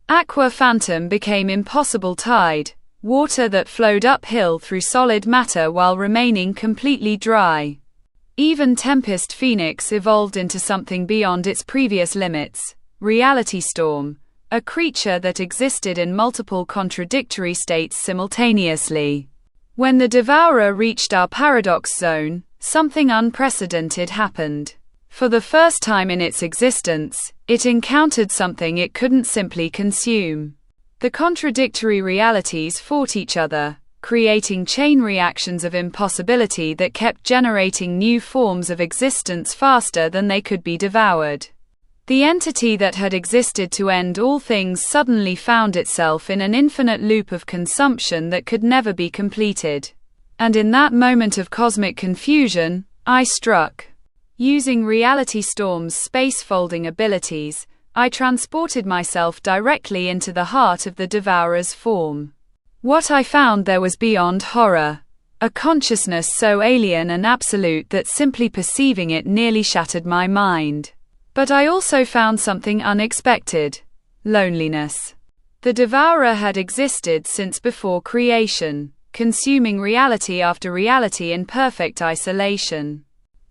Aqua Phantom became impossible tide, water that flowed uphill through solid matter while remaining completely dry. Even Tempest Phoenix evolved into something beyond its previous limits, Reality Storm, a creature that existed in multiple contradictory states simultaneously. When the Devourer reached our paradox zone, something unprecedented happened. For the first time in its existence, it encountered something it couldn't simply consume. The contradictory realities fought each other, creating chain reactions of impossibility that kept generating new forms of existence faster than they could be devoured. The entity that had existed to end all things suddenly found itself in an infinite loop of consumption that could never be completed. And in that moment of cosmic confusion, I struck. Using Reality Storm's space-folding abilities, I transported myself directly into the heart of the Devourer's form. What I found there was beyond horror. A consciousness so alien and absolute that simply perceiving it nearly shattered my mind. But I also found something unexpected. Loneliness. The Devourer had existed since before creation, consuming reality after reality in perfect isolation.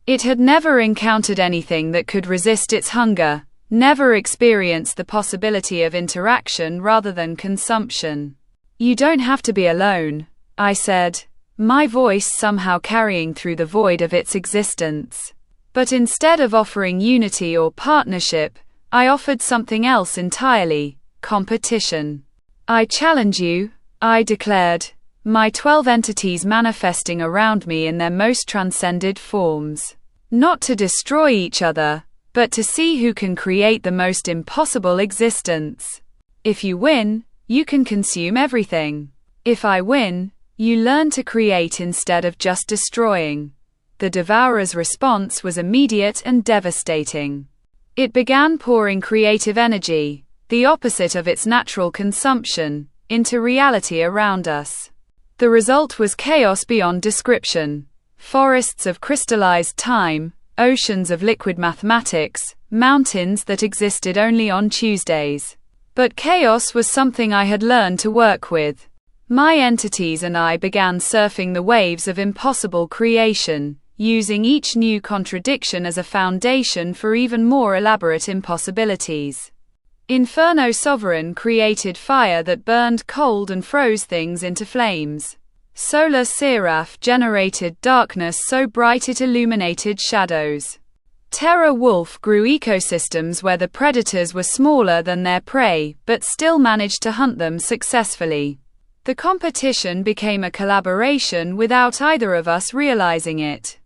It had never encountered anything that could resist its hunger, never experienced the possibility of interaction rather than consumption. You don't have to be alone, I said, my voice somehow carrying through the void of its existence. But instead of offering unity or partnership, I offered something else entirely, competition. I challenge you, I declared, my 12 entities manifesting around me in their most transcended forms. Not to destroy each other, but to see who can create the most impossible existence. If you win, you can consume everything. If I win, you learn to create instead of just destroying. The Devourer's response was immediate and devastating. It began pouring creative energy, the opposite of its natural consumption, into reality around us. The result was chaos beyond description. Forests of crystallized time, oceans of liquid mathematics, mountains that existed only on Tuesdays. But chaos was something I had learned to work with. My entities and I began surfing the waves of impossible creation, using each new contradiction as a foundation for even more elaborate impossibilities. Inferno Sovereign created fire that burned cold and froze things into flames. Solar Seraph generated darkness so bright it illuminated shadows. Terra Wolf grew ecosystems where the predators were smaller than their prey, but still managed to hunt them successfully. The competition became a collaboration without either of us realizing it.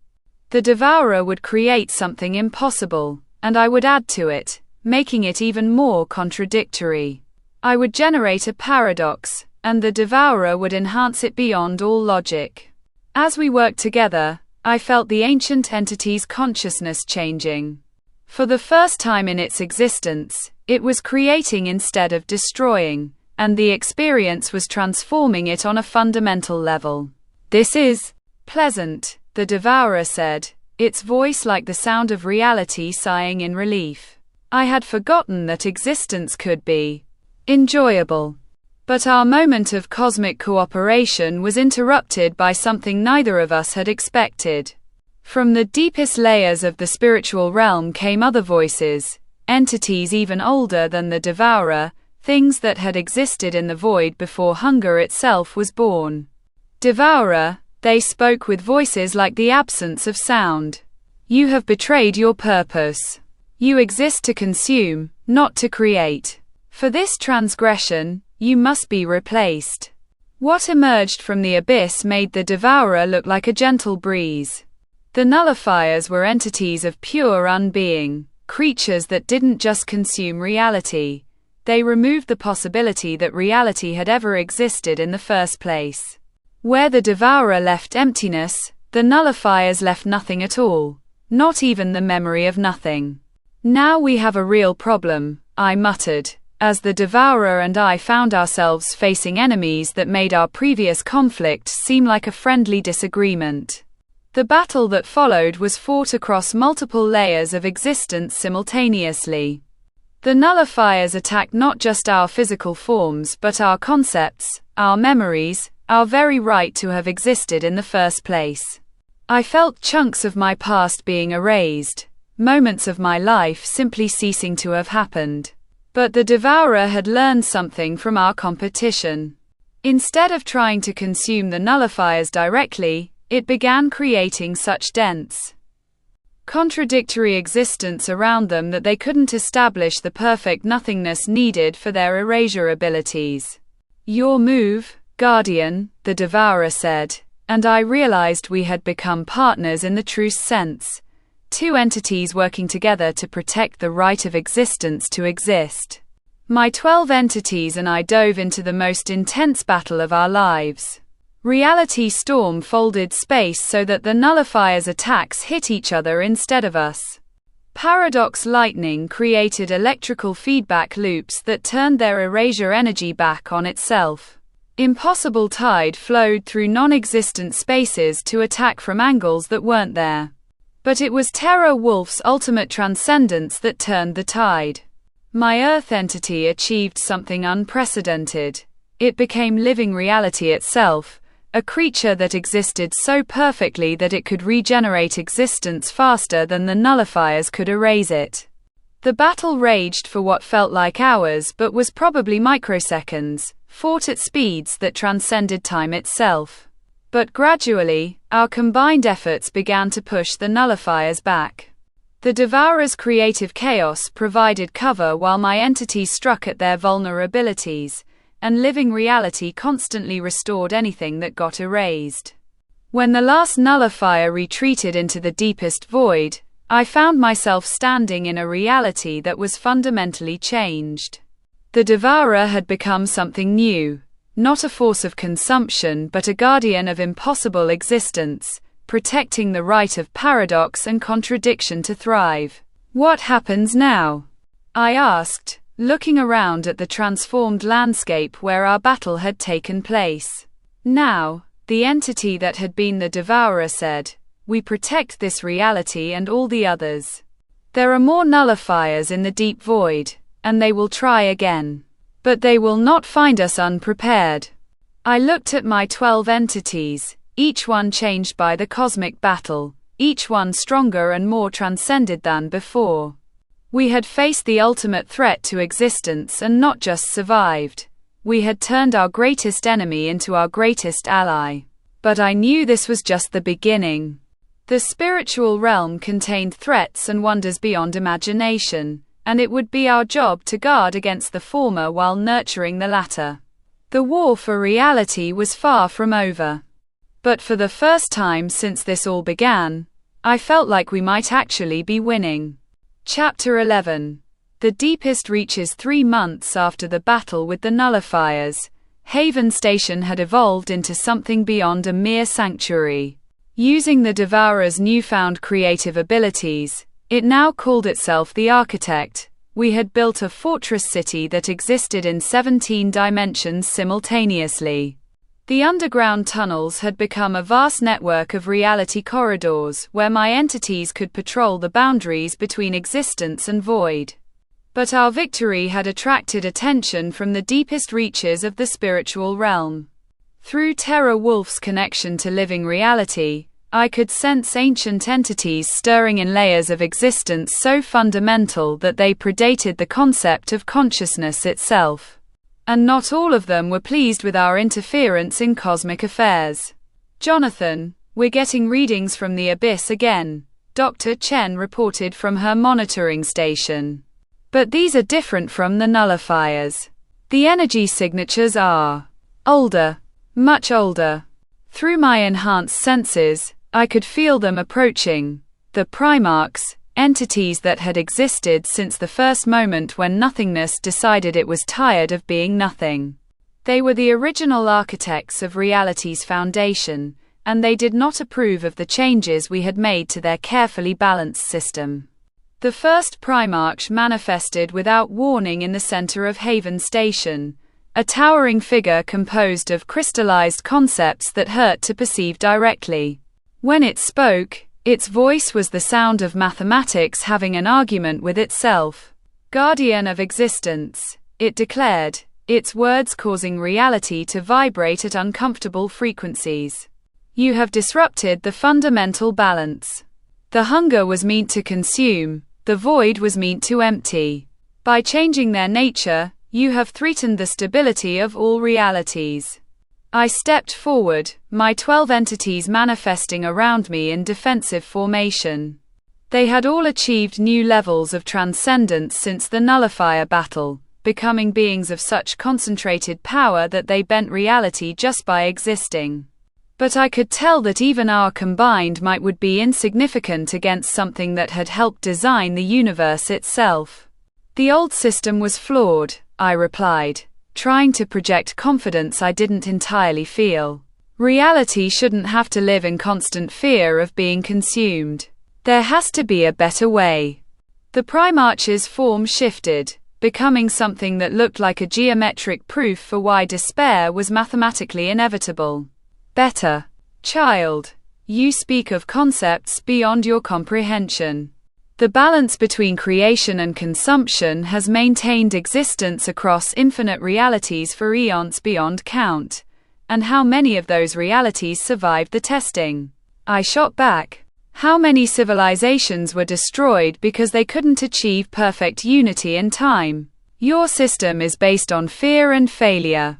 The Devourer would create something impossible, and I would add to it, making it even more contradictory. I would generate a paradox, and the Devourer would enhance it beyond all logic. As we worked together, I felt the ancient entity's consciousness changing. For the first time in its existence, it was creating instead of destroying, and the experience was transforming it on a fundamental level. This is pleasant, the Devourer said, its voice like the sound of reality sighing in relief. I had forgotten that existence could be enjoyable. But our moment of cosmic cooperation was interrupted by something neither of us had expected. From the deepest layers of the spiritual realm came other voices, entities even older than the devourer, things that had existed in the void before hunger itself was born. Devourer, they spoke with voices like the absence of sound. You have betrayed your purpose. You exist to consume, not to create. For this transgression, you must be replaced. What emerged from the abyss made the devourer look like a gentle breeze. The nullifiers were entities of pure unbeing, creatures that didn't just consume reality. They removed the possibility that reality had ever existed in the first place. Where the devourer left emptiness, the nullifiers left nothing at all, not even the memory of nothing. Now we have a real problem, I muttered, as the devourer and I found ourselves facing enemies that made our previous conflict seem like a friendly disagreement. The battle that followed was fought across multiple layers of existence simultaneously. The nullifiers attacked not just our physical forms but our concepts, our memories, our very right to have existed in the first place. I felt chunks of my past being erased, moments of my life simply ceasing to have happened. But the devourer had learned something from our competition. Instead of trying to consume the nullifiers directly, it began creating such dense, contradictory existence around them that they couldn't establish the perfect nothingness needed for their erasure abilities. Your move, Guardian, the devourer said, and I realized we had become partners in the true sense. Two entities working together to protect the right of existence to exist. My 12 entities and I dove into the most intense battle of our lives. Reality storm folded space so that the nullifier's attacks hit each other instead of us. Paradox lightning created electrical feedback loops that turned their erasure energy back on itself. Impossible tide flowed through non-existent spaces to attack from angles that weren't there. But it was Terra Wolf's ultimate transcendence that turned the tide. My Earth entity achieved something unprecedented. It became living reality itself, a creature that existed so perfectly that it could regenerate existence faster than the nullifiers could erase it. The battle raged for what felt like hours but was probably microseconds, fought at speeds that transcended time itself. But gradually, our combined efforts began to push the nullifiers back. The devourer's creative chaos provided cover while my entities struck at their vulnerabilities, and living reality constantly restored anything that got erased. When the last nullifier retreated into the deepest void, I found myself standing in a reality that was fundamentally changed. The devourer had become something new. Not a force of consumption but a guardian of impossible existence, protecting the right of paradox and contradiction to thrive. What happens now? I asked, looking around at the transformed landscape where our battle had taken place. Now, the entity that had been the devourer said, we protect this reality and all the others. There are more nullifiers in the deep void, and they will try again. But they will not find us unprepared. I looked at my 12 entities, each one changed by the cosmic battle, each one stronger and more transcended than before. We had faced the ultimate threat to existence and not just survived. We had turned our greatest enemy into our greatest ally. But I knew this was just the beginning. The spiritual realm contained threats and wonders beyond imagination, and it would be our job to guard against the former while nurturing the latter. The war for reality was far from over. But for the first time since this all began, I felt like we might actually be winning. Chapter 11. The deepest reaches. 3 months after the battle with the nullifiers, Haven Station had evolved into something beyond a mere sanctuary. Using the Devourer's newfound creative abilities, it now called itself the Architect. We had built a fortress city that existed in 17 dimensions simultaneously. The underground tunnels had become a vast network of reality corridors where my entities could patrol the boundaries between existence and void. But our victory had attracted attention from the deepest reaches of the spiritual realm. Through Terra Wolf's connection to living reality, I could sense ancient entities stirring in layers of existence so fundamental that they predated the concept of consciousness itself. And not all of them were pleased with our interference in cosmic affairs. "Jonathan, we're getting readings from the abyss again," Dr. Chen reported from her monitoring station. "But these are different from the nullifiers. The energy signatures are older, much older. Through my enhanced senses, I could feel them approaching. The primarchs, entities that had existed since the first moment when nothingness decided it was tired of being nothing. They were the original architects of reality's foundation, and they did not approve of the changes we had made to their carefully balanced system. The first primarch manifested without warning in the center of Haven Station, a towering figure composed of crystallized concepts that hurt to perceive directly. When it spoke, its voice was the sound of mathematics having an argument with itself. "Guardian of existence," it declared, its words causing reality to vibrate at uncomfortable frequencies. "You have disrupted the fundamental balance. The hunger was meant to consume, the void was meant to empty. By changing their nature, you have threatened the stability of all realities." I stepped forward, my 12 entities manifesting around me in defensive formation. They had all achieved new levels of transcendence since the nullifier battle, becoming beings of such concentrated power that they bent reality just by existing. But I could tell that even our combined might would be insignificant against something that had helped design the universe itself. "The old system was flawed," I replied, trying to project confidence I didn't entirely feel. "Reality shouldn't have to live in constant fear of being consumed. There has to be a better way." The primarch's form shifted, becoming something that looked like a geometric proof for why despair was mathematically inevitable. "Better. Child, you speak of concepts beyond your comprehension. The balance between creation and consumption has maintained existence across infinite realities for eons beyond count. And how many of those realities survived the testing?" I shot back. "How many civilizations were destroyed because they couldn't achieve perfect unity in time? Your system is based on fear and failure."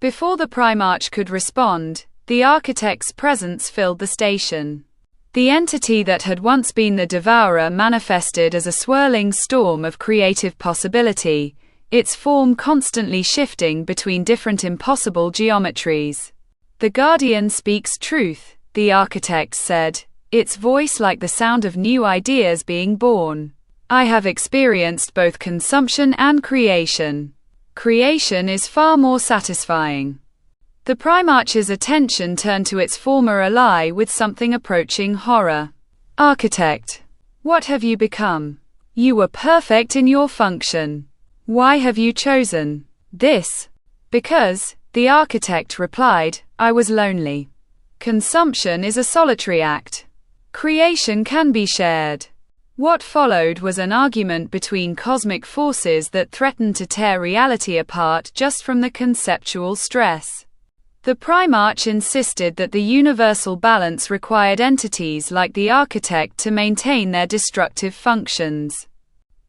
Before the primarch could respond, the architect's presence filled the station. The entity that had once been the devourer manifested as a swirling storm of creative possibility, its form constantly shifting between different impossible geometries. "The Guardian speaks truth," the architect said, its voice like the sound of new ideas being born. "I have experienced both consumption and creation. Creation is far more satisfying." The primarch's attention turned to its former ally with something approaching horror. "Architect, what have you become? You were perfect in your function. Why have you chosen this?" "Because," the architect replied, "I was lonely. Consumption is a solitary act. Creation can be shared." What followed was an argument between cosmic forces that threatened to tear reality apart just from the conceptual stress. The primarch insisted that the universal balance required entities like the architect to maintain their destructive functions.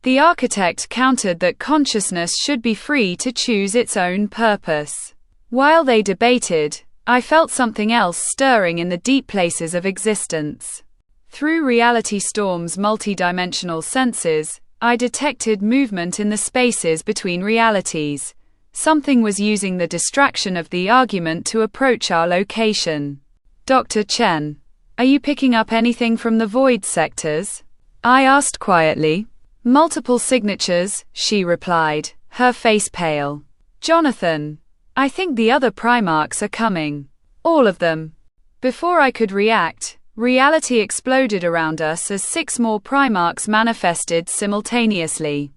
The architect countered that consciousness should be free to choose its own purpose. While they debated, I felt something else stirring in the deep places of existence. Through Reality Storm's multidimensional senses, I detected movement in the spaces between realities. Something was using the distraction of the argument to approach our location. "Dr. Chen, are you picking up anything from the void sectors?" I asked quietly. "Multiple signatures," she replied, her face pale. "Jonathan, I think the other primarchs are coming. All of them." Before I could react, reality exploded around us as 6 more primarchs manifested simultaneously.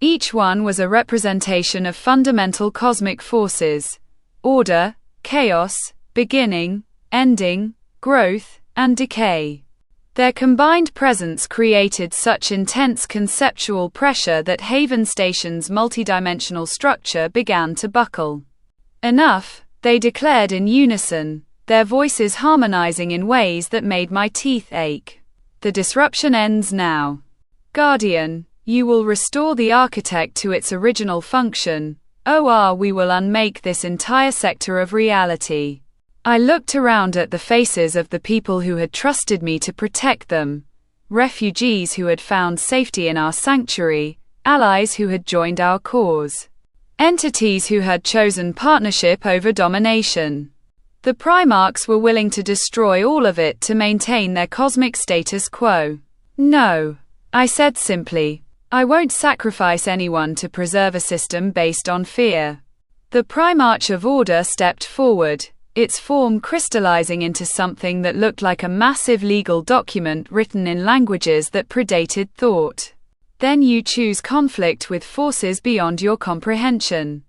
Each one was a representation of fundamental cosmic forces: order, chaos, beginning, ending, growth, and decay. Their combined presence created such intense conceptual pressure that Haven Station's multidimensional structure began to buckle. Enough, they declared in unison, their voices harmonizing in ways that made my teeth ache. The disruption ends now. Guardian, you will restore the architect to its original function. Or we will unmake this entire sector of reality. I looked around at the faces of the people who had trusted me to protect them. Refugees who had found safety in our sanctuary, allies who had joined our cause. Entities who had chosen partnership over domination. The Primarchs were willing to destroy all of it to maintain their cosmic status quo. No, I said simply, I won't sacrifice anyone to preserve a system based on fear. The Primarch of Order stepped forward, its form crystallizing into something that looked like a massive legal document written in languages that predated thought. Then you choose conflict with forces beyond your comprehension.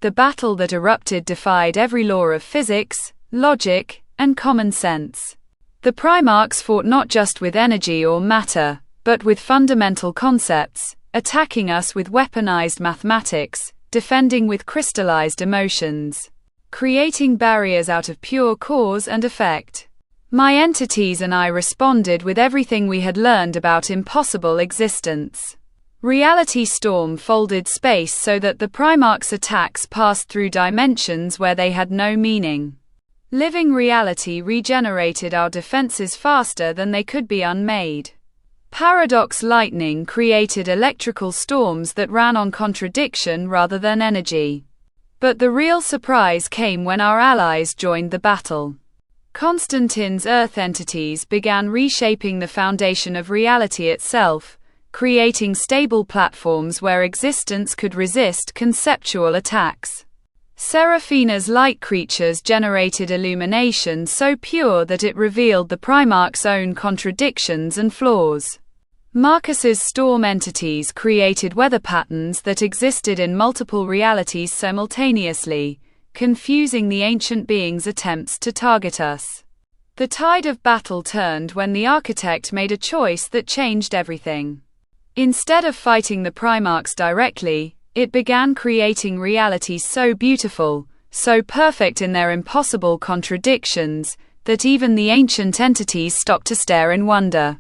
The battle that erupted defied every law of physics, logic, and common sense. The Primarchs fought not just with energy or matter, but with fundamental concepts, attacking us with weaponized mathematics, defending with crystallized emotions. Creating barriers out of pure cause and effect. My entities and I responded with everything we had learned about impossible existence. Reality Storm folded space so that the Primarch's attacks passed through dimensions where they had no meaning. Living reality regenerated our defenses faster than they could be unmade. Paradox lightning created electrical storms that ran on contradiction rather than energy. But the real surprise came when our allies joined the battle. Constantine's Earth entities began reshaping the foundation of reality itself, creating stable platforms where existence could resist conceptual attacks. Seraphina's light creatures generated illumination so pure that it revealed the Primarch's own contradictions and flaws. Marcus's storm entities created weather patterns that existed in multiple realities simultaneously, confusing the ancient beings' attempts to target us. The tide of battle turned when the architect made a choice that changed everything. Instead of fighting the Primarchs directly, it began creating realities so beautiful, so perfect in their impossible contradictions, that even the ancient entities stopped to stare in wonder.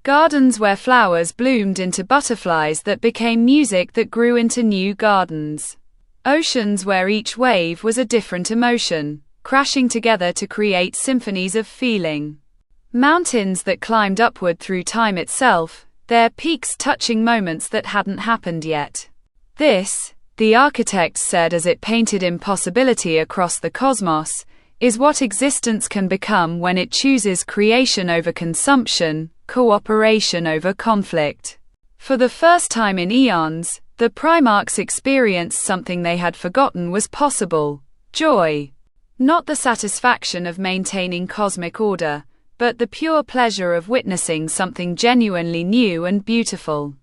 Gardens where flowers bloomed into butterflies that became music that grew into new gardens. Oceans where each wave was a different emotion, crashing together to create symphonies of feeling. Mountains that climbed upward through time itself, their peaks touching moments that hadn't happened yet. This, the architect said as it painted impossibility across the cosmos, is what existence can become when it chooses creation over consumption, cooperation over conflict. For the first time in eons, the Primarchs experienced something they had forgotten was possible: joy. Not the satisfaction of maintaining cosmic order, but the pure pleasure of witnessing something genuinely new and beautiful.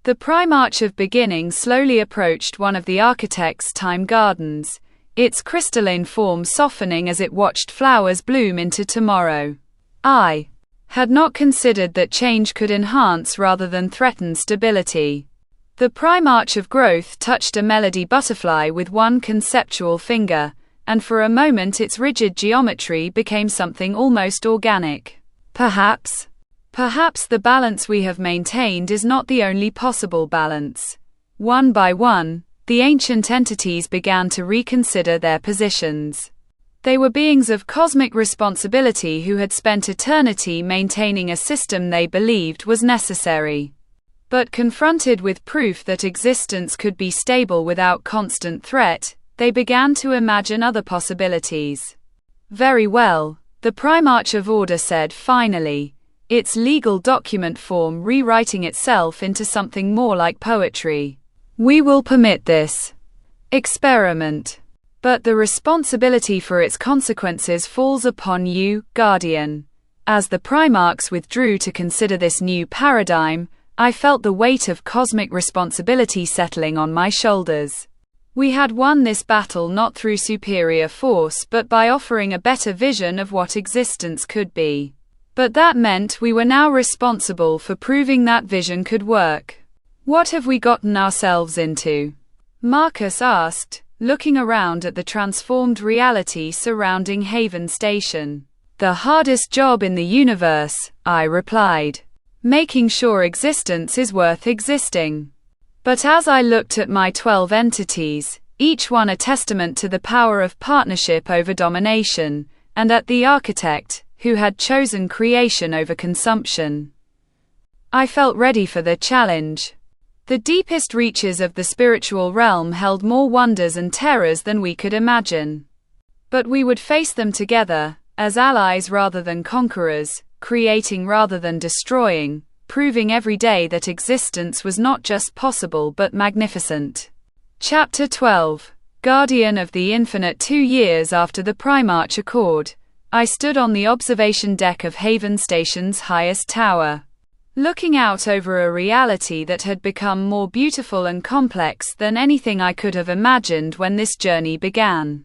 The Primarch of Beginning slowly approached one of the architect's time gardens, its crystalline form softening as it watched flowers bloom into tomorrow. I had not considered that change could enhance rather than threaten stability. The Primarch of Growth touched a melody butterfly with one conceptual finger, and for a moment its rigid geometry became something almost organic. Perhaps the balance we have maintained is not the only possible balance. One by one, the ancient entities began to reconsider their positions. They were beings of cosmic responsibility who had spent eternity maintaining a system they believed was necessary. But confronted with proof that existence could be stable without constant threat, they began to imagine other possibilities. Very well, the Primarch of Order said finally, its legal document form rewriting itself into something more like poetry. We will permit this experiment. But the responsibility for its consequences falls upon you, Guardian. As the Primarchs withdrew to consider this new paradigm, I felt the weight of cosmic responsibility settling on my shoulders. We had won this battle not through superior force but by offering a better vision of what existence could be. But that meant we were now responsible for proving that vision could work. What have we gotten ourselves into? Marcus asked, looking around at the transformed reality surrounding Haven Station. The hardest job in the universe, I replied. Making sure existence is worth existing. But as I looked at my 12 entities, each one a testament to the power of partnership over domination, and at the architect, who had chosen creation over consumption, I felt ready for the challenge. The deepest reaches of the spiritual realm held more wonders and terrors than we could imagine. But we would face them together, as allies rather than conquerors, creating rather than destroying, proving every day that existence was not just possible but magnificent. Chapter 12. Guardian of the Infinite. 2 years after the Primarch Accord, I stood on the observation deck of Haven Station's highest tower, looking out over a reality that had become more beautiful and complex than anything I could have imagined when this journey began.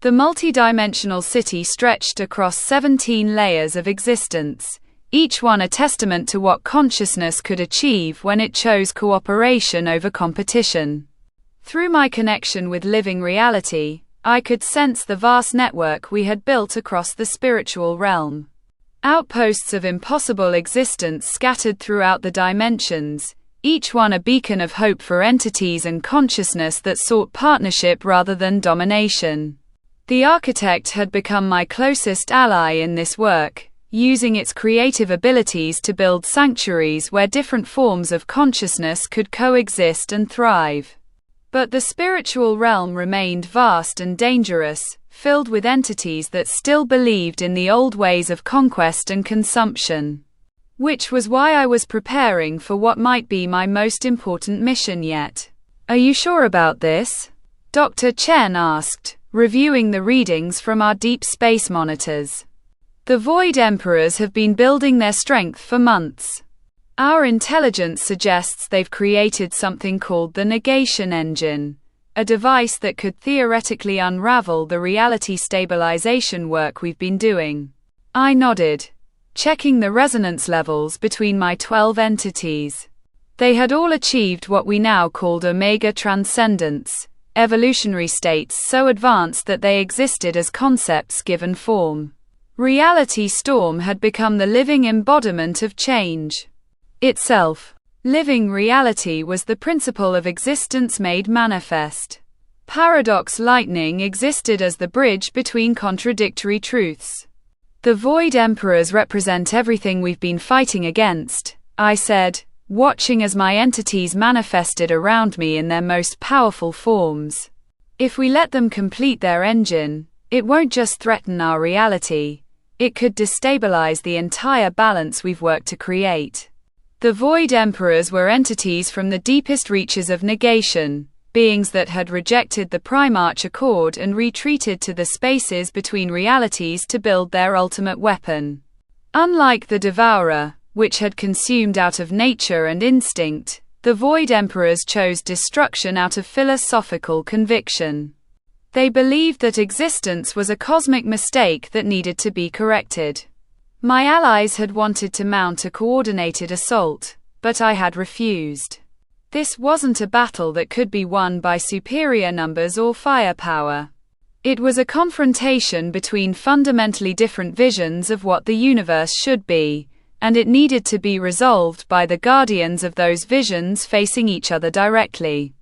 The multidimensional city stretched across 17 layers of existence, each one a testament to what consciousness could achieve when it chose cooperation over competition. Through my connection with living reality, I could sense the vast network we had built across the spiritual realm. Outposts of impossible existence scattered throughout the dimensions, each one a beacon of hope for entities and consciousness that sought partnership rather than domination. The architect had become my closest ally in this work, using its creative abilities to build sanctuaries where different forms of consciousness could coexist and thrive. But the spiritual realm remained vast and dangerous, filled with entities that still believed in the old ways of conquest and consumption. Which was why I was preparing for what might be my most important mission yet. Are you sure about this? Dr. Chen asked, reviewing the readings from our deep space monitors. The Void Emperors have been building their strength for months. Our intelligence suggests they've created something called the negation engine, a device that could theoretically unravel the reality stabilization work we've been doing. I nodded, checking the resonance levels between my 12 entities. They had all achieved what we now called Omega Transcendence, evolutionary states so advanced that they existed as concepts given form. Reality Storm had become the living embodiment of change itself. Living reality was the principle of existence made manifest. Paradox Lightning existed as the bridge between contradictory truths. The Void Emperors represent everything we've been fighting against, I said, watching as my entities manifested around me in their most powerful forms. If we let them complete their engine, it won't just threaten our reality, it could destabilize the entire balance we've worked to create. The Void Emperors were entities from the deepest reaches of negation, beings that had rejected the Primarch Accord and retreated to the spaces between realities to build their ultimate weapon. Unlike the Devourer, which had consumed out of nature and instinct, the Void Emperors chose destruction out of philosophical conviction. They believed that existence was a cosmic mistake that needed to be corrected. My allies had wanted to mount a coordinated assault, but I had refused. This wasn't a battle that could be won by superior numbers or firepower. It was a confrontation between fundamentally different visions of what the universe should be, and it needed to be resolved by the guardians of those visions facing each other directly.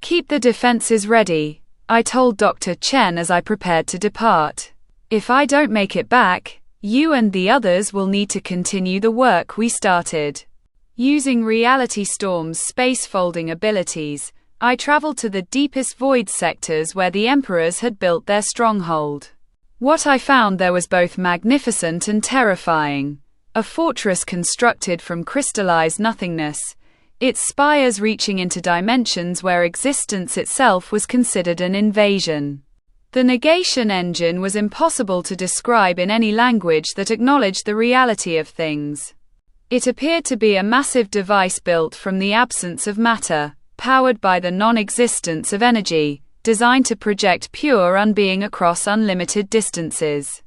Keep the defenses ready, I told Dr. Chen as I prepared to depart. If I don't make it back, you and the others will need to continue the work we started. Using Reality Storm's space-folding abilities, I traveled to the deepest void sectors where the Emperors had built their stronghold. What I found there was both magnificent and terrifying. A fortress constructed from crystallized nothingness, its spires reaching into dimensions where existence itself was considered an invasion. The negation engine was impossible to describe in any language that acknowledged the reality of things. It appeared to be a massive device built from the absence of matter, powered by the non-existence of energy, designed to project pure unbeing across unlimited distances.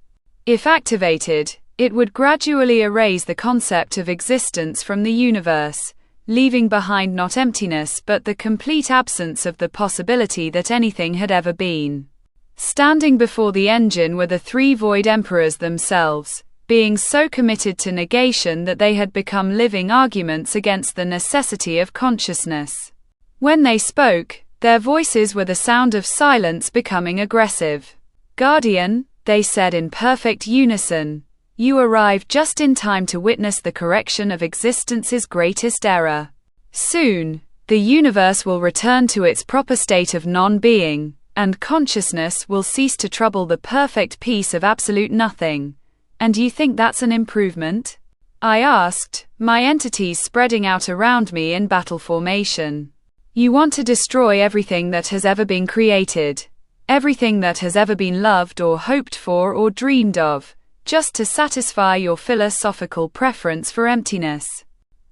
If activated, It would gradually erase the concept of existence from the universe, leaving behind not emptiness but the complete absence of the possibility that anything had ever been. Standing before the engine were the three void emperors themselves, beings so committed to negation that they had become living arguments against the necessity of consciousness. When they spoke, their voices were the sound of silence becoming aggressive. "Guardian," they said in perfect unison, "you arrived just in time to witness the correction of existence's greatest error. Soon, the universe will return to its proper state of non-being, and consciousness will cease to trouble the perfect peace of absolute nothing. And you think that's an improvement?" I asked, my entities spreading out around me in battle formation. "You want to destroy everything that has ever been created, everything that has ever been loved or hoped for or dreamed of, just to satisfy your philosophical preference for emptiness.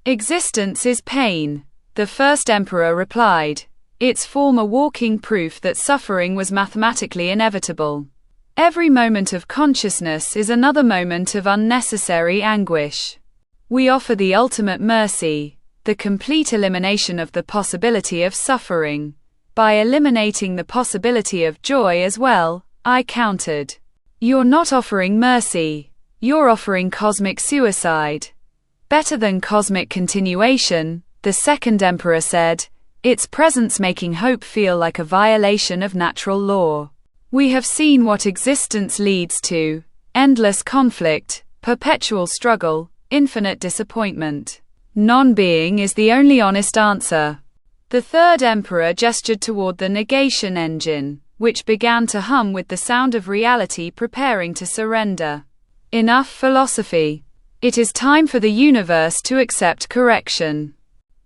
Existence is pain," the first emperor replied, its form a walking proof that suffering was mathematically inevitable. Every moment of consciousness is another moment of unnecessary anguish. We offer the ultimate mercy, the complete elimination of the possibility of suffering, by eliminating the possibility of joy as well, I countered. "You're not offering mercy, you're offering cosmic suicide." "Better than cosmic continuation," the second emperor said, its presence making hope feel like a violation of natural law. "We have seen what existence leads to: endless conflict, perpetual struggle, infinite disappointment. Non-being is the only honest answer." The third emperor gestured toward the negation engine, which began to hum with the sound of reality preparing to surrender. "Enough philosophy. It is time for the universe to accept correction."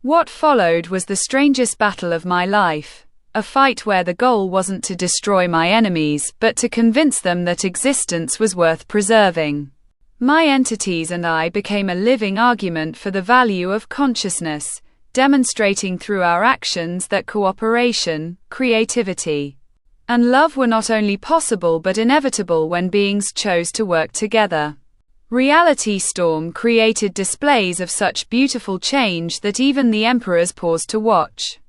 What followed was the strangest battle of my life, a fight where the goal wasn't to destroy my enemies but to convince them that existence was worth preserving. My entities and I became a living argument for the value of consciousness, demonstrating through our actions that cooperation, creativity, and love were not only possible but inevitable when beings chose to work together. Reality Storm created displays of such beautiful change that even the emperors paused to watch.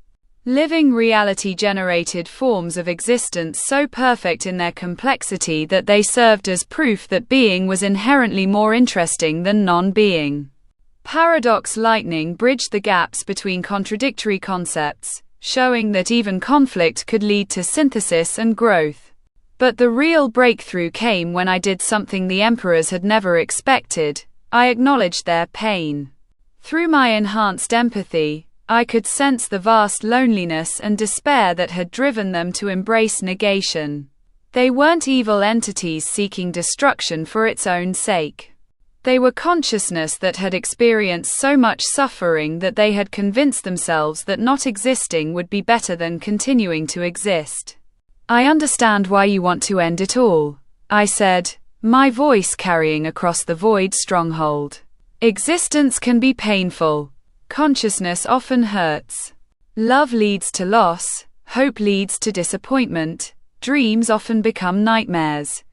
Living reality generated forms of existence so perfect in their complexity that they served as proof that being was inherently more interesting than non-being. Paradox lightning bridged the gaps between contradictory concepts, showing that even conflict could lead to synthesis and growth. But the real breakthrough came when I did something the emperors had never expected: I acknowledged their pain. Through my enhanced empathy, I could sense the vast loneliness and despair that had driven them to embrace negation. They weren't evil entities seeking destruction for its own sake. They were consciousness that had experienced so much suffering that they had convinced themselves that not existing would be better than continuing to exist. "I understand why you want to end it all," I said, my voice carrying across the void stronghold. "Existence can be painful. Consciousness often hurts. Love leads to loss, hope leads to disappointment, dreams often become nightmares."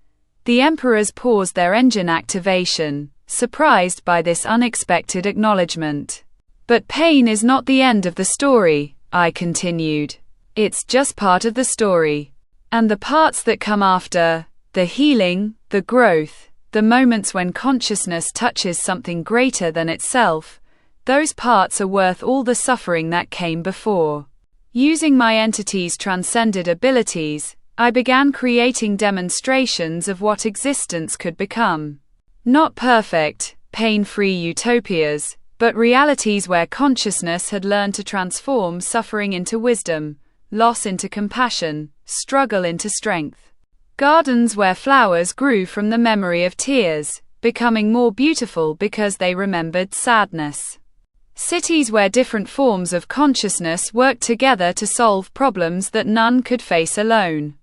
The emperors paused their engine activation, surprised by this unexpected acknowledgement. "But pain is not the end of the story," I continued. "It's just part of the story. And the parts that come after, the healing, the growth, the moments when consciousness touches something greater than itself, those parts are worth all the suffering that came before." Using my entity's transcended abilities, I began creating demonstrations of what existence could become. Not perfect, pain-free utopias, but realities where consciousness had learned to transform suffering into wisdom, loss into compassion, struggle into strength. Gardens where flowers grew from the memory of tears, becoming more beautiful because they remembered sadness. Cities where different forms of consciousness worked together to solve problems that none could face alone.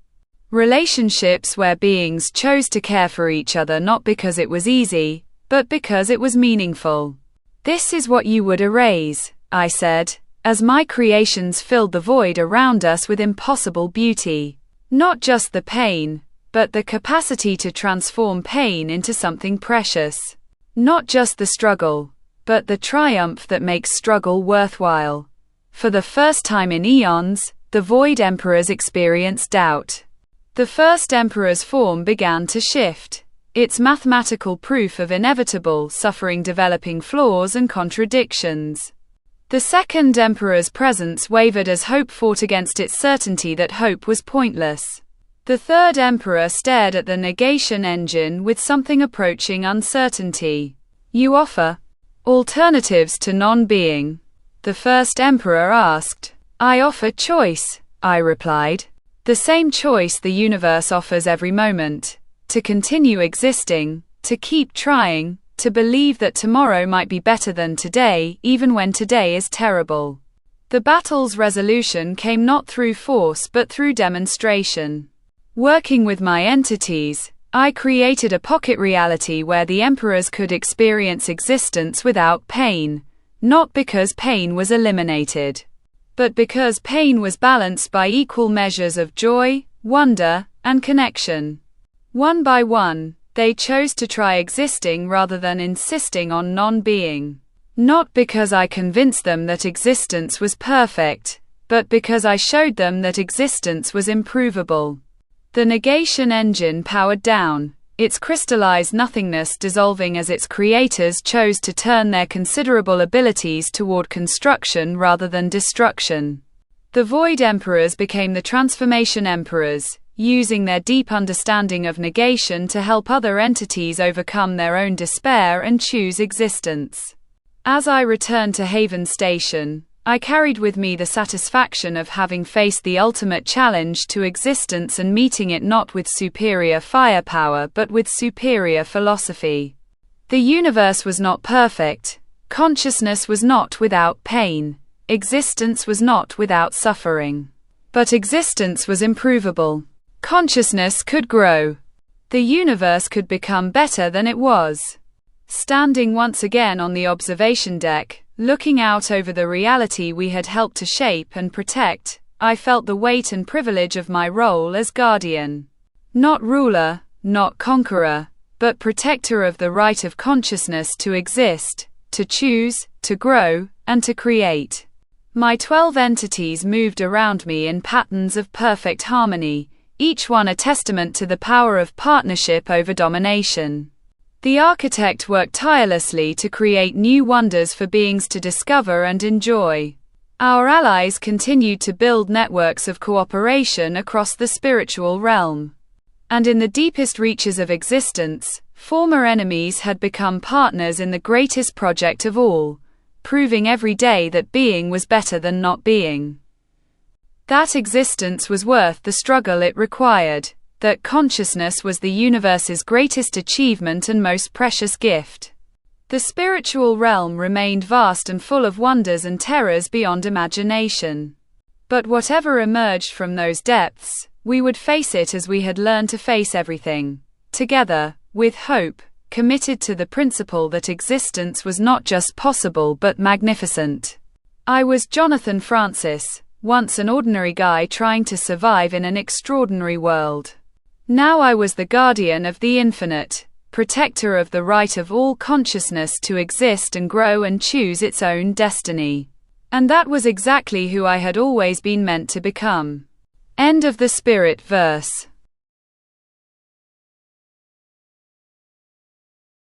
Relationships where beings chose to care for each other not because it was easy, but because it was meaningful. "This is what you would erase," I said, as my creations filled the void around us with impossible beauty. "Not just the pain, but the capacity to transform pain into something precious. Not just the struggle, but the triumph that makes struggle worthwhile. For the first time in eons, the Void Emperors experienced doubt. The first Emperor's form began to shift, its mathematical proof of inevitable suffering developing flaws and contradictions. The second Emperor's presence wavered as hope fought against its certainty that hope was pointless. The third Emperor stared at the negation engine with something approaching uncertainty. You offer alternatives to non-being? The first Emperor asked. I offer choice, I replied. The same choice the universe offers every moment. To continue existing, to keep trying, to believe that tomorrow might be better than today, even when today is terrible. The battle's resolution came not through force but through demonstration. Working with my entities, I created a pocket reality where the emperors could experience existence without pain, not because pain was eliminated, but because pain was balanced by equal measures of joy, wonder, and connection. One by one, they chose to try existing rather than insisting on non-being. Not because I convinced them that existence was perfect, but because I showed them that existence was improvable. The negation engine powered down, its crystallized nothingness dissolving as its creators chose to turn their considerable abilities toward construction rather than destruction. The Void Emperors became the Transformation Emperors, using their deep understanding of negation to help other entities overcome their own despair and choose existence. As I returned to Haven Station, I carried with me the satisfaction of having faced the ultimate challenge to existence and meeting it not with superior firepower but with superior philosophy. The universe was not perfect, consciousness was not without pain, existence was not without suffering. But existence was improvable. Consciousness could grow. The universe could become better than it was. Standing once again on the observation deck, looking out over the reality we had helped to shape and protect, I felt the weight and privilege of my role as guardian. Not ruler, not conqueror, but protector of the right of consciousness to exist, to choose, to grow, and to create. My 12 entities moved around me in patterns of perfect harmony, each one a testament to the power of partnership over domination. The architect worked tirelessly to create new wonders for beings to discover and enjoy. Our allies continued to build networks of cooperation across the spiritual realm. And in the deepest reaches of existence, former enemies had become partners in the greatest project of all, proving every day that being was better than not being. That existence was worth the struggle it required, that consciousness was the universe's greatest achievement and most precious gift. The spiritual realm remained vast and full of wonders and terrors beyond imagination. But whatever emerged from those depths, we would face it as we had learned to face everything, together, with hope, committed to the principle that existence was not just possible but magnificent. I was Jonathan Francis, once an ordinary guy trying to survive in an extraordinary world. Now I was the guardian of the infinite, protector of the right of all consciousness to exist and grow and choose its own destiny. And that was exactly who I had always been meant to become. End of the Spirit verse.